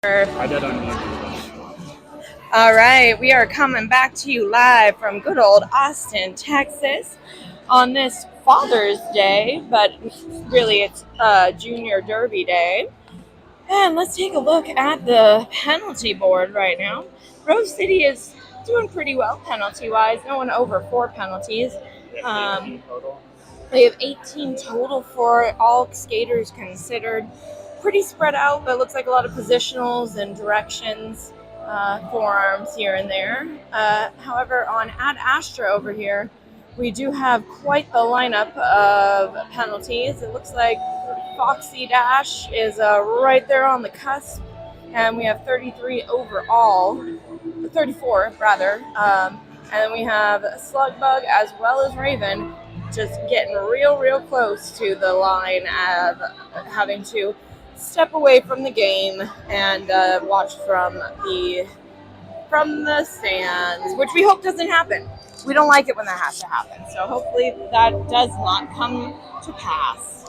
I did unmute. All right, we are coming back to you live from good old Austin, Texas on this Father's Day, but really it's Junior Derby Day. And let's take a look at the penalty board right now. Rose City is doing pretty well penalty-wise. No one over 4 penalties. They have 18 total for all skaters considered. Pretty spread out, but it looks like a lot of positionals and directions, forearms here and there. However, on Astra over here, we do have quite the lineup of penalties. It looks like Foxy Dash is right there on the cusp, and we have 33 overall, 34 rather. And then we have Slugbug as well as Raven, just getting real close to the line of having to step away from the game and watch from the stands, which we hope doesn't happen. We don't like it when that has to happen, so hopefully that does not come to pass.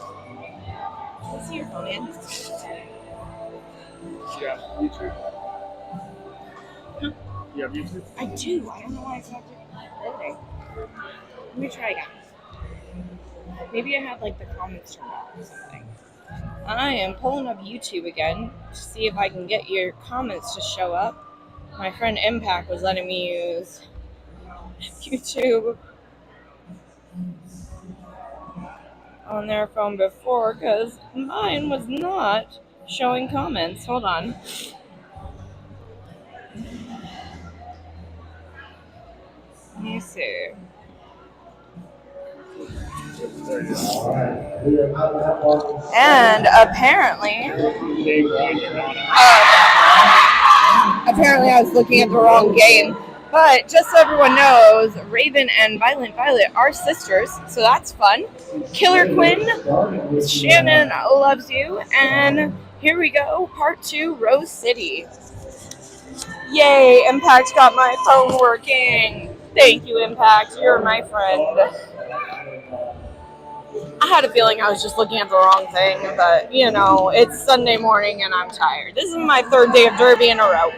Let's see your phone in. Yeah, YouTube. You have YouTube? I do. I don't know why it's not loading. Let me try again. Maybe I had like the comments turned off or something. I am pulling up YouTube again to see if I can get your comments to show up. My friend Impact was letting me use YouTube on their phone before because mine was not showing comments. Hold on. Let me see. And apparently I was looking at the wrong game. But just so everyone knows, Raven and Violent Violet are sisters, so that's fun. Killer Quinn, Shannon loves you, and here we go, part 2, Rose City. Yay, Impact got my phone working. Thank you, Impact, you're my friend. I had a feeling I was just looking at the wrong thing, but you know, it's Sunday morning and I'm tired. This is my 3rd day of Derby in a row.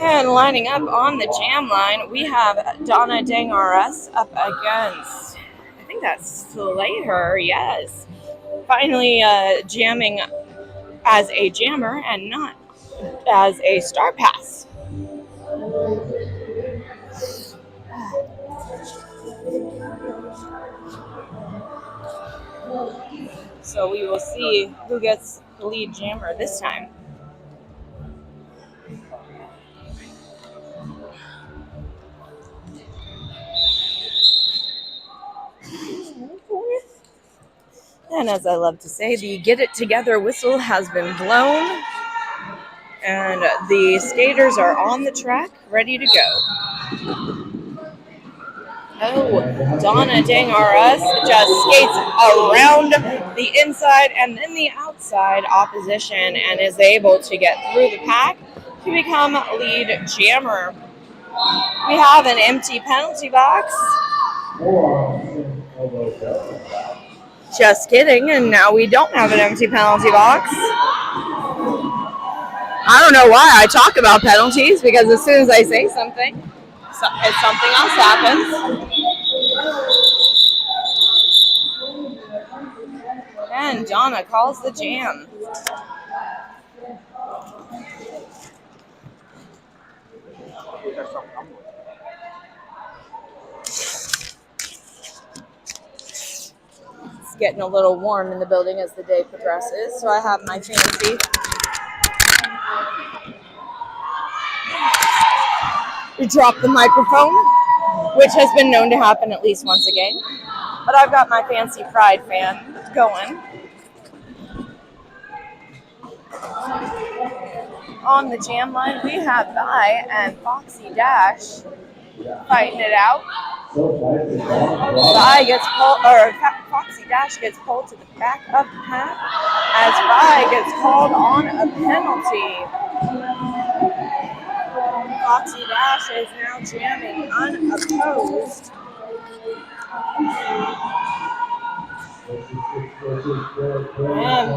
And lining up on the jam line, we have Donna Dang RS up against, I think that's Slayer, yes. Finally jamming as a jammer and not as a star pass. So we will see who gets the lead jammer this time. And as I love to say, the Get It Together whistle has been blown. And the skaters are on the track, ready to go. Oh, Donna Dang RS just skates around the inside and then the outside opposition and is able to get through the pack to become lead jammer. We have an empty penalty box. Just kidding, and now we don't have an empty penalty box. I don't know why I talk about penalties, because as soon as I say something, something else happens. And Donna calls the jam. It's getting a little warm in the building as the day progresses, so I have my fancy drop the microphone, which has been known to happen at least once a game. But I've got my fancy Pride fan going. On the jam line, we have Vi and Foxy Dash fighting it out. Vi gets pulled, or Foxy Dash gets pulled to the back of the pack as Vi gets called on a penalty. Foxy Dash is now jamming unopposed. And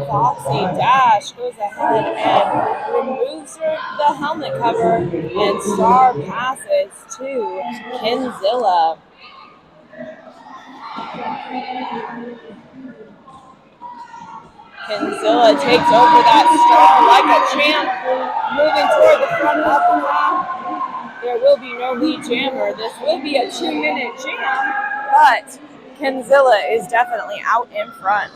Foxy Dash goes ahead and removes the helmet cover, and Star passes to Kenzilla. Kenzilla takes over that Star like a champ, moving toward the front of the pack. There will be no lead jammer. This will be a 2-minute jam, but Kenzilla is definitely out in front.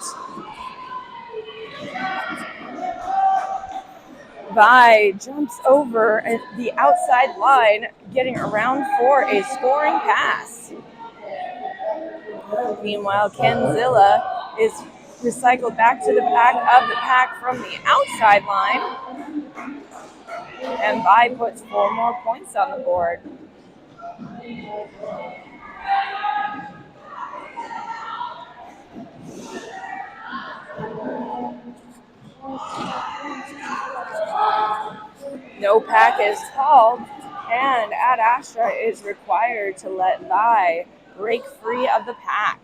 Vi jumps over the outside line, getting around for a scoring pass. Meanwhile, Kenzilla is recycled back to the back of the pack from the outside line. And Vi puts 4 more points on the board. No pack is called, and Ad Astra is required to let Vi break free of the pack.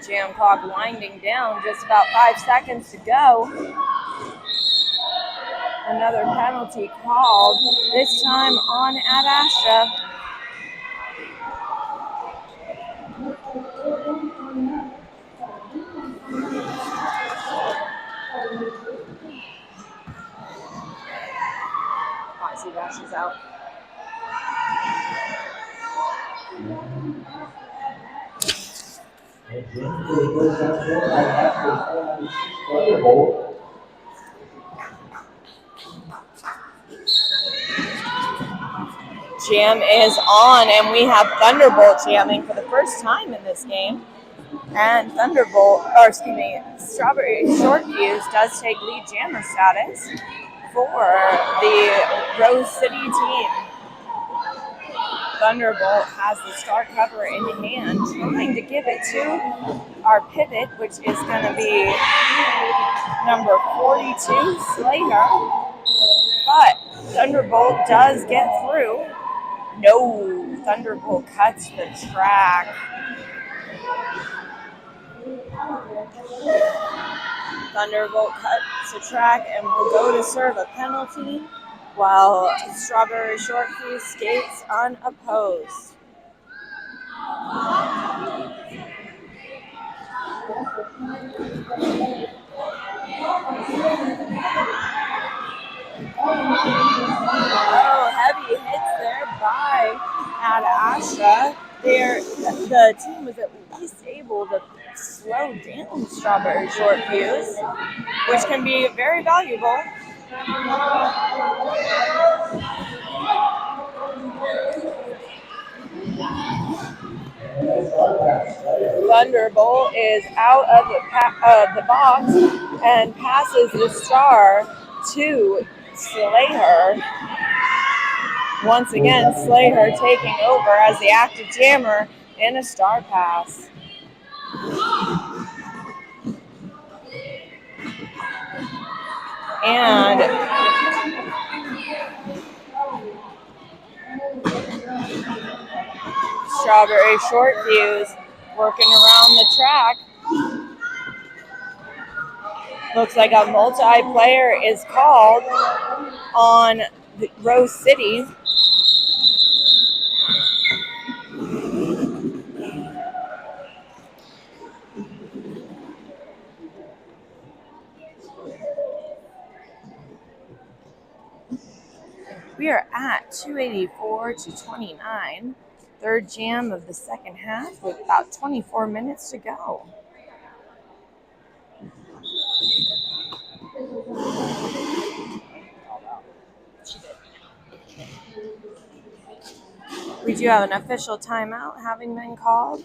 Jam clock winding down, just about 5 seconds to go. Another penalty called, this time on Ad Astra. Foxy Dash is out. Jam is on, and we have Thunderbolt jamming for the first time in this game. And Strawberry Short Fuse does take lead jammer status for the Rose City team. Thunderbolt has the start cover in hand, trying to give it to our pivot, which is going to be number 42, Slayer. But Thunderbolt does get through. No, Thunderbolt cuts the track. Thunderbolt cuts the track and will go to serve a penalty, while Strawberry Short Fuse skates unopposed. Oh, heavy hits there by Ad Astra. The team was at least able to slow down Strawberry Short Fuse, which can be very valuable. Thunderbolt is out of the box and passes the Star to Slayer. Once again, Slayer taking over as the active jammer in a Star pass. And Strawberry Short Fuse working around the track. Looks like a multiplayer is called on Rose City. We are at 284-29. Third jam of the second half with about 24 minutes to go. We do have an official timeout having been called.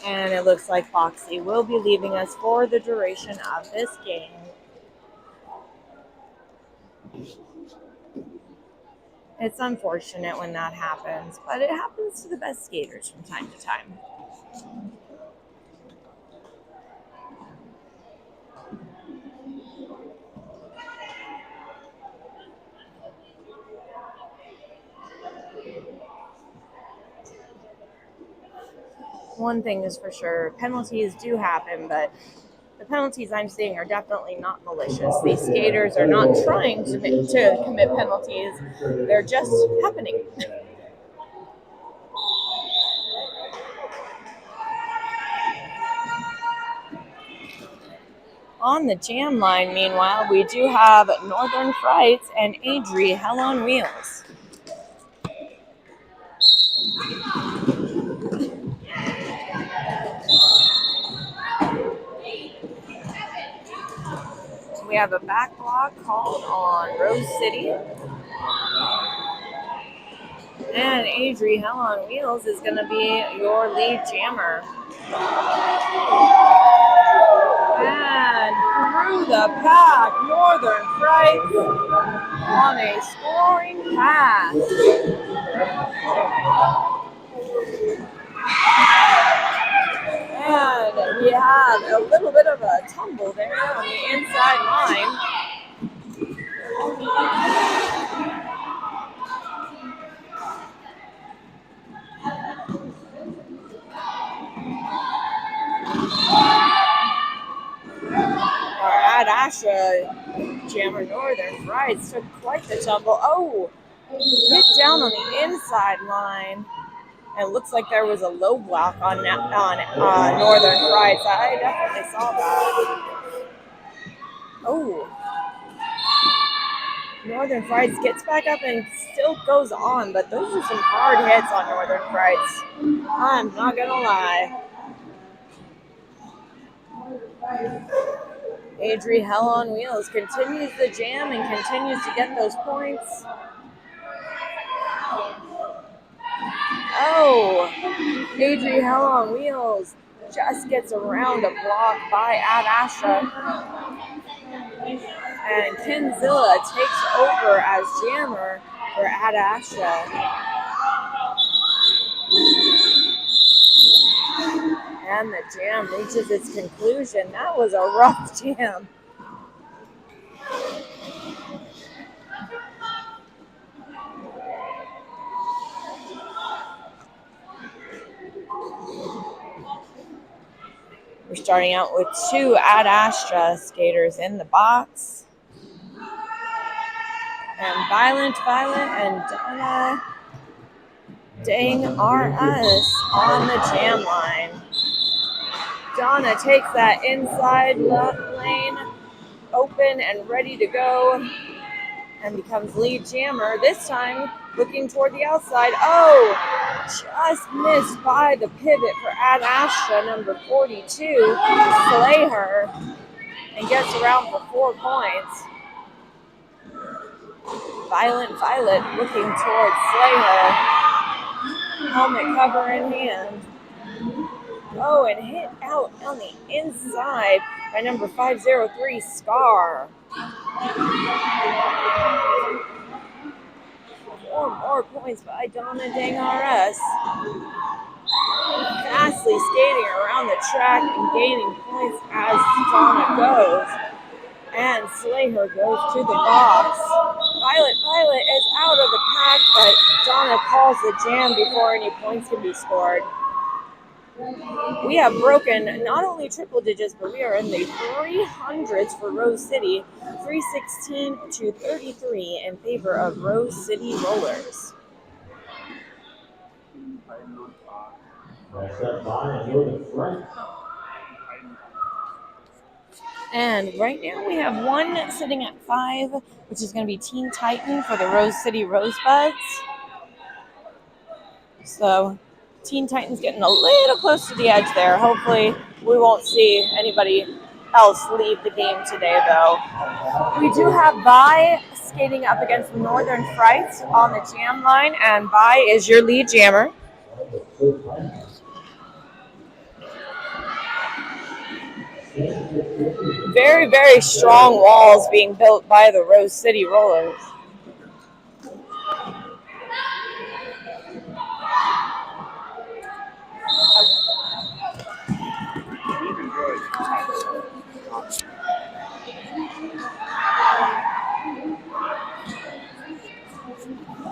And it looks like Foxy will be leaving us for the duration of this game. It's unfortunate when that happens, but it happens to the best skaters from time to time. One thing is for sure, penalties do happen, but the penalties I'm seeing are definitely not malicious. These skaters are not trying to commit penalties. They're just happening. On the jam line, meanwhile, we do have Northern Frights and Adri Hell on Wheels. We have a back block called on Rose City. And Adri Hell on Wheels is going to be your lead jammer. And through the pack, Northern Frights on a scoring pass. And we had a little bit of a tumble there on the inside line. Our Ad Astra jammer Northern Frights took quite the tumble. Oh, hit down on the inside line. And it looks like there was a low block on Northern Frights. I definitely saw that. Oh. Northern Frights gets back up and still goes on, but those are some hard hits on Northern Frights. I'm not going to lie. Adri Hell on Wheels continues the jam and continues to get those points. Oh, Adri Hell on Wheels just gets around a block by Ad Astra. And Kenzilla takes over as jammer for Ad Astra. And the jam reaches its conclusion. That was a rough jam. We're starting out with two Ad Astra skaters in the box. And Violent and Donna Dang are us on the jam line. Donna takes that inside lane open and ready to go and becomes lead jammer. This time looking toward the outside. Oh, just missed by the pivot for Ad Astra, number 42, slay her and gets around for 4 points. Violent Violet looking towards Slayer. Helmet cover in hand. Oh, and hit out on the inside by number 503, Scar. 4 more points by Donna Dang RS. Fastly skating around the track and gaining points as Donna goes. And Slayer goes to the box. Violet is out of the pack, but Donna calls the jam before any points can be scored. We have broken not only triple digits, but we are in the 300s for Rose City, 316 to 33 in favor of Rose City Rollers. And right now we have one sitting at 5, which is going to be Teen Titan for the Rose City Rosebuds. So Teen Titan's getting a little close to the edge there. Hopefully we won't see anybody else leave the game today, though. We do have Vi skating up against Northern Frights on the jam line, and Vi is your lead jammer. very, very strong walls being built by the Rose City Rollers.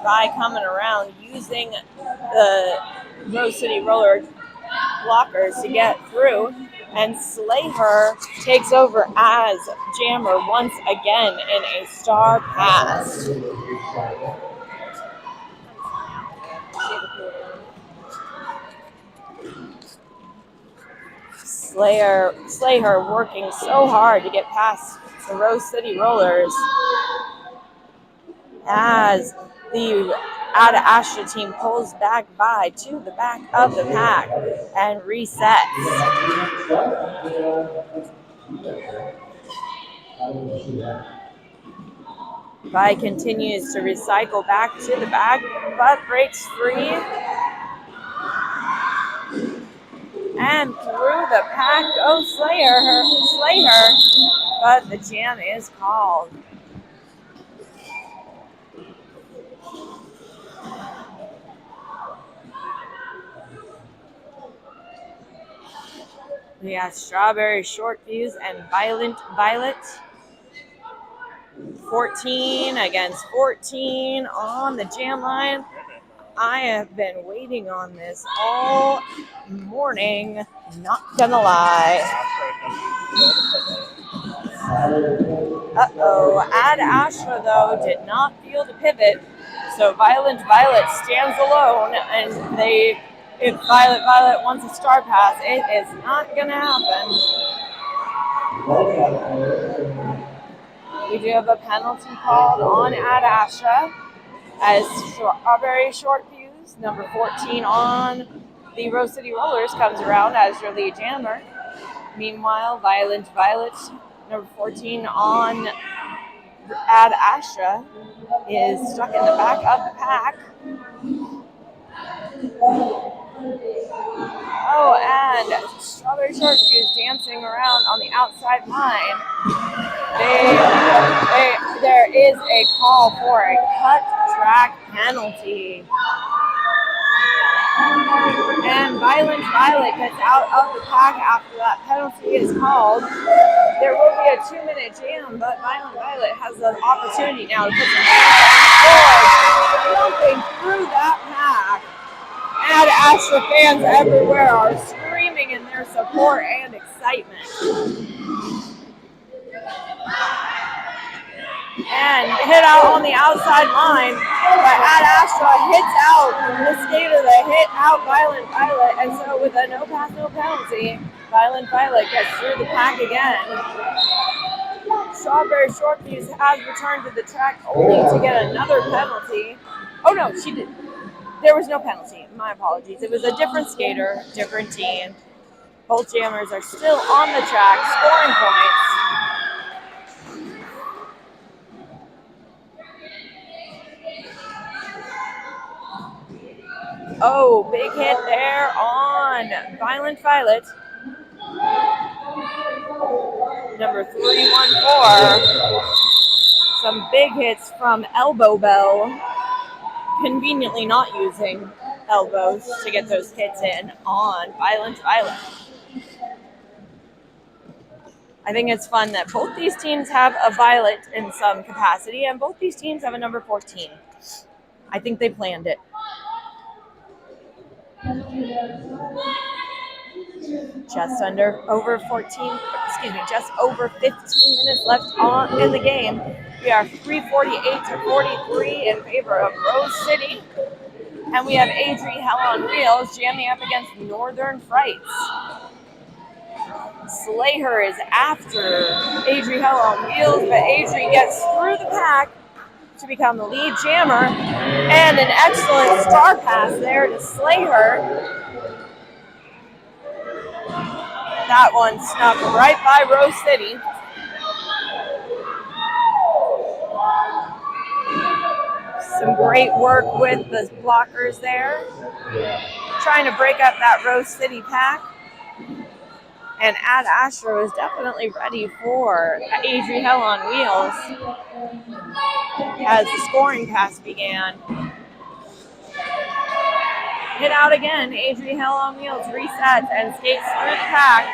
By coming around using the Rose City Roller blockers to get through, and Slater takes over as jammer once again in a star pass. Slater working so hard to get past the Rose City Rollers as the Astra team pulls back by to the back of the pack and resets. Vi continues to recycle back to the back, but breaks free. And through the pack goes Slater, but the jam is called. We have Strawberry Short Fuse and Violent Violet. 14 against 14 on the jam line. I have been waiting on this all morning, not gonna lie. Ad Astra, though, did not feel the pivot, so Violent Violet stands alone, and if Violet wants a star pass, it is not gonna happen. We do have a penalty called on Ad Astra as Strawberry Short Fuse, number 14 on the Rose City Rollers, comes around as your lead jammer. Meanwhile, Violent Violet, number 14 on Ad Astra, is stuck in the back of the pack. Oh, and Strawberry Short Fuse dancing around on the outside line. There is a call for a cut track penalty. And Violent Violet gets out of the pack after that penalty is called. There will be a 2-minute jam, but Violent Violet has the opportunity now to put some jumping through that pack. And Astra fans everywhere are screaming in their support and excitement. And hit out on the outside line, but Ad Astra hits out the skater that hit out Violent Violet, and so with a no pass, no penalty, Violent Violet gets through the pack again. Strawberry Short Fuse has returned to the track only to get another penalty. Oh no, she did. There was no penalty. My apologies. It was a different skater, different team. Both jammers are still on the track, scoring points. Oh, big hit there on Violent Violet. Number 314. Some big hits from Elbow Bell. Conveniently not using elbows to get those hits in on Violent Violet. I think it's fun that both these teams have a Violet in some capacity, and both these teams have a number 14. I think they planned it. Just over 15 minutes left in the game. We are 3:48 to 43 in favor of Rose City. And we have Adri Hell on Wheels jamming up against Northern Frights. Slater is after Adri Hell on Wheels, but Adri gets through the pack to become the lead jammer. And an excellent star pass there to Slater. That one snuck right by Rose City. Some great work with the blockers there. Trying to break up that Rose City pack. And Ad Astra is definitely ready for Adri Hell on Wheels as the scoring pass began. Hit out again. Adri Hell on Wheels resets and skates through the pack,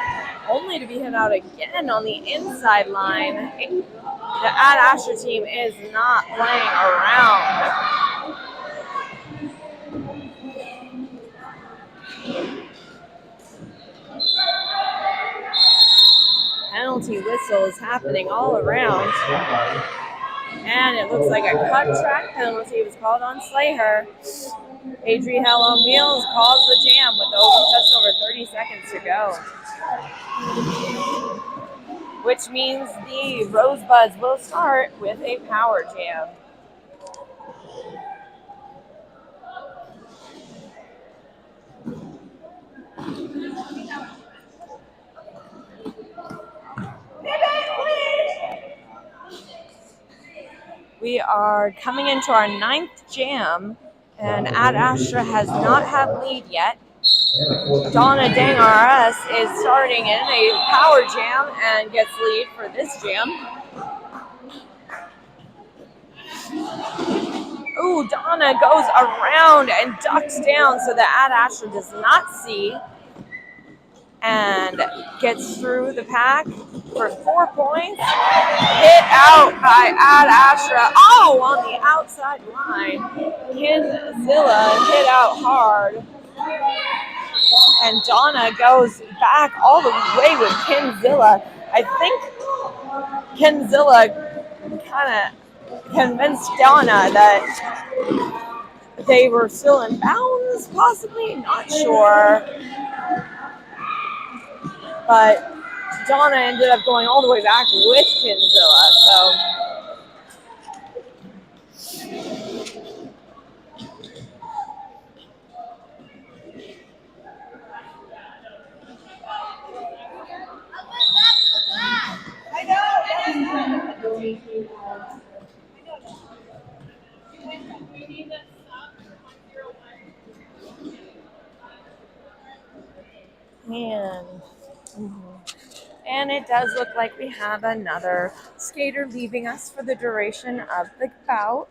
only to be hit out again on the inside line. The Ad Astra team is not playing around. Penalty whistle is happening all around. And it looks like a cut track penalty was called on Slayer. Adri Hell on Wheels calls the jam with just over 30 seconds to go. Which means the Rosebuds will start with a power jam. We are coming into our 9th jam, and Ad Astra has not had lead yet. Donna Dang RS is starting in a power jam and gets lead for this jam. Ooh, Donna goes around and ducks down so that Ad Astra does not see and gets through the pack for 4 points. Hit out by Ad Astra. Oh, on the outside line. Kinzilla hit out hard. And Donna goes back all the way with Kinzilla. I think Kinzilla kind of convinced Donna that they were still in bounds, possibly, not sure. But Donna ended up going all the way back with Kinzilla, so. And it does look like we have another skater leaving us for the duration of the bout.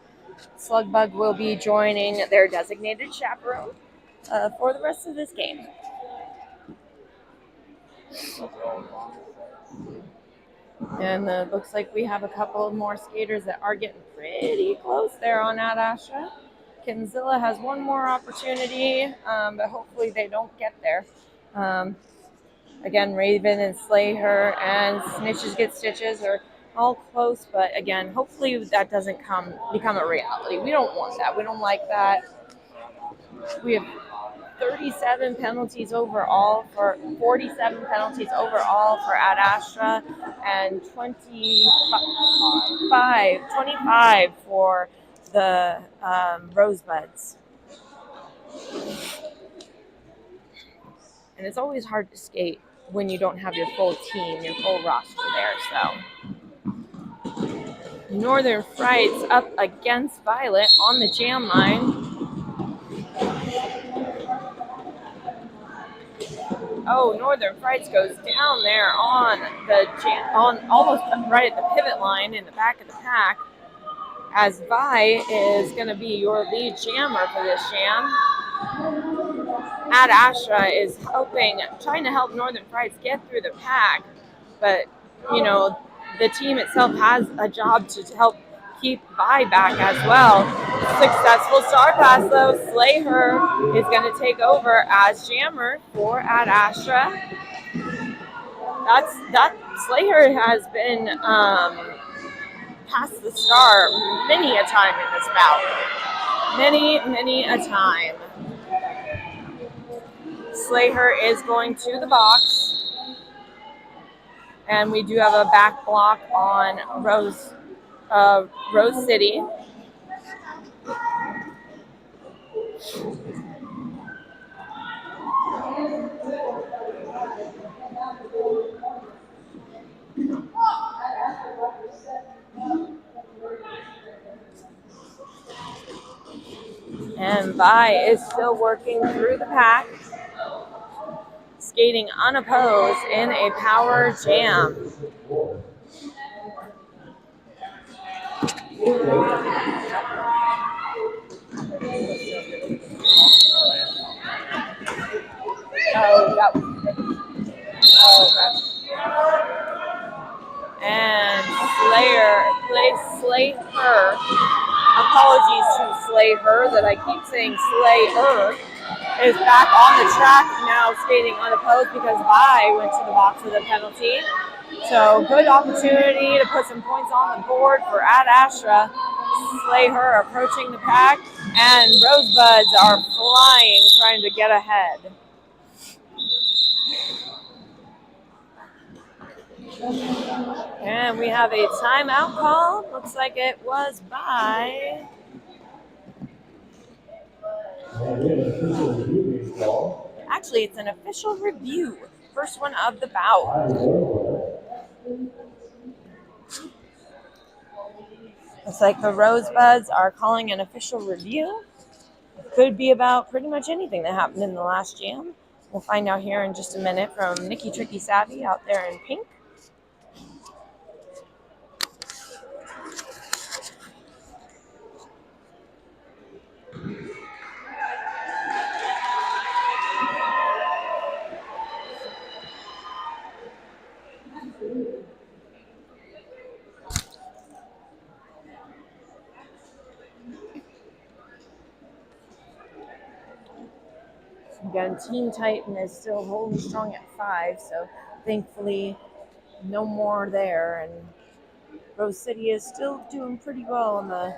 Slugbug will be joining their designated chaperone for the rest of this game. And looks like we have a couple more skaters that are getting pretty close there on Ad Astra. Kinzilla has one more opportunity, but hopefully they don't get there. Again, Raven and Slayer and Snitches Get Stitches are all close, but again, hopefully that doesn't become a reality. We don't want that. We don't like that. We have 47 penalties overall for 47 penalties overall for Ad Astra and 25 for the Rosebuds. And it's always hard to skate when you don't have your full team, your full roster there. So Northern Frights up against Violet on the jam line. Oh, Northern Frights goes down there on the jam, on almost right at the pivot line in the back of the pack, as Vi is going to be your lead jammer for this jam. Ad Astra is trying to help Northern Frights get through the pack, but the team itself has a job to help keep Vi back as well. Successful star pass though. Slayer is going to take over as jammer for Ad Astra. That Slayer has been past the star many a time in this bout. Many a time. Slayer is going to the box. And we do have a back block on Rose City. And Vi is still working through the pack. skating unopposed in a power jam. Oh, that was and Slayer. Apologies to Slayer that I keep saying Slayer. Is back on the track now skating unopposed because Vi went to the box with a penalty. So good opportunity to put some points on the board for Astra. Slayer approaching the pack, and Rosebuds are flying, trying to get ahead. And we have a timeout call. Looks like it was by... Actually, it's an official review. First one of the bout. Looks like the Rosebuds are calling an official review. Could be about pretty much anything that happened in the last jam. We'll find out here in just a minute from Nikki Tricky Savvy out there in pink. Again, Team Titan is still holding strong at 5, so thankfully no more there. And Rose City is still doing pretty well on the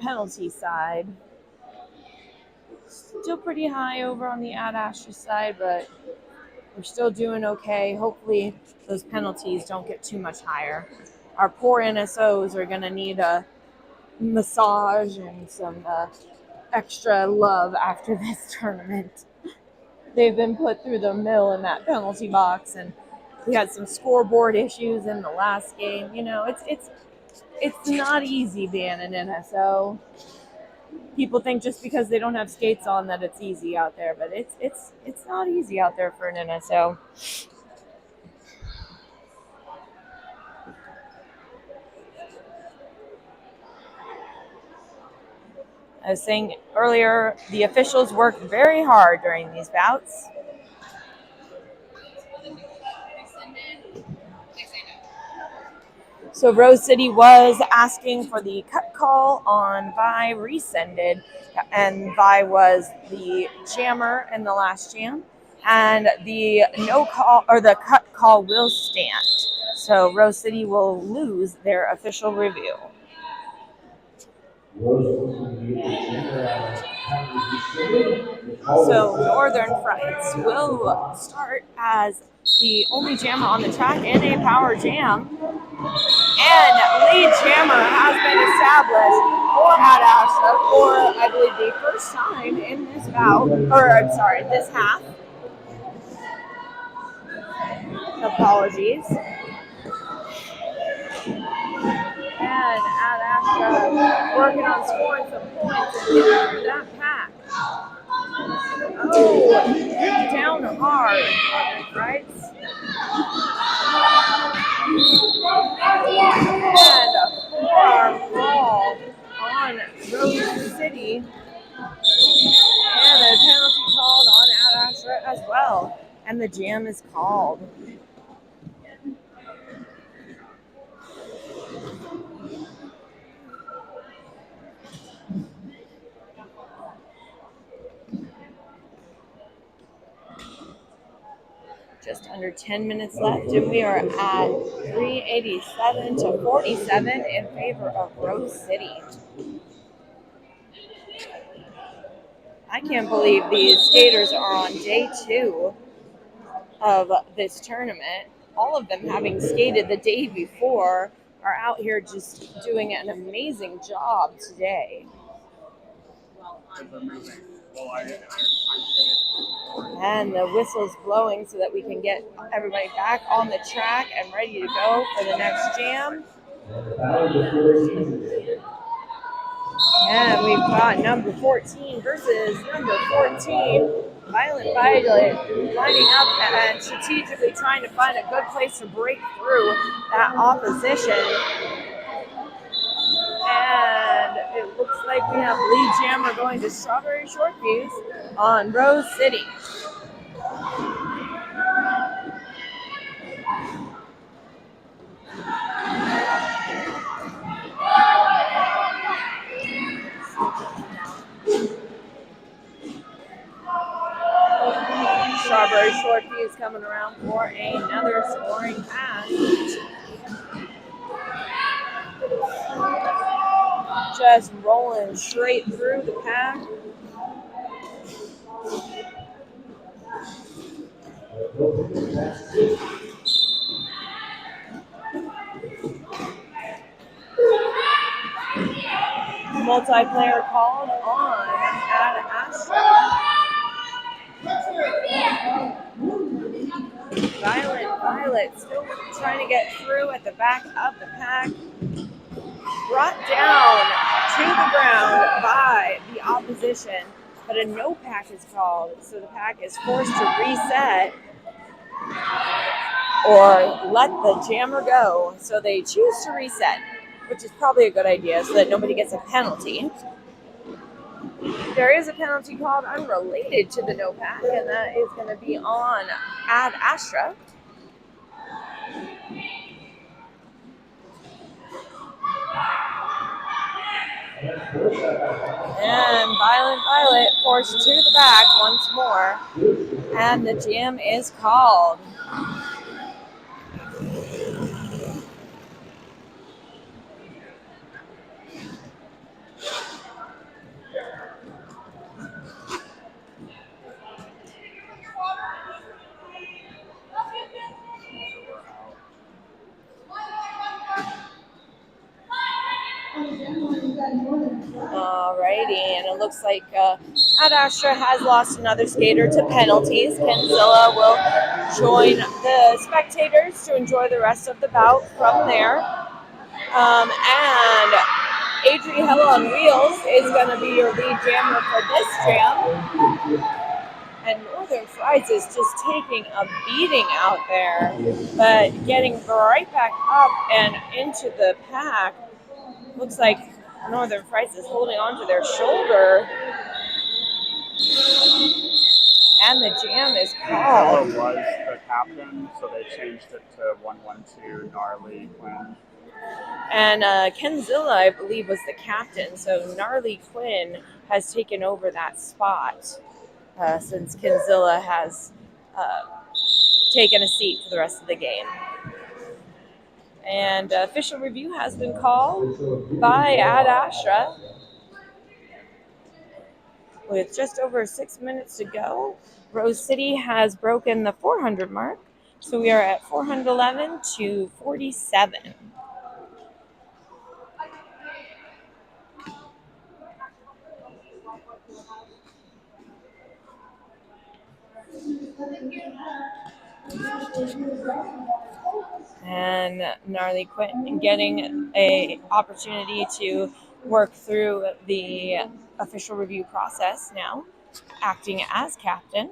penalty side. Still pretty high over on the Astra side, but we're still doing okay. Hopefully those penalties don't get too much higher. Our poor NSOs are going to need a massage and some extra love after this tournament. They've been put through the mill in that penalty box, and we had some scoreboard issues in the last game. You know, it's not easy being an NSO. People think just because they don't have skates on that it's easy out there, but it's not easy out there for an NSO. I was saying earlier, the officials worked very hard during these bouts. So Rose City was asking for the cut call on Vi rescinded, and Vi was the jammer in the last jam, and the no call or the cut call will stand. So Rose City will lose their official review. So Northern Frights will start as the only jammer on the track in a power jam. And lead jammer has been established for Astra for, I believe, the first time in this bout, or I'm sorry, this half. Apologies. And Astra working on scoring some points and getting through that pack. Oh, down hard, Northern Frights. And a forearm ball on Rose City. And a penalty called on Astra as well. And the jam is called. Just under 10 minutes left, and we are at 387 to 47 in favor of Rose City. I can't believe these skaters are on day 2 of this tournament. All of them having skated the day before are out here just doing an amazing job today. And the whistle's blowing so that we can get everybody back on the track and ready to go for the next jam. And we've got number 14 versus number 14. Violent Violet lining up and strategically trying to find a good place to break through that opposition. And it looks like we have Lead Jammer going to Strawberry Short Fuse on Rose City. Strawberry Short Fuse coming around for another scoring pass. Just rolling straight through the pack. Multiplayer called on at Astra. Violent Violet still trying to get through at the back of the pack. Brought down to the ground by the opposition, but a no pack is called, so the pack is forced to reset or let the jammer go. So they choose to reset, which is probably a good idea so that nobody gets a penalty. There is a penalty called unrelated to the no pack, and that is going to be on Ad Astra. And Violent Violet forced to the back once more, and the jam is called. Alrighty, and it looks like Ad Astra has lost another skater to penalties. Kenzilla will join the spectators to enjoy the rest of the bout from there. And Adriella on Wheels is going to be your lead jammer for this jam. And Northern Fries is just taking a beating out there, but getting right back up and into the pack. Looks like Northern Fries is holding onto their shoulder. And the jam is called. Kenzilla was the captain, so they changed it to 112 Gnarly Quinn. And Kenzilla, I believe, was the captain. So Gnarly Quinn has taken over that spot since Kenzilla has taken a seat for the rest of the game. And official review has been called by Ad Astra. With just over 6 minutes to go, Rose City has broken the 400 mark. So we are at 411 to 47. And Gnarly Quinn getting an opportunity to work through the official review process now, acting as captain.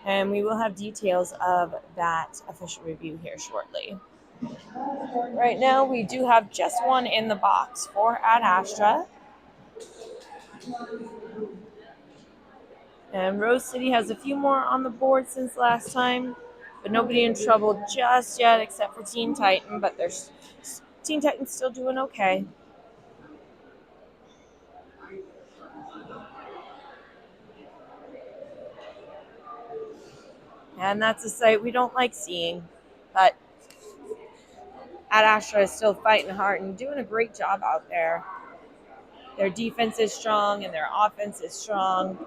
And we will have details of that official review here shortly. Right now, we do have just one in the box for Ad Astra. And Rose City has a few more on the board since last time, but nobody in trouble just yet except for Teen Titan, but Teen Titan's still doing okay. And that's a sight we don't like seeing, but Ad Astra is still fighting hard and doing a great job out there. Their defense is strong and their offense is strong.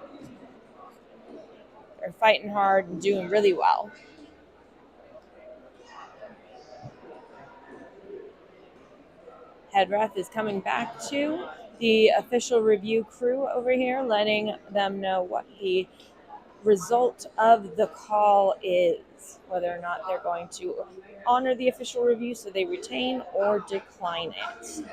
They're fighting hard and doing really well. Head ref is coming back to the official review crew over here, letting them know what the result of the call is, whether or not they're going to honor the official review so they retain or decline it.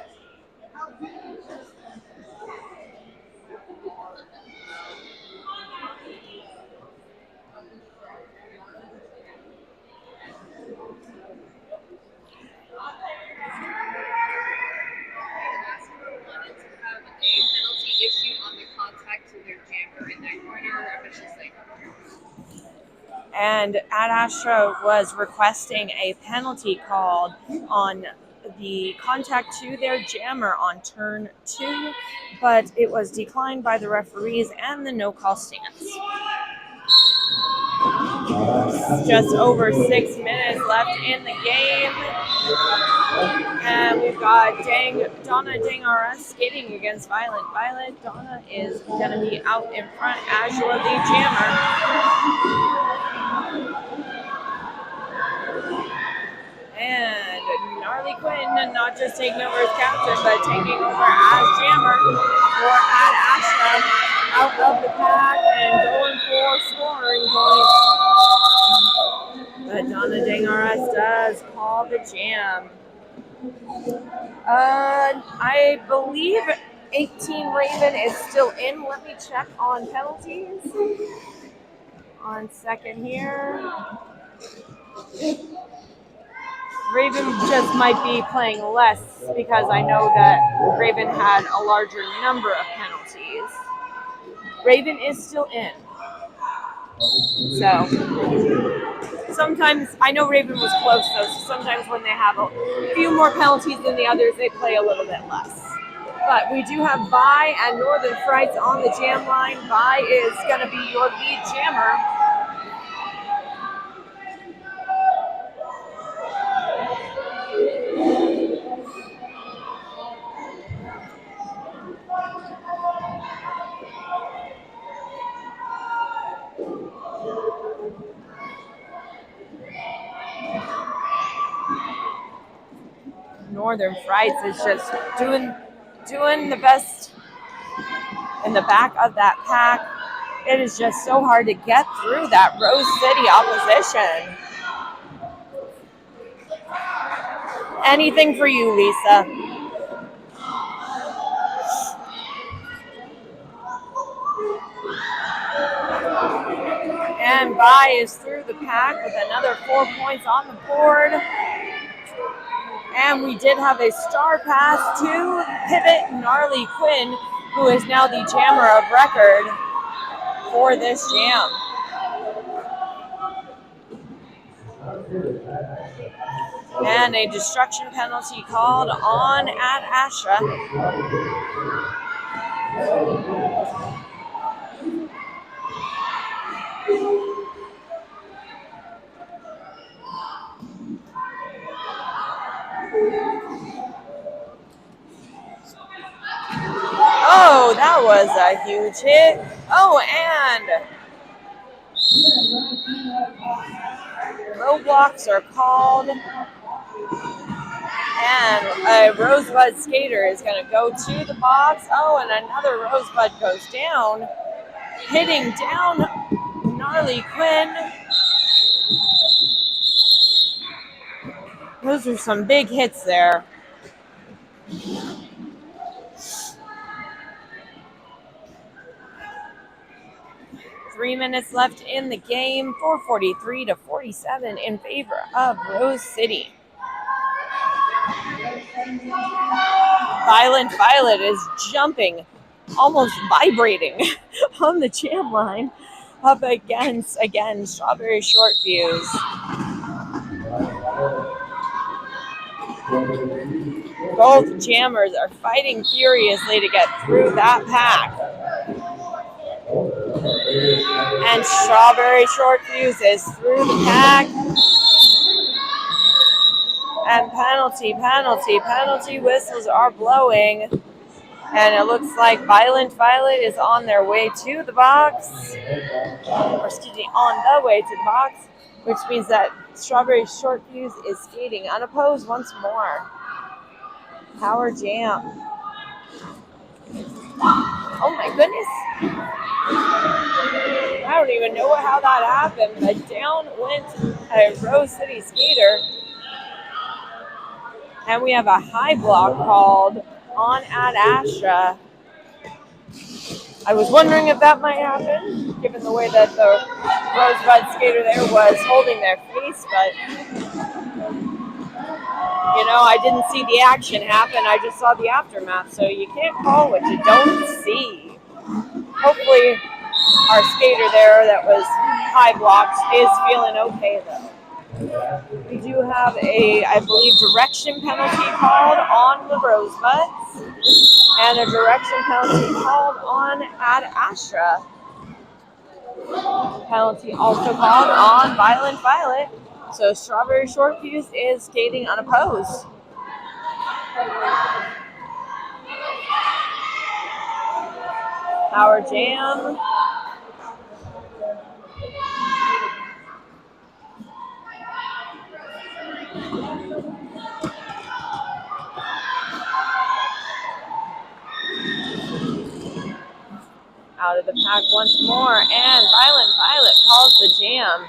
And Ad Astra was requesting a penalty called on the contact to their jammer on turn 2, but it was declined by the referees and the no call stance. Just over 6 minutes left in the game. And we've got Donna Dangara skating against Violet. Donna is going to be out in front as your lead jammer. And Gnarly Quinn not just taking over as captain, but taking over as jammer for Ad Astra. Out of the pack and going for scoring points. But Donna Dangara does call the jam. I believe 18 Raven is still in. Let me check on penalties. On second here. Raven just might be playing less because I know that Raven had a larger number of penalties. Raven is still in. So sometimes, I know Raven was close though, so sometimes when they have a few more penalties than the others, they play a little bit less. But we do have Vi and Northern Frights on the jam line. Vi is going to be your lead jammer. Northern Frights is just doing the best in the back of that pack. It is just so hard to get through that Rose City opposition. Anything for you, Lisa. And Vi is through the pack with another 4 points on the board. And we did have a star pass to Pivot Gnarly Quinn, who is now the jammer of record for this jam. And a destruction penalty called on Ad Astra. Oh, that was a huge hit. Oh, and roadblocks are called. And a Rosebud skater is going to go to the box. Oh, and another Rosebud goes down, hitting down Gnarly Quinn. Those are some big hits there. Three minutes left in the game, 4:43-47 in favor of Rose City. Violent Violet is jumping, almost vibrating on the jam line up against, again, Strawberry Short Fuse. Both jammers are fighting furiously to get through that pack. And Strawberry Short Fuse is through the pack. And penalty whistles are blowing. And it looks like Violent Violet is on their way to the box. Or excuse me, on the way to the box. Which means that Strawberry Short Fuse is skating unopposed once more. Power jam. Oh my goodness. I don't even know how that happened, but down went a Rose City skater. And we have a high block called on Ad Astra. I was wondering if that might happen, given the way that the Rosebud skater there was holding their face, but you know, I didn't see the action happen. I just saw the aftermath, so you can't call what you don't see. Hopefully Our skater there that was high blocked is feeling okay though. We do have a, I believe, direction penalty called on the Rosebuds and a direction penalty called on Ad Astra. Penalty also called on Violent Violet. So Strawberry Short Fuse is skating unopposed. Power Jam. Out of the pack once more, and Violent Violet calls the jam.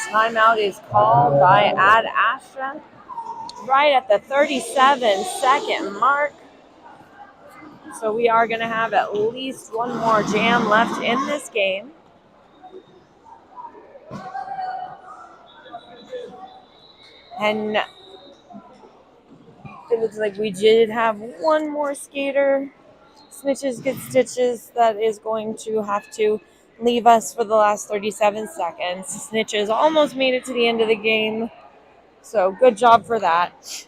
Timeout is called by Ad Astra right at the 37-second mark. So we are going to have at least one more jam left in this game. And it looks like we did have one more skater. Snitches get stitches. That is going to have to leave us for the last 37 seconds. Snitches almost made it to the end of the game. So good job for that.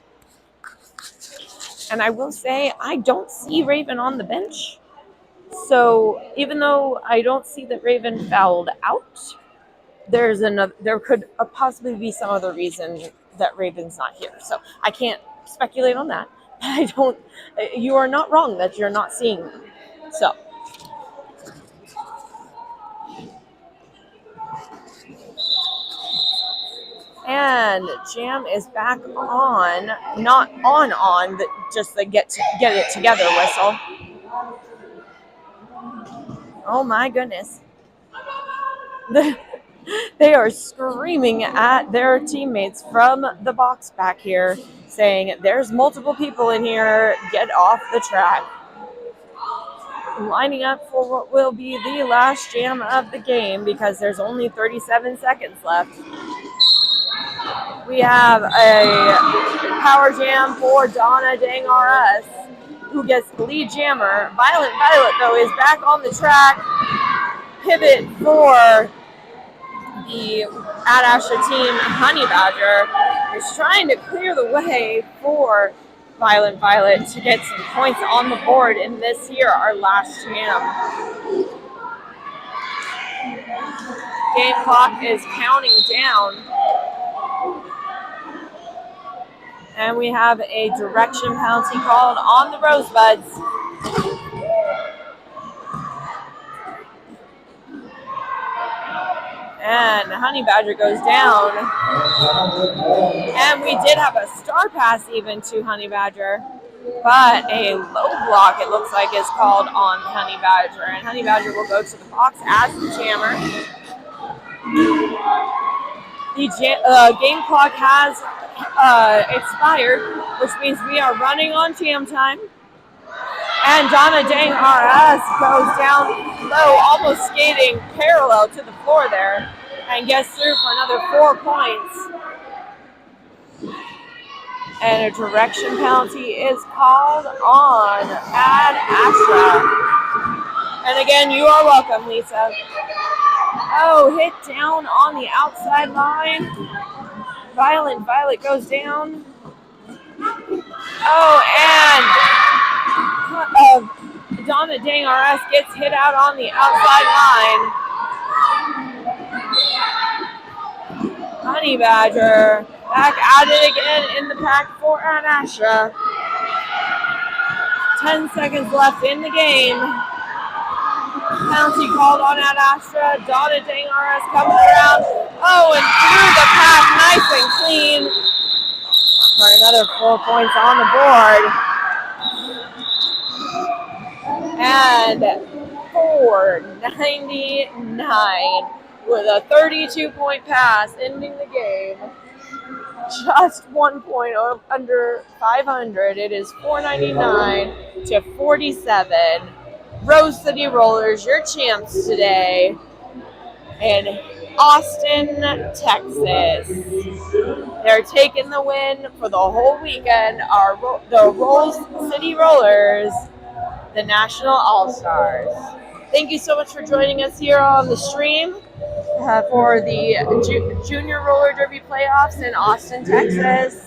And I will say, I don't see Raven on the bench. So even though I don't see that Raven fouled out, there could possibly be some other reason that Raven's not here. So I can't speculate on that. You are not wrong that you're not seeing them. So. And jam is back on, not on, but just the get it together whistle. Oh my goodness. They are screaming at their teammates from the box back here, saying, there's multiple people in here, get off the track. Lining up for what will be the last jam of the game because there's only 37 seconds left. We have a power jam for Donna Dang RS, who gets the lead jammer. Violent Violet, though, is back on the track. Pivot for the Ad Astra team. Honey Badger is trying to clear the way for Violent Violet to get some points on the board in this here, our last jam. Game clock is counting down. And we have a direction penalty called on the Rosebuds. And Honey Badger goes down. And we did have a star pass even to Honey Badger. But a low block, it looks like, is called on Honey Badger. And Honey Badger will go to the box as the jammer. The game clock has expired, which means we are running on jam time. And Donna Dang RS goes down low, almost skating parallel to the floor there, and gets through for another 4 points. And a direction penalty is called on Ad Astra. And again, you are welcome, Lisa. Oh, hit down on the outside line. Violent Violet goes down. Oh, and Donna Dang RS gets hit out on the outside line. Honey Badger back at it again in the pack for Ad Astra. 10 seconds left in the game. Penalty called on Ad Astra. Donna Dang RS coming around. Oh, and through the pack, nice and clean. For another 4 points on the board. And 499 with a 32-point pass, ending the game. Just 1 point under 500. It is 499 to 47. Rose City Rollers, your champs today. And Austin, Texas. They're taking the win for the whole weekend. The Rolls City Rollers, the National All-Stars. Thank you so much for joining us here on the stream for the Junior Roller Derby Playoffs in Austin, Texas.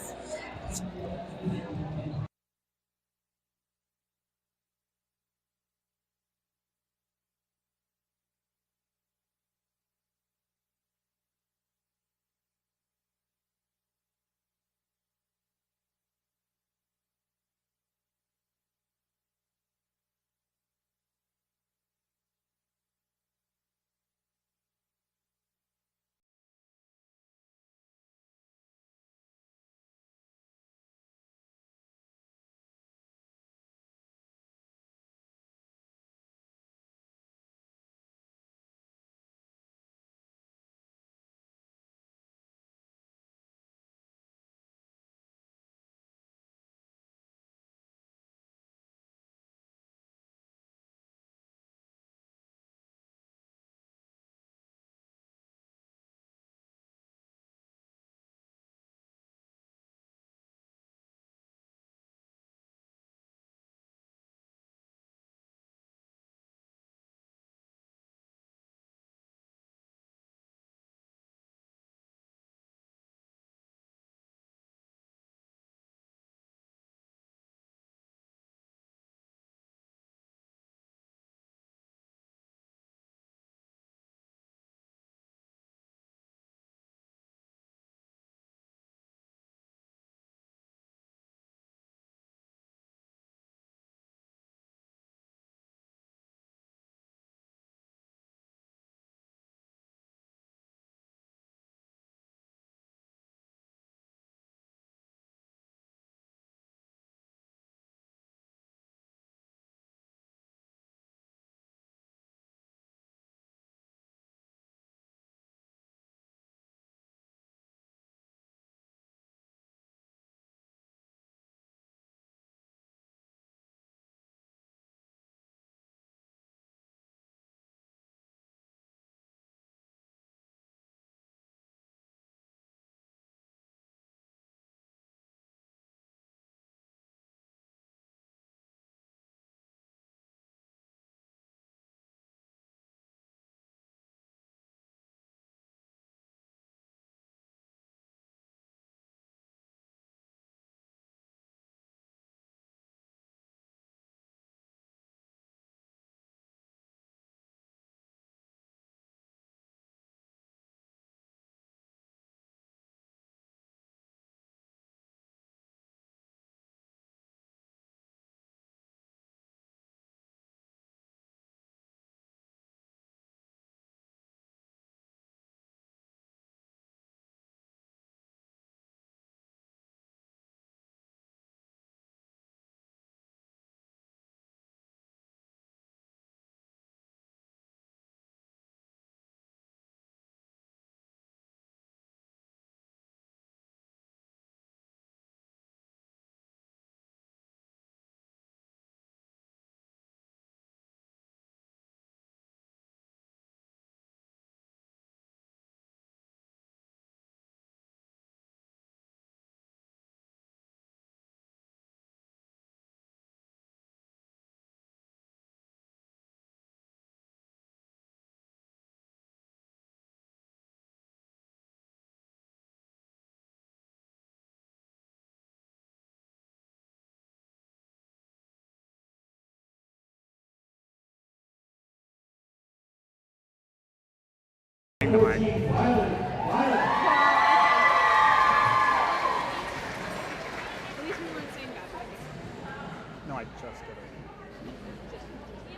No, I just did it.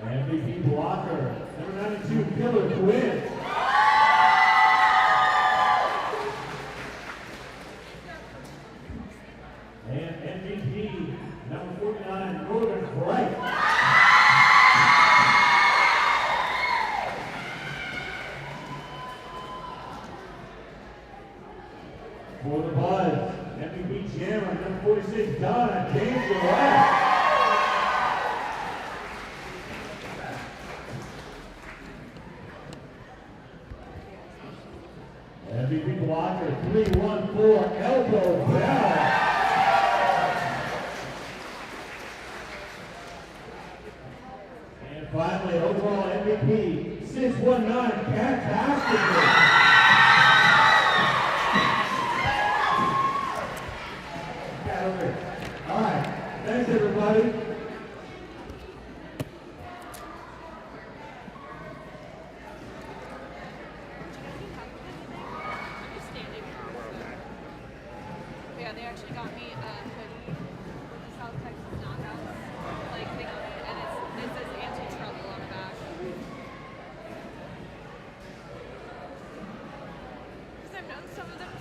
MVP blocker, number 92, Killer Quinn. And MVP, number 49, Northern Bright. For the Buds, MVP Jammer, number 46, Donna James Gillette. MVP blocker 314 elbow bell. And finally, overall MVP 619 fantastic. All right, thanks everybody. Yeah, they actually got me a hoodie with the South Texas Knockouts like thing on it, and it says anti-trouble on the back. Because I've known some of them